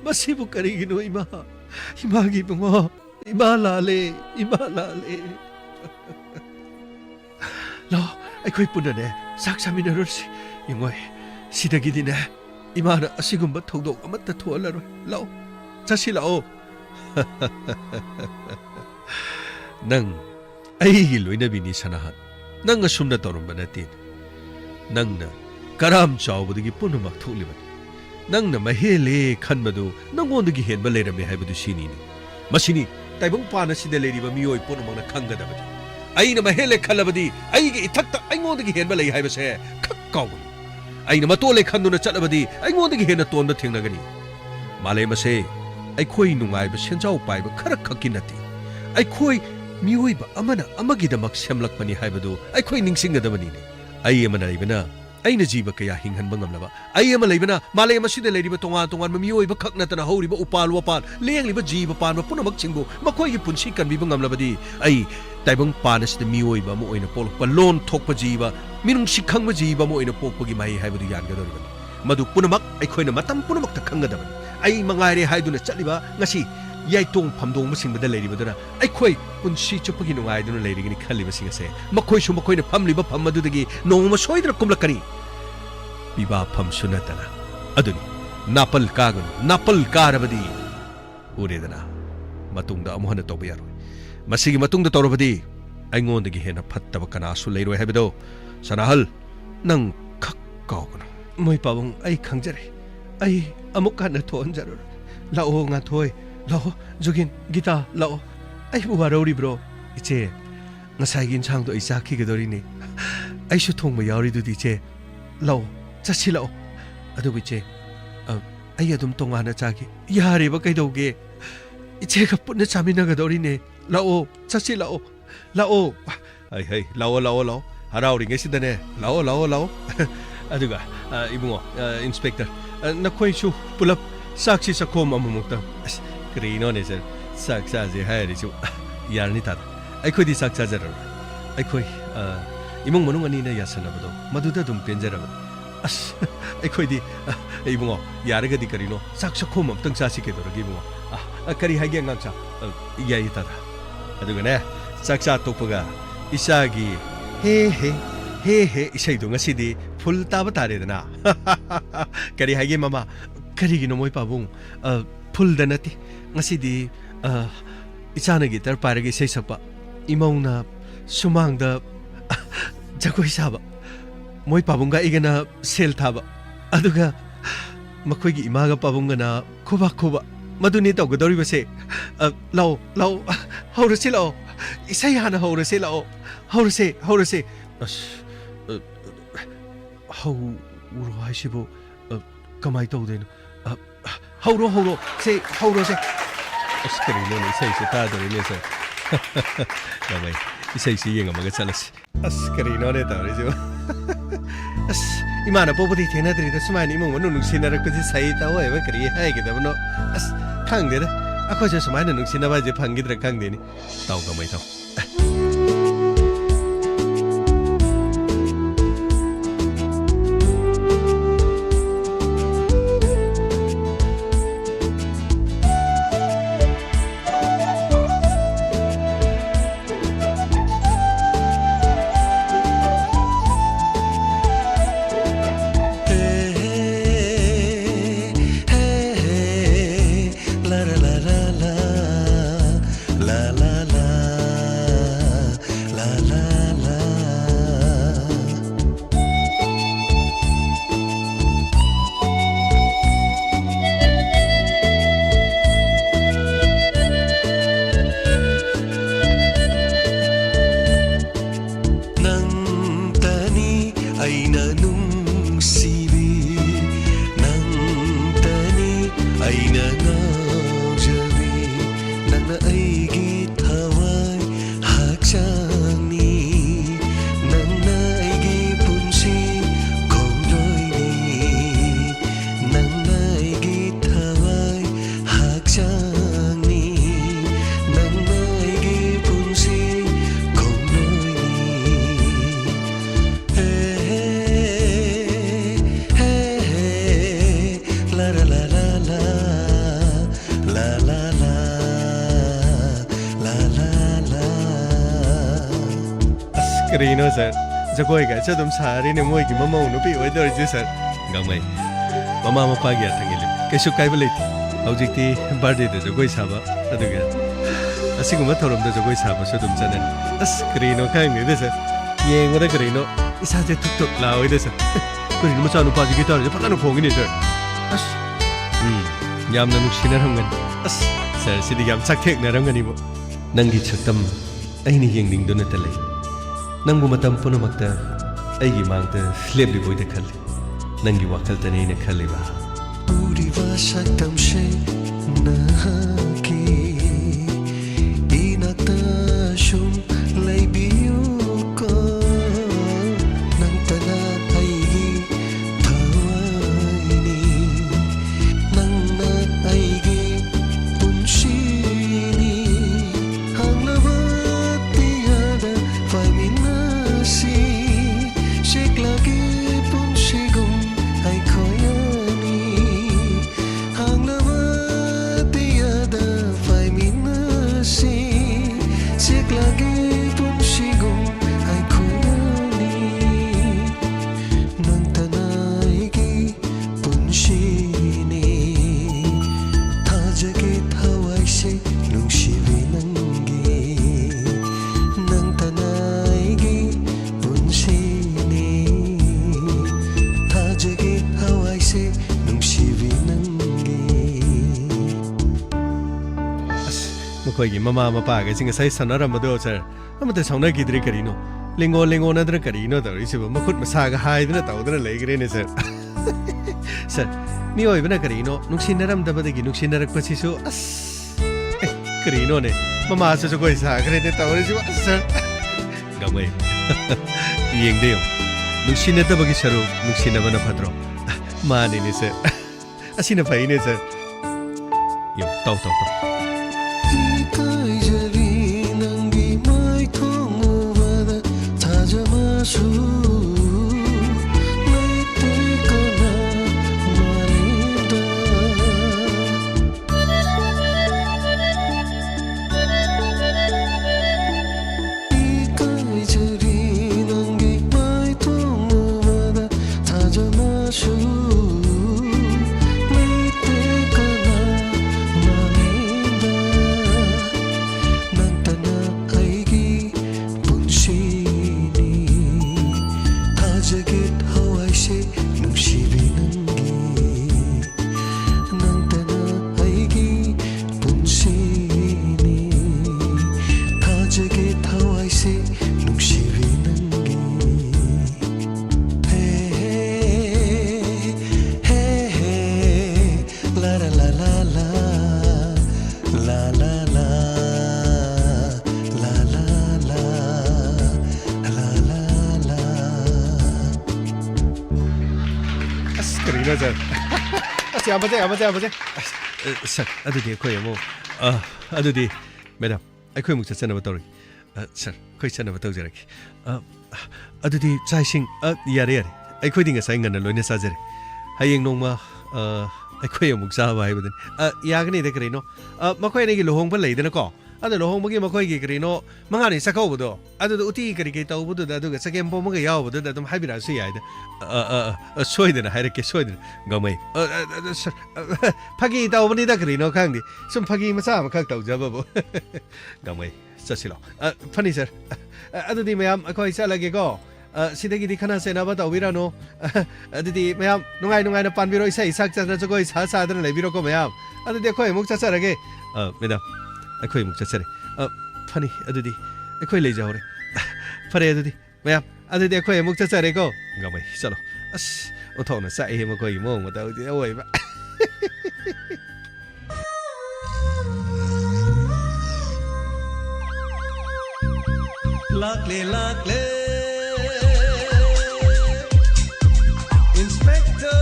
마시부 까리기노 이마기 붕어 이마 랄레 라 아이코이 뿐더네 삭사미너르시 이모이 시덕이디네 이마나 아시금바 통독 아마따 토알라로 라오 자시라오 낭 아이기 로이나비니 사나한 낭가 숨나 떠름바나틴 낭나 karam chawbudagi punamak thulibani nangna mahele khanbadu nangondagi henba leirame haibadu sini ni masini taibong pana sida leiriba miyoi punamakna khangadabadi aina mahele khalabadi aigi ithakta aingondagi henba lei haibase khakkawani aina matole khanduna chalabadi aingondagi henna tonda thengnagani malemase aikhoi nungaiba senjau paiba khara khakki nati aikhoi miyoiba amana amagidamak semlakpani haibadu aikhoi ningsingadabani ni ai amana leibana ꯑꯩꯅ ꯖꯤꯕ ꯀꯌꯥ ꯍꯤꯡꯍꯟꯕ ꯉꯝꯂꯕ ꯑꯩ ꯑꯃ ꯂꯩꯕꯅ ꯃꯥꯂꯦꯝ ꯑꯁꯤꯗ ꯂꯩꯔꯤꯕ ꯇꯣꯉꯥꯟ ꯇꯣꯉꯥꯟꯕ ꯃꯤꯑꯣꯏꯕ ꯈꯛ ꯅꯠꯇꯅ ꯍꯧꯔꯤꯕ ꯎꯄꯥꯜ ꯋꯥꯄꯥꯜ ꯂꯦꯡꯂꯤꯕ ꯖꯤꯕ ꯄꯥꯟꯕ ꯄꯨꯝꯅꯃꯛꯁꯤꯡꯕꯨ ꯃꯈꯣꯏꯒꯤ ꯄꯨꯟꯁꯤ ꯀꯟꯕꯤꯕ ꯉꯝꯂꯕꯗꯤ ꯑꯩ ꯇꯥꯏꯕꯪ ꯄꯥꯟ ꯑꯁꯤꯗ ꯃꯤꯑꯣꯏꯕ ꯑꯃ ꯑꯣꯏꯅ ꯄꯣꯛꯂꯛꯄ ꯂꯣꯟ ꯊꯣꯛꯄ ꯖꯤꯕ ꯃꯤꯅꯨꯡꯁꯤ ꯈꯪꯕ ꯖꯤꯕ ꯑꯃ ꯑꯣꯏꯅ ꯄꯣꯛꯄꯒꯤ ꯃꯍꯩ ꯍꯥꯏꯕꯗꯨ ꯌꯥꯟꯒꯗꯧꯔꯤꯕꯅꯤ ꯃꯗꯨ ꯄꯨꯝꯅꯃꯛ ꯑꯩꯈꯣꯏꯅ ꯃꯇꯝ ꯄꯨꯝꯅꯃꯛꯇ ꯈꯪꯒꯗꯕꯅꯤ ꯑꯩ ꯃꯉꯥꯏꯔꯦ ꯍꯥꯏꯗꯨꯅ ꯆꯠꯂꯤꯕ ꯉꯁꯤ ꯌꯥꯏꯇꯣꯡ ꯐꯝꯗꯣꯡꯕꯁꯤꯡꯕꯗ ꯂꯩꯔꯤꯕꯗꯨꯅ ꯑꯩꯈꯣꯏ ꯄꯨꯟꯁꯤ ꯆꯨꯞꯄꯒꯤ ꯅꯨꯡꯉꯥꯏꯗꯨꯅ ꯂꯩꯔꯤꯒꯅꯤ ꯈꯜꯂꯤꯕꯁꯤꯡ ꯑꯁꯦ ꯃꯈꯣꯏꯁꯨ ꯃꯈꯣꯏꯅ ꯐꯝꯂꯤꯕ ꯐꯝ ꯑꯗꯨꯗꯒꯤ ꯅꯣꯡꯃ ꯁꯣꯏꯗꯅ ꯀꯨꯝꯂꯛꯀꯅꯤ ꯄꯤꯕꯥ ꯐꯝꯁꯨ ꯅꯠꯇꯅ ꯑꯗꯨꯅꯤ ꯅꯥꯄꯜ ꯀꯥꯒꯅꯨ ꯅꯥꯄꯜ ꯀꯥꯔꯕꯗꯤ ꯎꯔꯦꯗꯅ ꯃꯇꯨꯡꯗ ꯑꯃꯨꯛ ꯍꯟꯅ ꯇꯧꯕ ꯌꯥꯔꯣꯏ ꯃꯁꯤꯒꯤ ꯃꯇꯨꯡꯗ ꯇꯧꯔꯕꯗꯤ ꯑꯩꯉꯣꯟꯗꯒꯤ ꯍꯦꯟꯅ ꯐꯠꯇꯕ ꯀꯅꯥꯁꯨ ꯂꯩꯔꯣꯏ ꯍꯥꯏꯕꯗꯣ ꯁꯅꯥꯍꯜ ꯅꯪ ꯈꯛ ꯀꯥꯎꯒꯅꯨ ꯃꯣꯏ ꯄꯥꯕꯨꯡ ꯑꯩ ꯈꯪꯖꯔꯦ ꯑꯩ ꯑꯃꯨꯛ ꯍꯟꯅ ꯊꯣꯛꯍꯟꯖꯔꯣꯏ ꯂꯥꯛꯑꯣ ꯉꯥꯊꯣꯏ ꯂꯥꯛꯑꯣ ꯖꯨꯒꯤꯟ ꯒꯤꯇꯥ ꯂꯥꯛꯑꯣ ꯑꯩꯕꯨ ꯋꯥꯔꯧꯔꯤꯕ꯭ꯔꯣ ꯏꯆꯦ ꯉꯁꯥꯏꯒꯤ ꯏꯟꯁꯥꯡꯗꯣ ꯑꯩ ꯆꯥꯈꯤꯒꯗꯧꯔꯤꯅꯤ ꯑꯩꯁꯨ ꯊꯣꯡꯕ ꯌꯥꯎꯔꯤꯗꯨꯗꯤ ꯏꯆे ꯂꯥꯛꯑꯣ ꯆꯠꯁꯤꯜꯂꯛꯑꯣ ꯑꯗꯨꯕꯨ ꯏꯆꯦ ꯑꯩ ꯑꯗꯨꯝ ꯇꯣꯉꯥꯟꯅ ꯆꯥꯒꯦ ꯌꯥꯔꯦꯕ ꯀꯩꯗꯧꯒꯦ 이제가 뻔히 자민나가더리네. 라오 자시 라오 라오 아이 라오 라오 라오 하라오리 계시다네. 라오 라오 라오 아두가 이붕어 인스펙터 나코이슈 불랍 싹시 싹콤 아무목다 그리노네서 싹사지 하야리죠 야르니타다 아이코디 싹사자라 아이코이 이몽 모능아니네 야사나보도 마두다 좀 벤자라보 ꯑꯁ ꯑꯩꯈꯣꯏꯗꯤ ꯏꯕꯨꯡꯉꯣ ꯌꯥꯔꯒꯗꯤ ꯀꯔꯤꯅꯣ ꯆꯥꯛ ꯆꯥꯈꯣꯝ ꯑꯝꯇꯪ ꯆꯥꯁꯤ ꯀꯩꯗꯧꯔꯒꯦ ꯏꯕꯨꯡꯉꯣ ꯀꯔꯤ ꯍꯥꯏꯒꯦ ꯑꯉꯥꯡꯆꯥ ꯌꯥꯏ ꯇꯥꯗ ꯑꯗꯨꯒꯅꯦ ꯆꯥꯛ ꯆꯥ ꯇꯣꯛꯄꯒ ꯏꯆꯥꯒꯤ ꯍꯦ ꯍꯦ ꯍꯦ ꯍꯦ ꯏꯁꯩꯗꯣ ꯉꯁꯤꯗꯤ ꯐꯨꯜ ꯇꯥꯕ ꯇꯥꯔꯦꯗꯅ ꯀꯔꯤ ꯍꯥꯏꯒꯦ ꯃꯃꯥ ꯀꯔꯤꯒꯤꯅꯣ ꯃꯣꯏ ꯄꯥꯕꯨꯡ ꯐꯨꯜꯗ ꯅꯠꯇꯦ ꯉꯁꯤꯗꯤ ꯏꯆꯥꯅ ꯒꯤꯇꯔ ꯄꯥꯏꯔꯒ ꯏꯁꯩ ꯁꯛꯄ ꯏꯃꯧꯅ ꯁꯨꯃꯥꯡꯗ ꯖꯒꯣꯏ ꯁꯥꯕ ꯃꯣꯏ ꯄꯥꯕꯨꯡꯒ ꯑꯩꯒꯅ ꯁꯦꯜ ꯊꯥꯕ ꯑꯗꯨꯒ ꯃꯈꯣꯏꯒꯤ ꯏꯃꯥꯒ ꯄꯥꯕꯨꯡꯒꯅ ꯈꯨꯕꯥꯛ ꯈꯨꯕ ꯃꯗꯨꯅꯤ ꯇꯧꯒꯗꯧꯔꯤꯕꯁꯦ ꯂꯥꯛꯑꯣ ꯂꯥꯛꯑꯣ ꯍꯧꯔꯁꯤ ꯂꯥꯛꯑꯣ ꯏꯁꯩ ꯍꯥꯟꯅ ꯍꯧꯔꯁꯤ ꯂꯥꯛꯑꯣ ꯍꯧꯔꯁꯦ ꯑꯁ ꯍꯧꯔꯣ ꯍꯥꯏꯁꯤꯕꯨ ꯀꯃꯥꯏ ꯇꯧꯗꯣꯏꯅꯣ ꯍꯧꯔꯣ ꯁꯦ ꯍꯧꯔꯣꯁꯦ ꯑꯁ ꯀꯔꯤꯅꯣꯅꯦ ꯏꯁꯩꯁꯦ ꯇꯥꯗꯧꯔꯤꯅꯦ ꯁꯥꯔ ꯌꯥꯝꯃꯩ ꯏꯁꯩꯁꯤ ꯌꯦꯡꯉꯝꯃꯒ ꯆꯠꯂꯁꯤ ꯑꯁ ꯀꯔꯤꯅꯣꯅꯦ ꯇꯧꯔꯤꯁꯤꯕꯨ ꯑꯁ ꯏꯃꯥꯅ ꯄꯣꯛꯄꯗꯤ ꯊꯦꯡꯅꯗ꯭ꯔꯤꯗ ꯁꯨꯃꯥꯏꯅ ꯏꯃꯨꯡ ꯃꯅꯨꯡ ꯅꯨꯡꯁꯤꯅꯔꯛꯄꯁꯤ ꯁꯩ ꯇꯧꯑꯣꯏꯕ ꯀꯔꯤ ꯍꯥꯏꯒꯗꯕꯅꯣ ꯑꯁ ꯈꯪꯗꯦꯗ ꯑꯩꯈꯣꯏꯁꯨ ꯁꯨꯃꯥꯏꯅ ꯅꯨꯡꯁꯤꯅꯕ ꯍꯥꯏꯁꯦ ꯐꯪꯈꯤꯗ꯭ꯔꯥ ꯈꯪꯗꯦꯅꯤ ꯇꯥꯎ ꯀꯃꯥꯏ ꯇꯧ ꯀꯔꯤꯅꯣ ꯁꯔ ꯖꯒꯣꯏꯒꯁꯨ ꯑꯗꯨꯝ ꯁꯥꯔꯤꯅꯦ ꯃꯣꯏꯒꯤ ꯃꯃꯧ ꯅꯨꯄꯤ ꯑꯣꯏꯗꯧꯔꯤꯁꯦ ꯁꯔ ꯒꯥꯡꯃꯩ ꯃꯃꯥ ꯃꯄꯥꯒꯤ ꯌꯥꯊꯪ ꯏꯜꯂꯨ ꯀꯩꯁꯨ ꯀꯥꯏꯕ ꯂꯩꯇꯦ ꯍꯧꯖꯤꯛꯇꯤ ꯕꯥꯔꯗꯦꯗ ꯖꯒꯣꯏ ꯁꯥꯕ ꯑꯗꯨꯒ ꯑꯁꯤꯒꯨꯝꯕ ꯊꯧꯔꯝꯗ ꯖꯒꯣꯏ ꯁꯥꯕꯁꯨ ꯑꯗꯨꯝ ꯆꯠꯅꯅꯤ ꯑꯁ ꯀꯔꯤꯅꯣ ꯈꯪꯗꯦꯗ ꯁꯔ ꯌꯦꯡꯕꯗ ꯀꯔꯤꯅꯣ ꯏꯁꯥꯁꯦ ꯊꯨꯛ ꯊꯨꯛ ꯂꯥꯎꯏꯗ ꯁꯔ ꯀꯔꯤꯅꯣ ꯃꯆꯥꯅꯨꯄꯥꯁꯤ ꯒꯤꯇꯥꯔꯁꯦ ꯐꯖꯅ ꯈꯣꯡꯉꯤꯅꯦ ꯁꯔ ꯑꯁ ꯌꯥꯝꯅ ꯅꯨꯡꯁꯤꯅꯔꯝꯒꯅꯤ ꯑꯁ ꯁꯔ ꯁꯤꯗꯤ ꯌꯥꯝ ꯆꯥꯛꯊꯦꯛꯅꯔꯝꯒꯅꯤꯕꯣ ꯅꯪꯒꯤ ꯁꯛꯇꯝ ꯑꯩꯅ ꯌꯦꯡꯅꯤꯡꯗꯨꯅꯇ ꯂꯩ ꯅꯪꯕꯨ ꯃꯇꯝ ꯄꯨꯝꯅꯃꯛꯇ ꯑꯩꯒꯤ ꯃꯥꯡꯗ ꯂꯦꯞꯂꯤꯕꯣꯏꯗ ꯈꯜꯂꯤ ꯅꯪꯒꯤ ꯋꯥꯈꯜꯇꯅꯤ ꯑꯩꯅ ꯈꯜꯂꯤꯕ ꯎꯔꯤꯕ ꯁꯛꯇꯝꯁꯦ ꯅꯍꯥꯛꯀꯤ 이나타 ꯁꯨꯝ ꯂꯩꯕꯤꯌꯨꯀꯣ ꯅꯪꯇꯅ ꯑꯩꯒꯤ ꯊꯋꯥꯏꯅꯤ ꯅꯪꯅ ꯑꯩꯒꯤ ꯄꯨꯟꯁꯤꯅꯤ ꯍꯥꯡꯂꯕ ꯇꯤꯌꯥꯗ ꯄꯥꯏꯃꯤꯟꯅꯁꯤ ꯁꯦꯛꯂꯒꯤ ꯄꯨꯟꯁꯤꯒꯨꯝ ꯑꯩꯈꯣꯏ ꯑꯅꯤ ꯍꯥꯡꯂꯕ ꯇꯤꯌꯥꯗ ꯄꯥꯏꯃꯤꯟꯅꯁꯤ ꯁꯦꯛꯂꯒꯤ ꯄꯨꯟꯁꯤꯒꯨꯝ ꯑꯩꯈꯣꯏ ꯑꯅꯤ ꯅꯪꯇꯅ ꯑꯩꯒꯤ ꯄꯨꯟꯁꯤꯅꯤ ꯊꯥꯖꯒꯦ ꯊꯋꯥꯏꯁꯦ ꯅꯨꯡꯁꯤꯕꯤ ꯅꯪꯒꯤ ꯅꯪꯇꯅ ꯑꯩꯒꯤ ꯄꯨꯟꯁꯤꯅꯤ ꯊꯥꯖꯒꯦ ꯊꯋꯥꯏꯁꯦ ꯅꯨꯡꯁꯤꯕꯤ ꯅꯪꯒꯤ ꯑꯁ ꯃꯈꯣꯏꯒꯤ ꯃꯃꯥ ꯃꯄꯥꯒꯁꯤ ꯉꯁꯥꯏ ꯁꯥꯟꯅꯔꯝꯕꯗꯣ ꯁꯔ ꯑꯃꯠꯇ ꯁꯥꯎꯅꯈꯤꯗ꯭ꯔꯦ ꯀꯔꯤꯅꯣ ꯂꯦꯡꯉꯣ ꯅꯠꯇ꯭ꯔ ꯀꯔꯤꯅꯣ ꯇꯧꯔꯤꯁꯤꯕꯨ ꯃꯈꯨꯠ ꯃꯁꯥꯒ ꯍꯥꯏꯗꯅ ꯇꯧꯗꯅ ꯂꯩꯈ꯭ꯔꯦꯅꯦ ꯁꯔ ꯁꯔ ꯃꯤꯑꯣꯏꯕꯅ ꯀꯔꯤꯅꯣ ꯅꯨꯡꯁꯤꯅꯔꯝꯗꯕꯗꯒꯤ ꯅꯨꯡꯁꯤꯅꯔꯛꯄꯁꯤꯁꯨ ꯑꯁ ꯀꯔꯤꯅꯣꯅꯦ ꯃꯃꯥꯁꯨ ꯖꯒꯣꯏ ꯁꯥꯈ꯭ꯔꯦꯅꯦ ꯇꯧꯔꯤꯁꯤꯕꯨ ꯑꯁ ꯁꯔ ꯒꯥꯡꯃꯩ ꯌꯦꯡꯗꯦ ꯌꯦꯡꯉꯨ ꯅꯨꯡꯁꯤꯅꯗꯕꯒꯤ ꯁꯔꯨꯛ ꯅꯨꯡꯁꯤꯅꯕꯅ ꯐꯠꯇ꯭ꯔꯣ ꯃꯥꯅꯤꯅꯦ ꯁꯔ ꯑꯁꯤꯅ ꯐꯩꯅꯦ ꯁꯔ ꯌꯦꯡꯉꯨ ꯇꯧ 이까이저리 낭기 마이통무바다 타자마수 나이트 ꯌꯥꯝꯕꯁꯦ ꯁꯔ ꯑꯗꯨꯗꯤ ꯑꯩꯈꯣꯏ ꯑꯃꯨꯛ ꯑꯗꯨꯗꯤ ꯃꯦꯗꯥꯝ ꯑꯩꯈꯣꯏ ꯑꯃꯨꯛ ꯆꯠꯆꯅꯕ ꯇꯧꯔꯒꯦ ꯁꯔ ꯑꯩꯈꯣꯏ ꯆꯠꯅꯕ ꯇꯧꯖꯔꯒꯦ ꯑꯗꯨꯗꯤ ꯆꯥꯛ ꯏꯁꯤꯡ ꯌꯥꯔꯦ ꯑꯩꯈꯣꯏꯗꯤ ꯉꯁꯥꯏ ꯉꯟꯅ ꯂꯣꯏꯅ ꯆꯥꯖꯔꯦ ꯍꯌꯦꯡ ꯅꯣꯡꯃ ꯑꯩꯈꯣꯏ ꯑꯃꯨꯛ ꯆꯥꯕ ꯍꯥꯏꯕꯗꯨꯅꯤ ꯌꯥꯒꯅꯤꯗ ꯀꯔꯤꯅꯣ ꯃꯈꯣꯏ ꯑꯅꯤꯒꯤ ꯂꯨꯍꯣꯡꯕ ꯂꯩꯗꯅꯀꯣ ꯑꯗꯣ ꯂꯨꯍꯣꯡꯕꯒꯤ ꯃꯈꯣꯏꯒꯤ ꯀꯔꯤꯅꯣ ꯃꯉꯥꯅꯤ ꯆꯥꯛꯀꯧꯕꯗꯣ ꯑꯗꯨꯗ ꯎꯇꯤ ꯀꯔꯤ ꯇꯧꯕꯗꯨꯗ ꯑꯗꯨꯒ ꯆꯒꯦꯝ ꯄꯣꯝꯃꯒ ꯌꯥꯎꯕꯗꯨꯗ ꯑꯗꯨꯝ ꯍꯥꯏꯕꯤꯔꯛꯑꯁꯨ ꯌꯥꯏꯗ ꯁꯣꯏꯗꯅ ꯍꯥꯏꯔꯛꯀꯦ ꯁꯣꯏꯗꯅ ꯒꯥꯎꯃꯩ ꯐꯥꯒꯤ ꯇꯧꯕꯅꯤꯗ ꯀꯔꯤꯅꯣ ꯈꯪꯗꯦ ꯁꯨꯝ ꯐꯥꯒꯤ ꯃꯆꯥ ꯑꯃꯈꯛ ꯇꯧꯖꯕꯕꯨ ꯒꯥꯎꯃꯩ ꯆꯠꯁꯤꯂꯣ ꯐꯅꯤ ꯁꯔ ꯑꯗꯨꯗꯤ ꯃꯌꯥꯝ ꯑꯩꯈꯣꯏ ꯆꯠꯂꯒꯦꯀꯣ ꯁꯤꯗꯒꯤꯗꯤ ꯈꯟꯅ ꯆꯩꯅꯕ ꯇꯧꯕꯤꯔꯅꯨ ꯑꯗꯨꯗꯤ ꯃꯌꯥꯝ ꯅꯨꯡꯉꯥꯏꯅ ꯄꯥꯟꯕꯤꯔꯣ ꯏꯁꯩ ꯁꯛꯇꯅ ꯖꯒꯣꯏ ꯁꯥꯗꯅ ꯂꯩꯕꯤꯔꯣꯀꯣ ꯃꯌꯥꯝ ꯑꯗꯨꯗꯤ ꯑꯩꯈꯣꯏ ꯑꯃꯨꯛ ꯆꯠꯆꯔꯒꯦ ꯃꯦꯗꯥꯝ ꯑꯩꯈꯣꯏ ꯑꯃꯨꯛ ꯆꯠꯆꯔꯦ ꯐꯅꯤ ꯑꯗꯨꯗꯤ ꯑꯩꯈꯣꯏ ꯂꯩꯖꯍꯧꯔꯦ ꯐꯔꯦ ꯑꯗꯨꯗꯤ ꯃꯌꯥꯝ ꯑꯗꯨꯗꯤ ꯑꯩꯈꯣꯏ ꯑꯃꯨꯛ ꯆꯠꯆꯔꯦꯀꯣ ꯒꯥꯎꯃꯩ ꯆꯠꯂꯣ ꯑꯁ ꯑꯣꯟꯊꯣꯛꯅ ꯆꯥꯛꯏ ꯃꯈꯣꯏꯒꯤ ꯃꯑꯣꯡ ꯃꯇꯧꯗꯤ ꯑꯋꯣꯏꯕ Lakle Inspector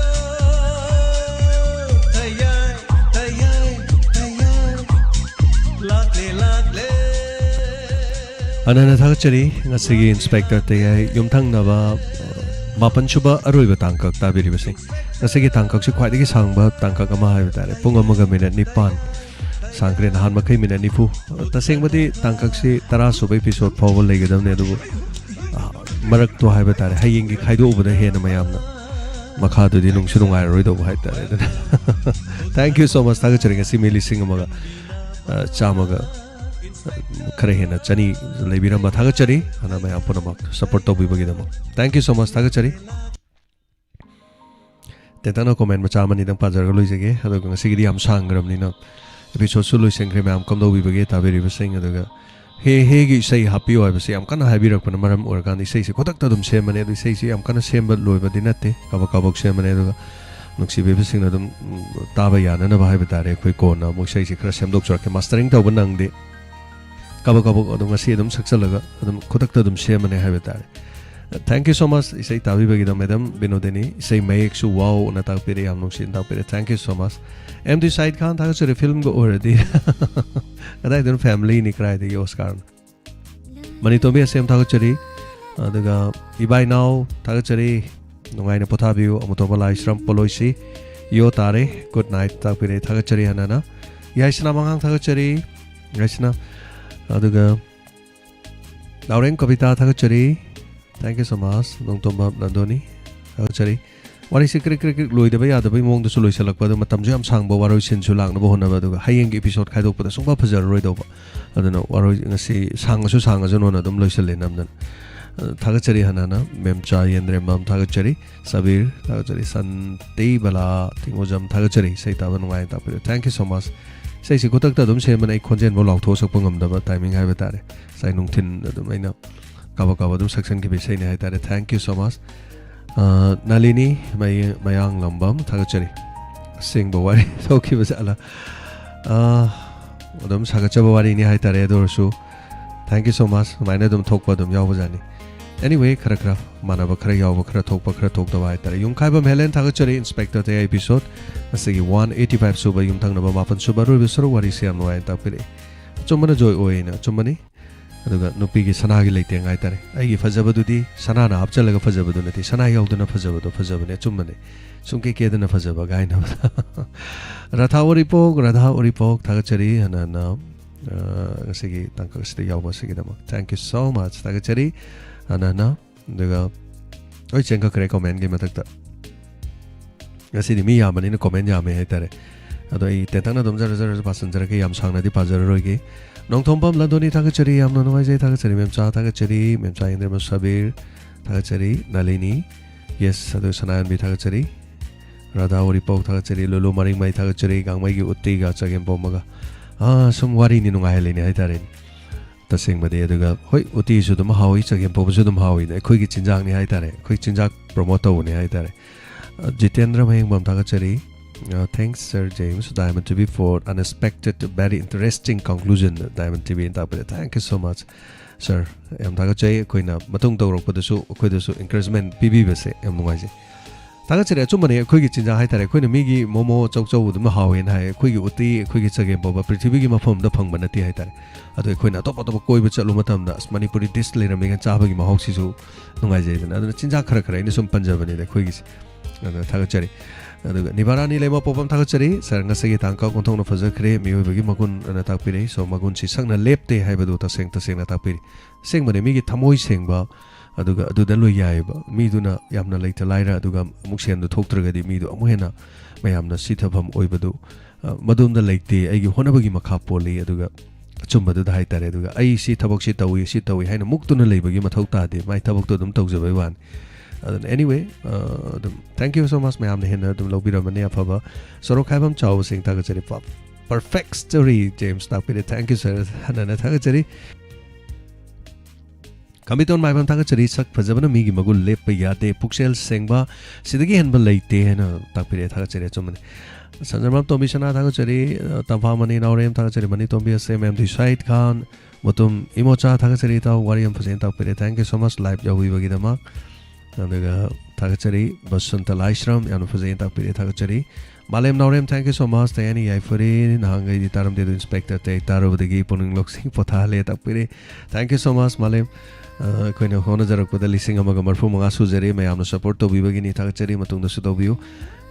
Tayay Lakle ꯑꯅꯅ ꯊꯥꯒꯠꯆꯔꯤ ꯉꯁꯤꯒꯤ ꯏꯟꯁꯄꯦꯛꯇꯔ ꯇꯌꯥꯏ ꯌꯨꯝꯊꯪꯅꯕ ꯃꯥꯄꯟ ꯁꯨꯕ ꯑꯔꯣꯏꯕ ꯇꯥꯡꯀꯛ ꯇꯥꯕꯤꯔꯤꯕꯁꯤꯡ ꯉꯁꯤꯒꯤ ꯇꯥꯡꯀꯛꯁꯤ ꯈ꯭ꯋꯥꯏꯗꯒꯤ ꯁꯥꯡꯕ ꯇꯥꯡꯀꯛ ꯑꯃ ꯍꯥꯏꯕ ꯇꯥꯔꯦ ꯄꯨꯡ ꯑꯃꯒ ꯃꯤꯅꯠ 9 ꯁꯥꯡꯈ꯭ꯔꯦ ꯅꯍꯥꯟ ꯃꯈꯩ ꯃꯤꯅꯠ 90 ꯇꯁꯦꯡꯕꯗꯤ ꯇꯥꯡꯀꯛꯁꯤ 10 ꯁꯨꯕ ꯏꯄꯤꯁꯣꯗ ꯐꯥꯎꯕ ꯂꯩꯒꯗꯕꯅꯤ ꯑꯗꯨꯕꯨ ꯃꯔꯛꯇꯣ ꯍꯥꯏꯕ ꯇꯥꯔꯦ ꯍꯌꯦꯡꯒꯤ ꯈꯥꯏꯗꯣꯛꯎꯕꯗ ꯍꯦꯟꯅ ꯃꯌꯥꯝꯅ ꯃꯈꯥꯗꯨꯗꯤ ꯅꯨꯡꯁꯨ ꯅꯨꯡꯉꯥꯏꯔꯔꯣꯏꯗꯧꯕ ꯍꯥꯏꯇꯥꯔꯦ ꯑꯗꯨꯅ ꯊꯦꯡꯛ ꯌꯨ ꯁꯣ ꯃꯆ ꯊꯥꯒꯠꯆꯔꯤ ꯉꯁꯤ ꯃꯤ 100,000 खरे हेन चनी लेबिरम थागचरी अना मयाम पुनमक सपोर्ट तौबिबगिदम थैंक यू सो मच थागचरी तेतनो कमेंट मचा मनी दं पाजरग लोइजगे अदुग ngसिगिदि याम सांगरमनिना एपिसोड सु लोइसेंग्रे मयाम कमदौबिबगे ताबेरिबसिंग अदुग हे गी सही हापियो हाइबसे याम कना हाइबिरकपन मरम ओरगान इसै से कोतक तदुम सेमने अदु इसै से याम कना सेमब लोइबदि नते कबक सेमने अदुग नुक्सिबेबसिंग अदुम ताबा यानना बाहाइब तारे कोइ कोना मोसै से खरा सेमदोक चरके मास्टरिंग तौब नंगदे कब अदम सक्चलगा खुद सेमने है थैंक यू सो मच इसे ताबीबगीद मैडम विनोदिनी इसे मयेकसु वाव ना ताकपिरे याम नुंसिन ताकपिरे थैंक यू सो मच एमडी साइड खान थागचरे फिल्म को ओरदी अदाय दन फैमिली नि क्राय दे ऑस्कार मनी तोबे सेम थागचरी अदगा इबाय नाउ थागचरी नुंगाइना पोथाबियो अमतोबा लाइश्रम पोलोइसी यो तारे गुड नाइट ताकपिरे थागचरी हनाना याइसना मंगांग थागचरी याइसना अदुगा लाउरें कविता थागचरी thank you so much Nongthomba लंदोनी थागचरी वारी से क्रिक लोइदबा यादबा मोंग दसु लोइसलकपा मतमजु याम सांगबा वारोइ सिनसु लांगनबा होनबा अदुगा हयेंग एपिसोड खाइदोकपदा सुंबा फजररोइदोबा अदुना वारोइ ngasi सांगसु नोना दम लोइसले नमदन थागचरी हनाना मेमचा येंद्रे मम थागचरी सबीर थागचरी संते बला तिंगोजम थागचरी सैताबा नुंगाय तापि थैंक यू सो मच सैसे खुद से मन खोजें लाथो सकप टाइमिंग है तारे साई नुथिन कब सक्सन की विषय है तारे thank you so much Nalini मयांग लंबम थागचरी सिंग वारी थोखिब चला सागचब वारी है तारे थैंक यू सो मच माइना थोप यानी एनीवे खरा मानब खरा याव खरा थोप खरा थोकदब है तारे यूखाइबम हेलेन थागचरी इंस्पेक्टर ते एपिसोड 185 सुबह यूमथंगनब 9 सुबह रोइब सरो वारी से नुवाय तापिरे चुमना जोय ओइना चुमनी अदुगा नुपीगी सनागी लेतेंग है तारे आइगी फजबदुदी सनाना हापचलगा फजबदु नथि सना यावदुना फजबदु फजबने चुमने सुंके केदना फजब गाइना Radha ओरिपोक थागचरी हनाना ngasiगी tangkasida yawba sigidama thank you so much थागचरी हनाना दुगा ओइ चेंगा करे comment gay मथक्ता ngasi mi yamani comment yame hai tare ado I tetana dom jar passenger ke yam sangna di pajar roige nongthombam landoni thagachari yam no ngai jai thagachari memcha indra sabir thagachari nalini yes ado sanayan bi thagachari radha ori pok thagachari lolo maring mai thagachari gangmai gi utti ga chagem pomaga sum wari ni ngai heleni hai tare taseng bade aduga hoi utti su dum hawi chagem po su dum hawi na khoi gi chinjang ni hai tare khoi chinjak promote to ni hai tare Jitendra Mahing Thagachari thanks Sir James Diamond TV for unexpected very interesting conclusion Diamond TV interpret thank you so much sir am thagachai koina matung tawrok padasu koidasu encouragement pibi base am nungai तागचरे अचुमने अखोगी चिंजा हाइतारे अखोइना मीगी मोमो चौचौ दुम हावेन हाय अखोगी उती अखोगी चगे बोबा पृथ्वीगी मफमदा फंगबा नति हाइतारे अदो अखोइना अतोप अतोप कोइबा चलु मतमदा मणिपुरी डिश लेरमेगा चाबगी महौसिसु नुंगाइजेदना अदो चिंजा खरा खरा इने सुम पंजाबने अखोगी अदो तागचरे अदो निबारानी लेमा पोपम तागचरे sir ngasi tangka kontongna fajakre miyoibagi magun ana takpire so magun si sakna lepte haibadu taseng tasengna takpire sengmane migi thamoi sengba aduga aduda lo yaiba miduna yamna leita laira aduga amuk sendu thoktragadi midu amu hena mayamna sithafam oibadu madumda leite aigi honabagi makha poli aduga chumbadu da haitare aduga ai si thabak si tawi haina muktuna leibagi mathau tade mai thabak to dum tawjabai wan anyway thank you so much mayamna hena dum lobiramane afaba soro khaibam chaw sing tagachari perfect story James tapire thank you sir hana tagachari कमिटोन Maibam तागचरी सक फजबन मीगी मगुल लेप यादे पुक्सेल सेंगबा सिदगी हनबल लेते है न ताकपिरे तागचरी चुमने संजरमम तोमिशना तागचरी तंफा मनी नौरेम तागचरी मनी तोम्बी सेम एम डिसाइड खान मुतुम इमोचा तागचरी ता वारियम फजेन ताकपिरे thank you so much live जावी बगिदमा अदगा तागचरी बसंत लाइश्रम यानु फजेन ताकपिरे तागचरी मालेम नौरेम थैंक यू सो मच तयानी याइफरी नांगै दि तारम दे इंस्पेक्टर ते तारोबदगी पुनिंग लोक्सिंग पोथाले ताकपिरे थैंक यू सो मच मालेम अखोइना होनजरकपदा लिसिंग अमगा मरफु मंगा सुजरे मयामना सपोर्ट तौबिबगिनी थागचरी मतुंगदसु तौबियु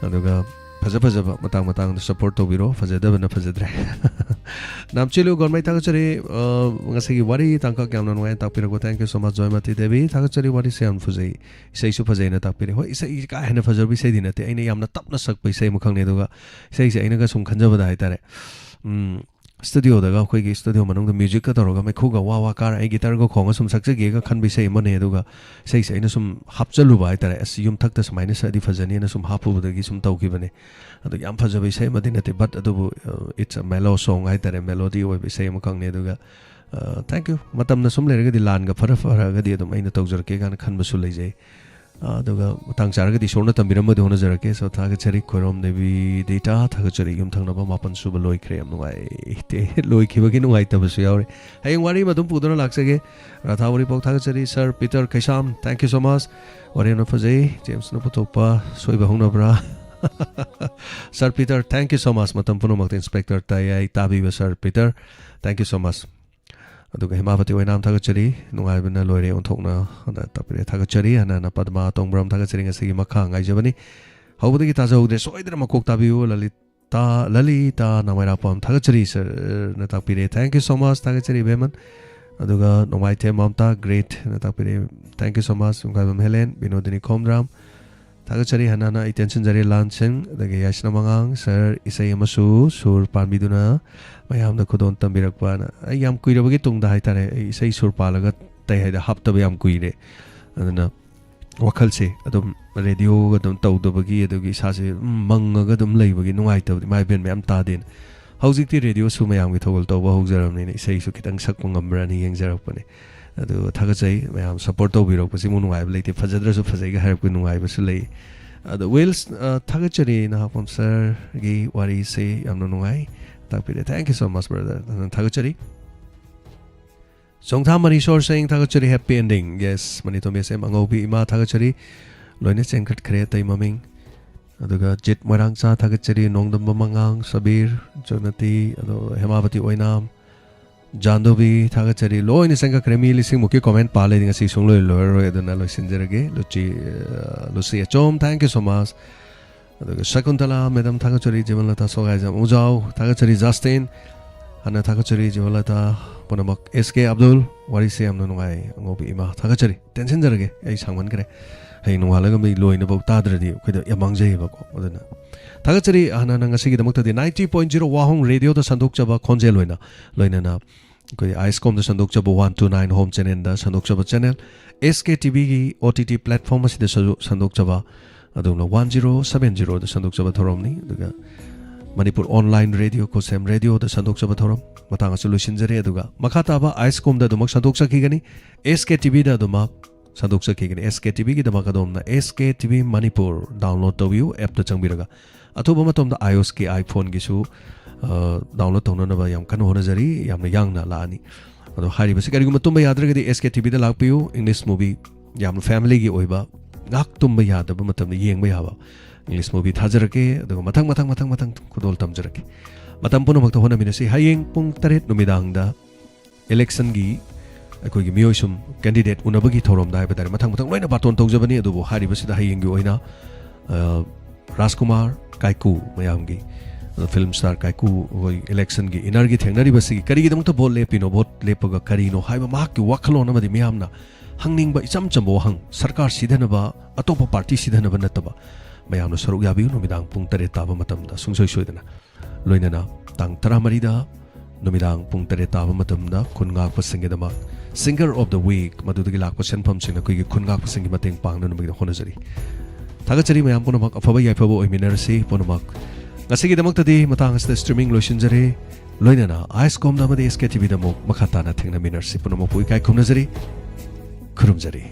अदुगा फजफजब मतंग मतंग सपोर्ट तौबिरो फजदबना फजद्रे नामचिलु गरमै थागचरी ngasi wari tangka kyamna nuai takpirako thank you so much joymati devi थागचरी wari se am fuzai isai su fazai na takpire hoi isai ka hena fazarbi sei dinate aina yamna tapna sakpai sei mukhang ne duga sei se aina ga sum khanjabada haitare studio daga khoi gi studio manung da music ka toroga mai khuga wa wa kar ai guitar go khonga sum sakse ge ga khan bi sei mane duga sei sei na sum hapchalu ba itare asiyum thakta smaina sa di fazani na sum hapu da gi sum tauki bane adu yam fajabai sei madina te but adu it's a mellow song itare melody oi bi sei makang ne duga thank you matam na sum lerga di lan ga fara ga di adum aina tawjar ke gan khan basu lei aduga tang charga di sorna tamiram de hona jarake so थागचरी खोरम Devi data थागचरी यम थंगनबा मापन सुब लोइ ख्रे यम नुगाई ते लोइ खिबगी नुगाई तबसु यावरे हयंग वारी मदुम पुदना लाक्सगे राथावरी पौ थागचरी sir Peter Kaisam thank you so much वारी न फजै जेम्स न पुतोपा सोइबा हुनब्रा sir Peter thank you so much मतम पुनो मक्त इंस्पेक्टर ताई ताबी sir Peter thank you so much अदुगा हिमावती ओइनाम थागचरी नुगाइबना लोइरे ओंथोकना अदा तपिरे थागचरी हना Padma तोंब्रम थागचरी ngasi makha ngaijabani हौबदगी ताजौदे सोइदर मकोक ताबियो Lalita नमाइरा पम थागचरी सर न ताकपिरे थैंक यू सो मच थागचरी बेमन अदुगा नोमाइथे ममता ग्रेट न ताकपिरे थैंक यू सो मच उंगाबम हेलेन बिनोदिनी खोमराम थागचरी हनाना इटेंशन जरे लानसें दगे यासना मंगांग सर इसै अमसु सुर पानबिदुना मयामदा खुदोन तंबिरकपा आई याम कुइरबगी तुंगदा हाइतारे इसै सुर पालगा तै हाइदा हप्तबे याम कुइरे अदना वखल से अदम रेडियो गदम तौदबगी अदुगी सासे मंगगा दम लेबगी नुंगाइ तबदि माइ बेन मैम तादेन हौजिकति रेडियो सु मयाम गी थोगल तौबा हौजरमनि इसै सु खितंग सकप ngambra ni yengjarapane adu thagachai ma'am support तौबिरकपसि मु नुंगाइ लेते फजद्रसु फजैगा हारप नुंगाइ बसु लै अदु वेल्स थगचरी ना हपम सर गी वारी से यामनो नुंगाइ ताकपिरे thank you so much brother थगचरी Songtha Manisor saying Thagachari happy ending. Yes, Manito Mesem Angobi Ima Thagachari Loine Senkat Kreta Maming Aduga Jit Marangsa Thagachari Nongdam Mamangang Sabir Jonati Hemavati Oinam Jandobi Thagachari Loine Senka Kremi Lising Muki comment Palading a season lower than Aloy Sinjerage Lucia Chom, thank you so much. Shakuntala Madam Thagachari Jimalata Sogazam Ujao Thagachari Justin Hana Thagachari Jimalata Ponamak SK Abdul wari se amna nungai ngobi ima thagachari tension jarage ai sangman kare hei nungala ga mai loina bau tadradi khoida yamangjai ba ko odana thagachari ana nanga sigi damakta de 90.0 wahong radio da sandok chaba khonje loina na koi icecom da sandok chaba 129 home channel da sandok chaba channel SK TV gi OTT platform asi da sandok chaba aduna 1070 da sandok chaba thoromni duga Manipur online radio ko sem radio da sandok chaba thorom matang solution jare aduga makhataba icecom da dumak sandok sakigani SK TV da dumak sandok sakigani SK TV gi damak adom na SK TV Manipur download tawiu app da changbiraga athoba matom da iOS ki iPhone gi su download tawna na ba yam kan hona jari yam na yang na la ani ado hari basi kari guma tumba yadraga di SK TV da lakpiu English movie yam family gi oiba ngak tumba yadaba matamda yengba yaba English movie thajrake aduga mathang khudol tamjarake matam punamakta honaminasi hayeng pung 8 numidangda election gi ꯑꯩꯈꯣꯏꯒꯤ ꯃꯤꯑꯣꯏꯁꯨꯝ candidate ꯎꯅꯕꯒꯤ ꯊꯧꯔꯝꯗ ꯍꯥꯏꯕ ꯇꯥꯔꯦ ꯃꯊꯪ ꯂꯣꯏꯅ ꯕꯥꯇꯣꯟ ꯇꯧꯖꯕꯅꯤ ꯑꯗꯨꯕꯨ ꯍꯥꯏꯔꯤꯕꯁꯤꯗ ꯍꯌꯦꯡꯒꯤ ꯑꯣꯏꯅ ꯔꯥꯖꯀꯨꯃꯥꯔ ꯀꯥꯏꯀꯨ ꯃꯌꯥꯝꯒꯤ ꯐꯤल्म ꯁ꯭ꯇꯥꯔ ꯀꯥꯏꯀꯨ ꯑꯩꯈꯣꯏ ꯏꯂꯦꯛꯁꯟꯒꯤ ꯏꯅꯔꯒꯤ ꯊꯦꯡꯅꯔꯤꯕꯁꯤꯒꯤ ꯀꯔꯤꯒꯤꯗꯃꯛꯇ ꯚꯣꯠ ꯂꯦꯞꯄꯤꯅꯣ ꯚꯣꯠ ꯂꯦꯞꯄꯒ ꯀꯔꯤꯅꯣ ꯍꯥꯏꯕ ꯃꯍꯥꯛꯀꯤ ꯋꯥꯈꯜꯂꯣꯟ ꯑꯃꯗꯤ ꯃꯤꯌꯥꯝꯅ ꯍꯪꯅꯤꯡꯕ ꯏꯆꯝ ꯆꯝꯕ ꯋꯥꯍꯪ ꯁꯔꯀꯥꯔ ꯁꯤꯙꯅꯕ ꯑꯇꯣꯞꯄ ꯄꯥꯔꯇꯤ ꯁꯤꯙꯅꯕ ꯅꯠꯇꯕ ꯃꯌꯥꯝꯅ ꯁꯔꯨꯛ ꯌꯥꯕꯤꯌꯨ ꯅꯨꯃꯤꯗꯥꯡ ꯄꯨꯡ 8 ꯇꯥꯕ ꯃꯇꯝꯗ ꯁꯨꯡꯁꯣꯏ ꯁꯣꯏꯗꯅ ꯂꯣꯏꯅꯅ ꯇꯥꯡ 13ꯗ ꯅꯨꯃꯤꯗꯥꯡ ꯄꯨꯡ 8 ꯇꯥꯕ ꯃꯇꯝꯗ ꯈꯨꯟ ꯉꯥꯛꯄꯁꯤꯡꯒꯤꯗꯃꯛ ꯁꯤꯡꯒꯔ ꯑꯣꯐ ꯗ ꯋꯤꯛ ꯃꯗꯨꯗꯒꯤ ꯂꯥꯛꯄ ꯁꯦꯟꯐꯝꯁꯤꯡ ꯑꯩꯈꯣꯏꯒꯤ ꯈꯨꯟ ꯉꯥꯛꯄꯁꯤꯡꯒꯤ ꯃꯇꯦꯡ ꯄꯥꯡꯅꯅꯕꯒꯤ ꯍꯣꯠꯅꯖꯔꯤ ꯊꯥꯒꯠꯆꯔꯤ ꯃꯌꯥꯝ ꯄꯨꯝꯅꯃꯛ ꯑꯐꯕ ꯌꯥꯏꯐꯕ ꯑꯣꯏꯃꯤꯟꯅꯔꯁꯤ ꯄꯨꯝꯅꯃꯛ ꯉꯁꯤꯒꯤꯗꯃꯛꯇꯗꯤ ꯃꯇꯥꯡ ꯑꯁꯤꯗ ꯁ꯭ꯇ꯭ꯔꯤꯃꯤꯡ ꯂꯣꯏꯁꯤꯟꯖꯔꯤ ꯂꯣꯏꯅꯅ ꯑꯥꯏꯁꯀꯣꯝꯗ ꯑꯃꯗꯤ SK TVꯗ ꯑꯃꯨꯛ ꯃꯈꯥ ꯇꯥꯅ ꯊꯦꯡꯅꯃꯤꯟꯅꯔꯁꯤ ꯄꯨꯝꯅꯃꯛꯄꯨ ꯏꯀꯥꯏ ꯈꯨꯝꯅꯖꯔꯤ ꯈꯨꯔꯨꯝꯖꯔꯤ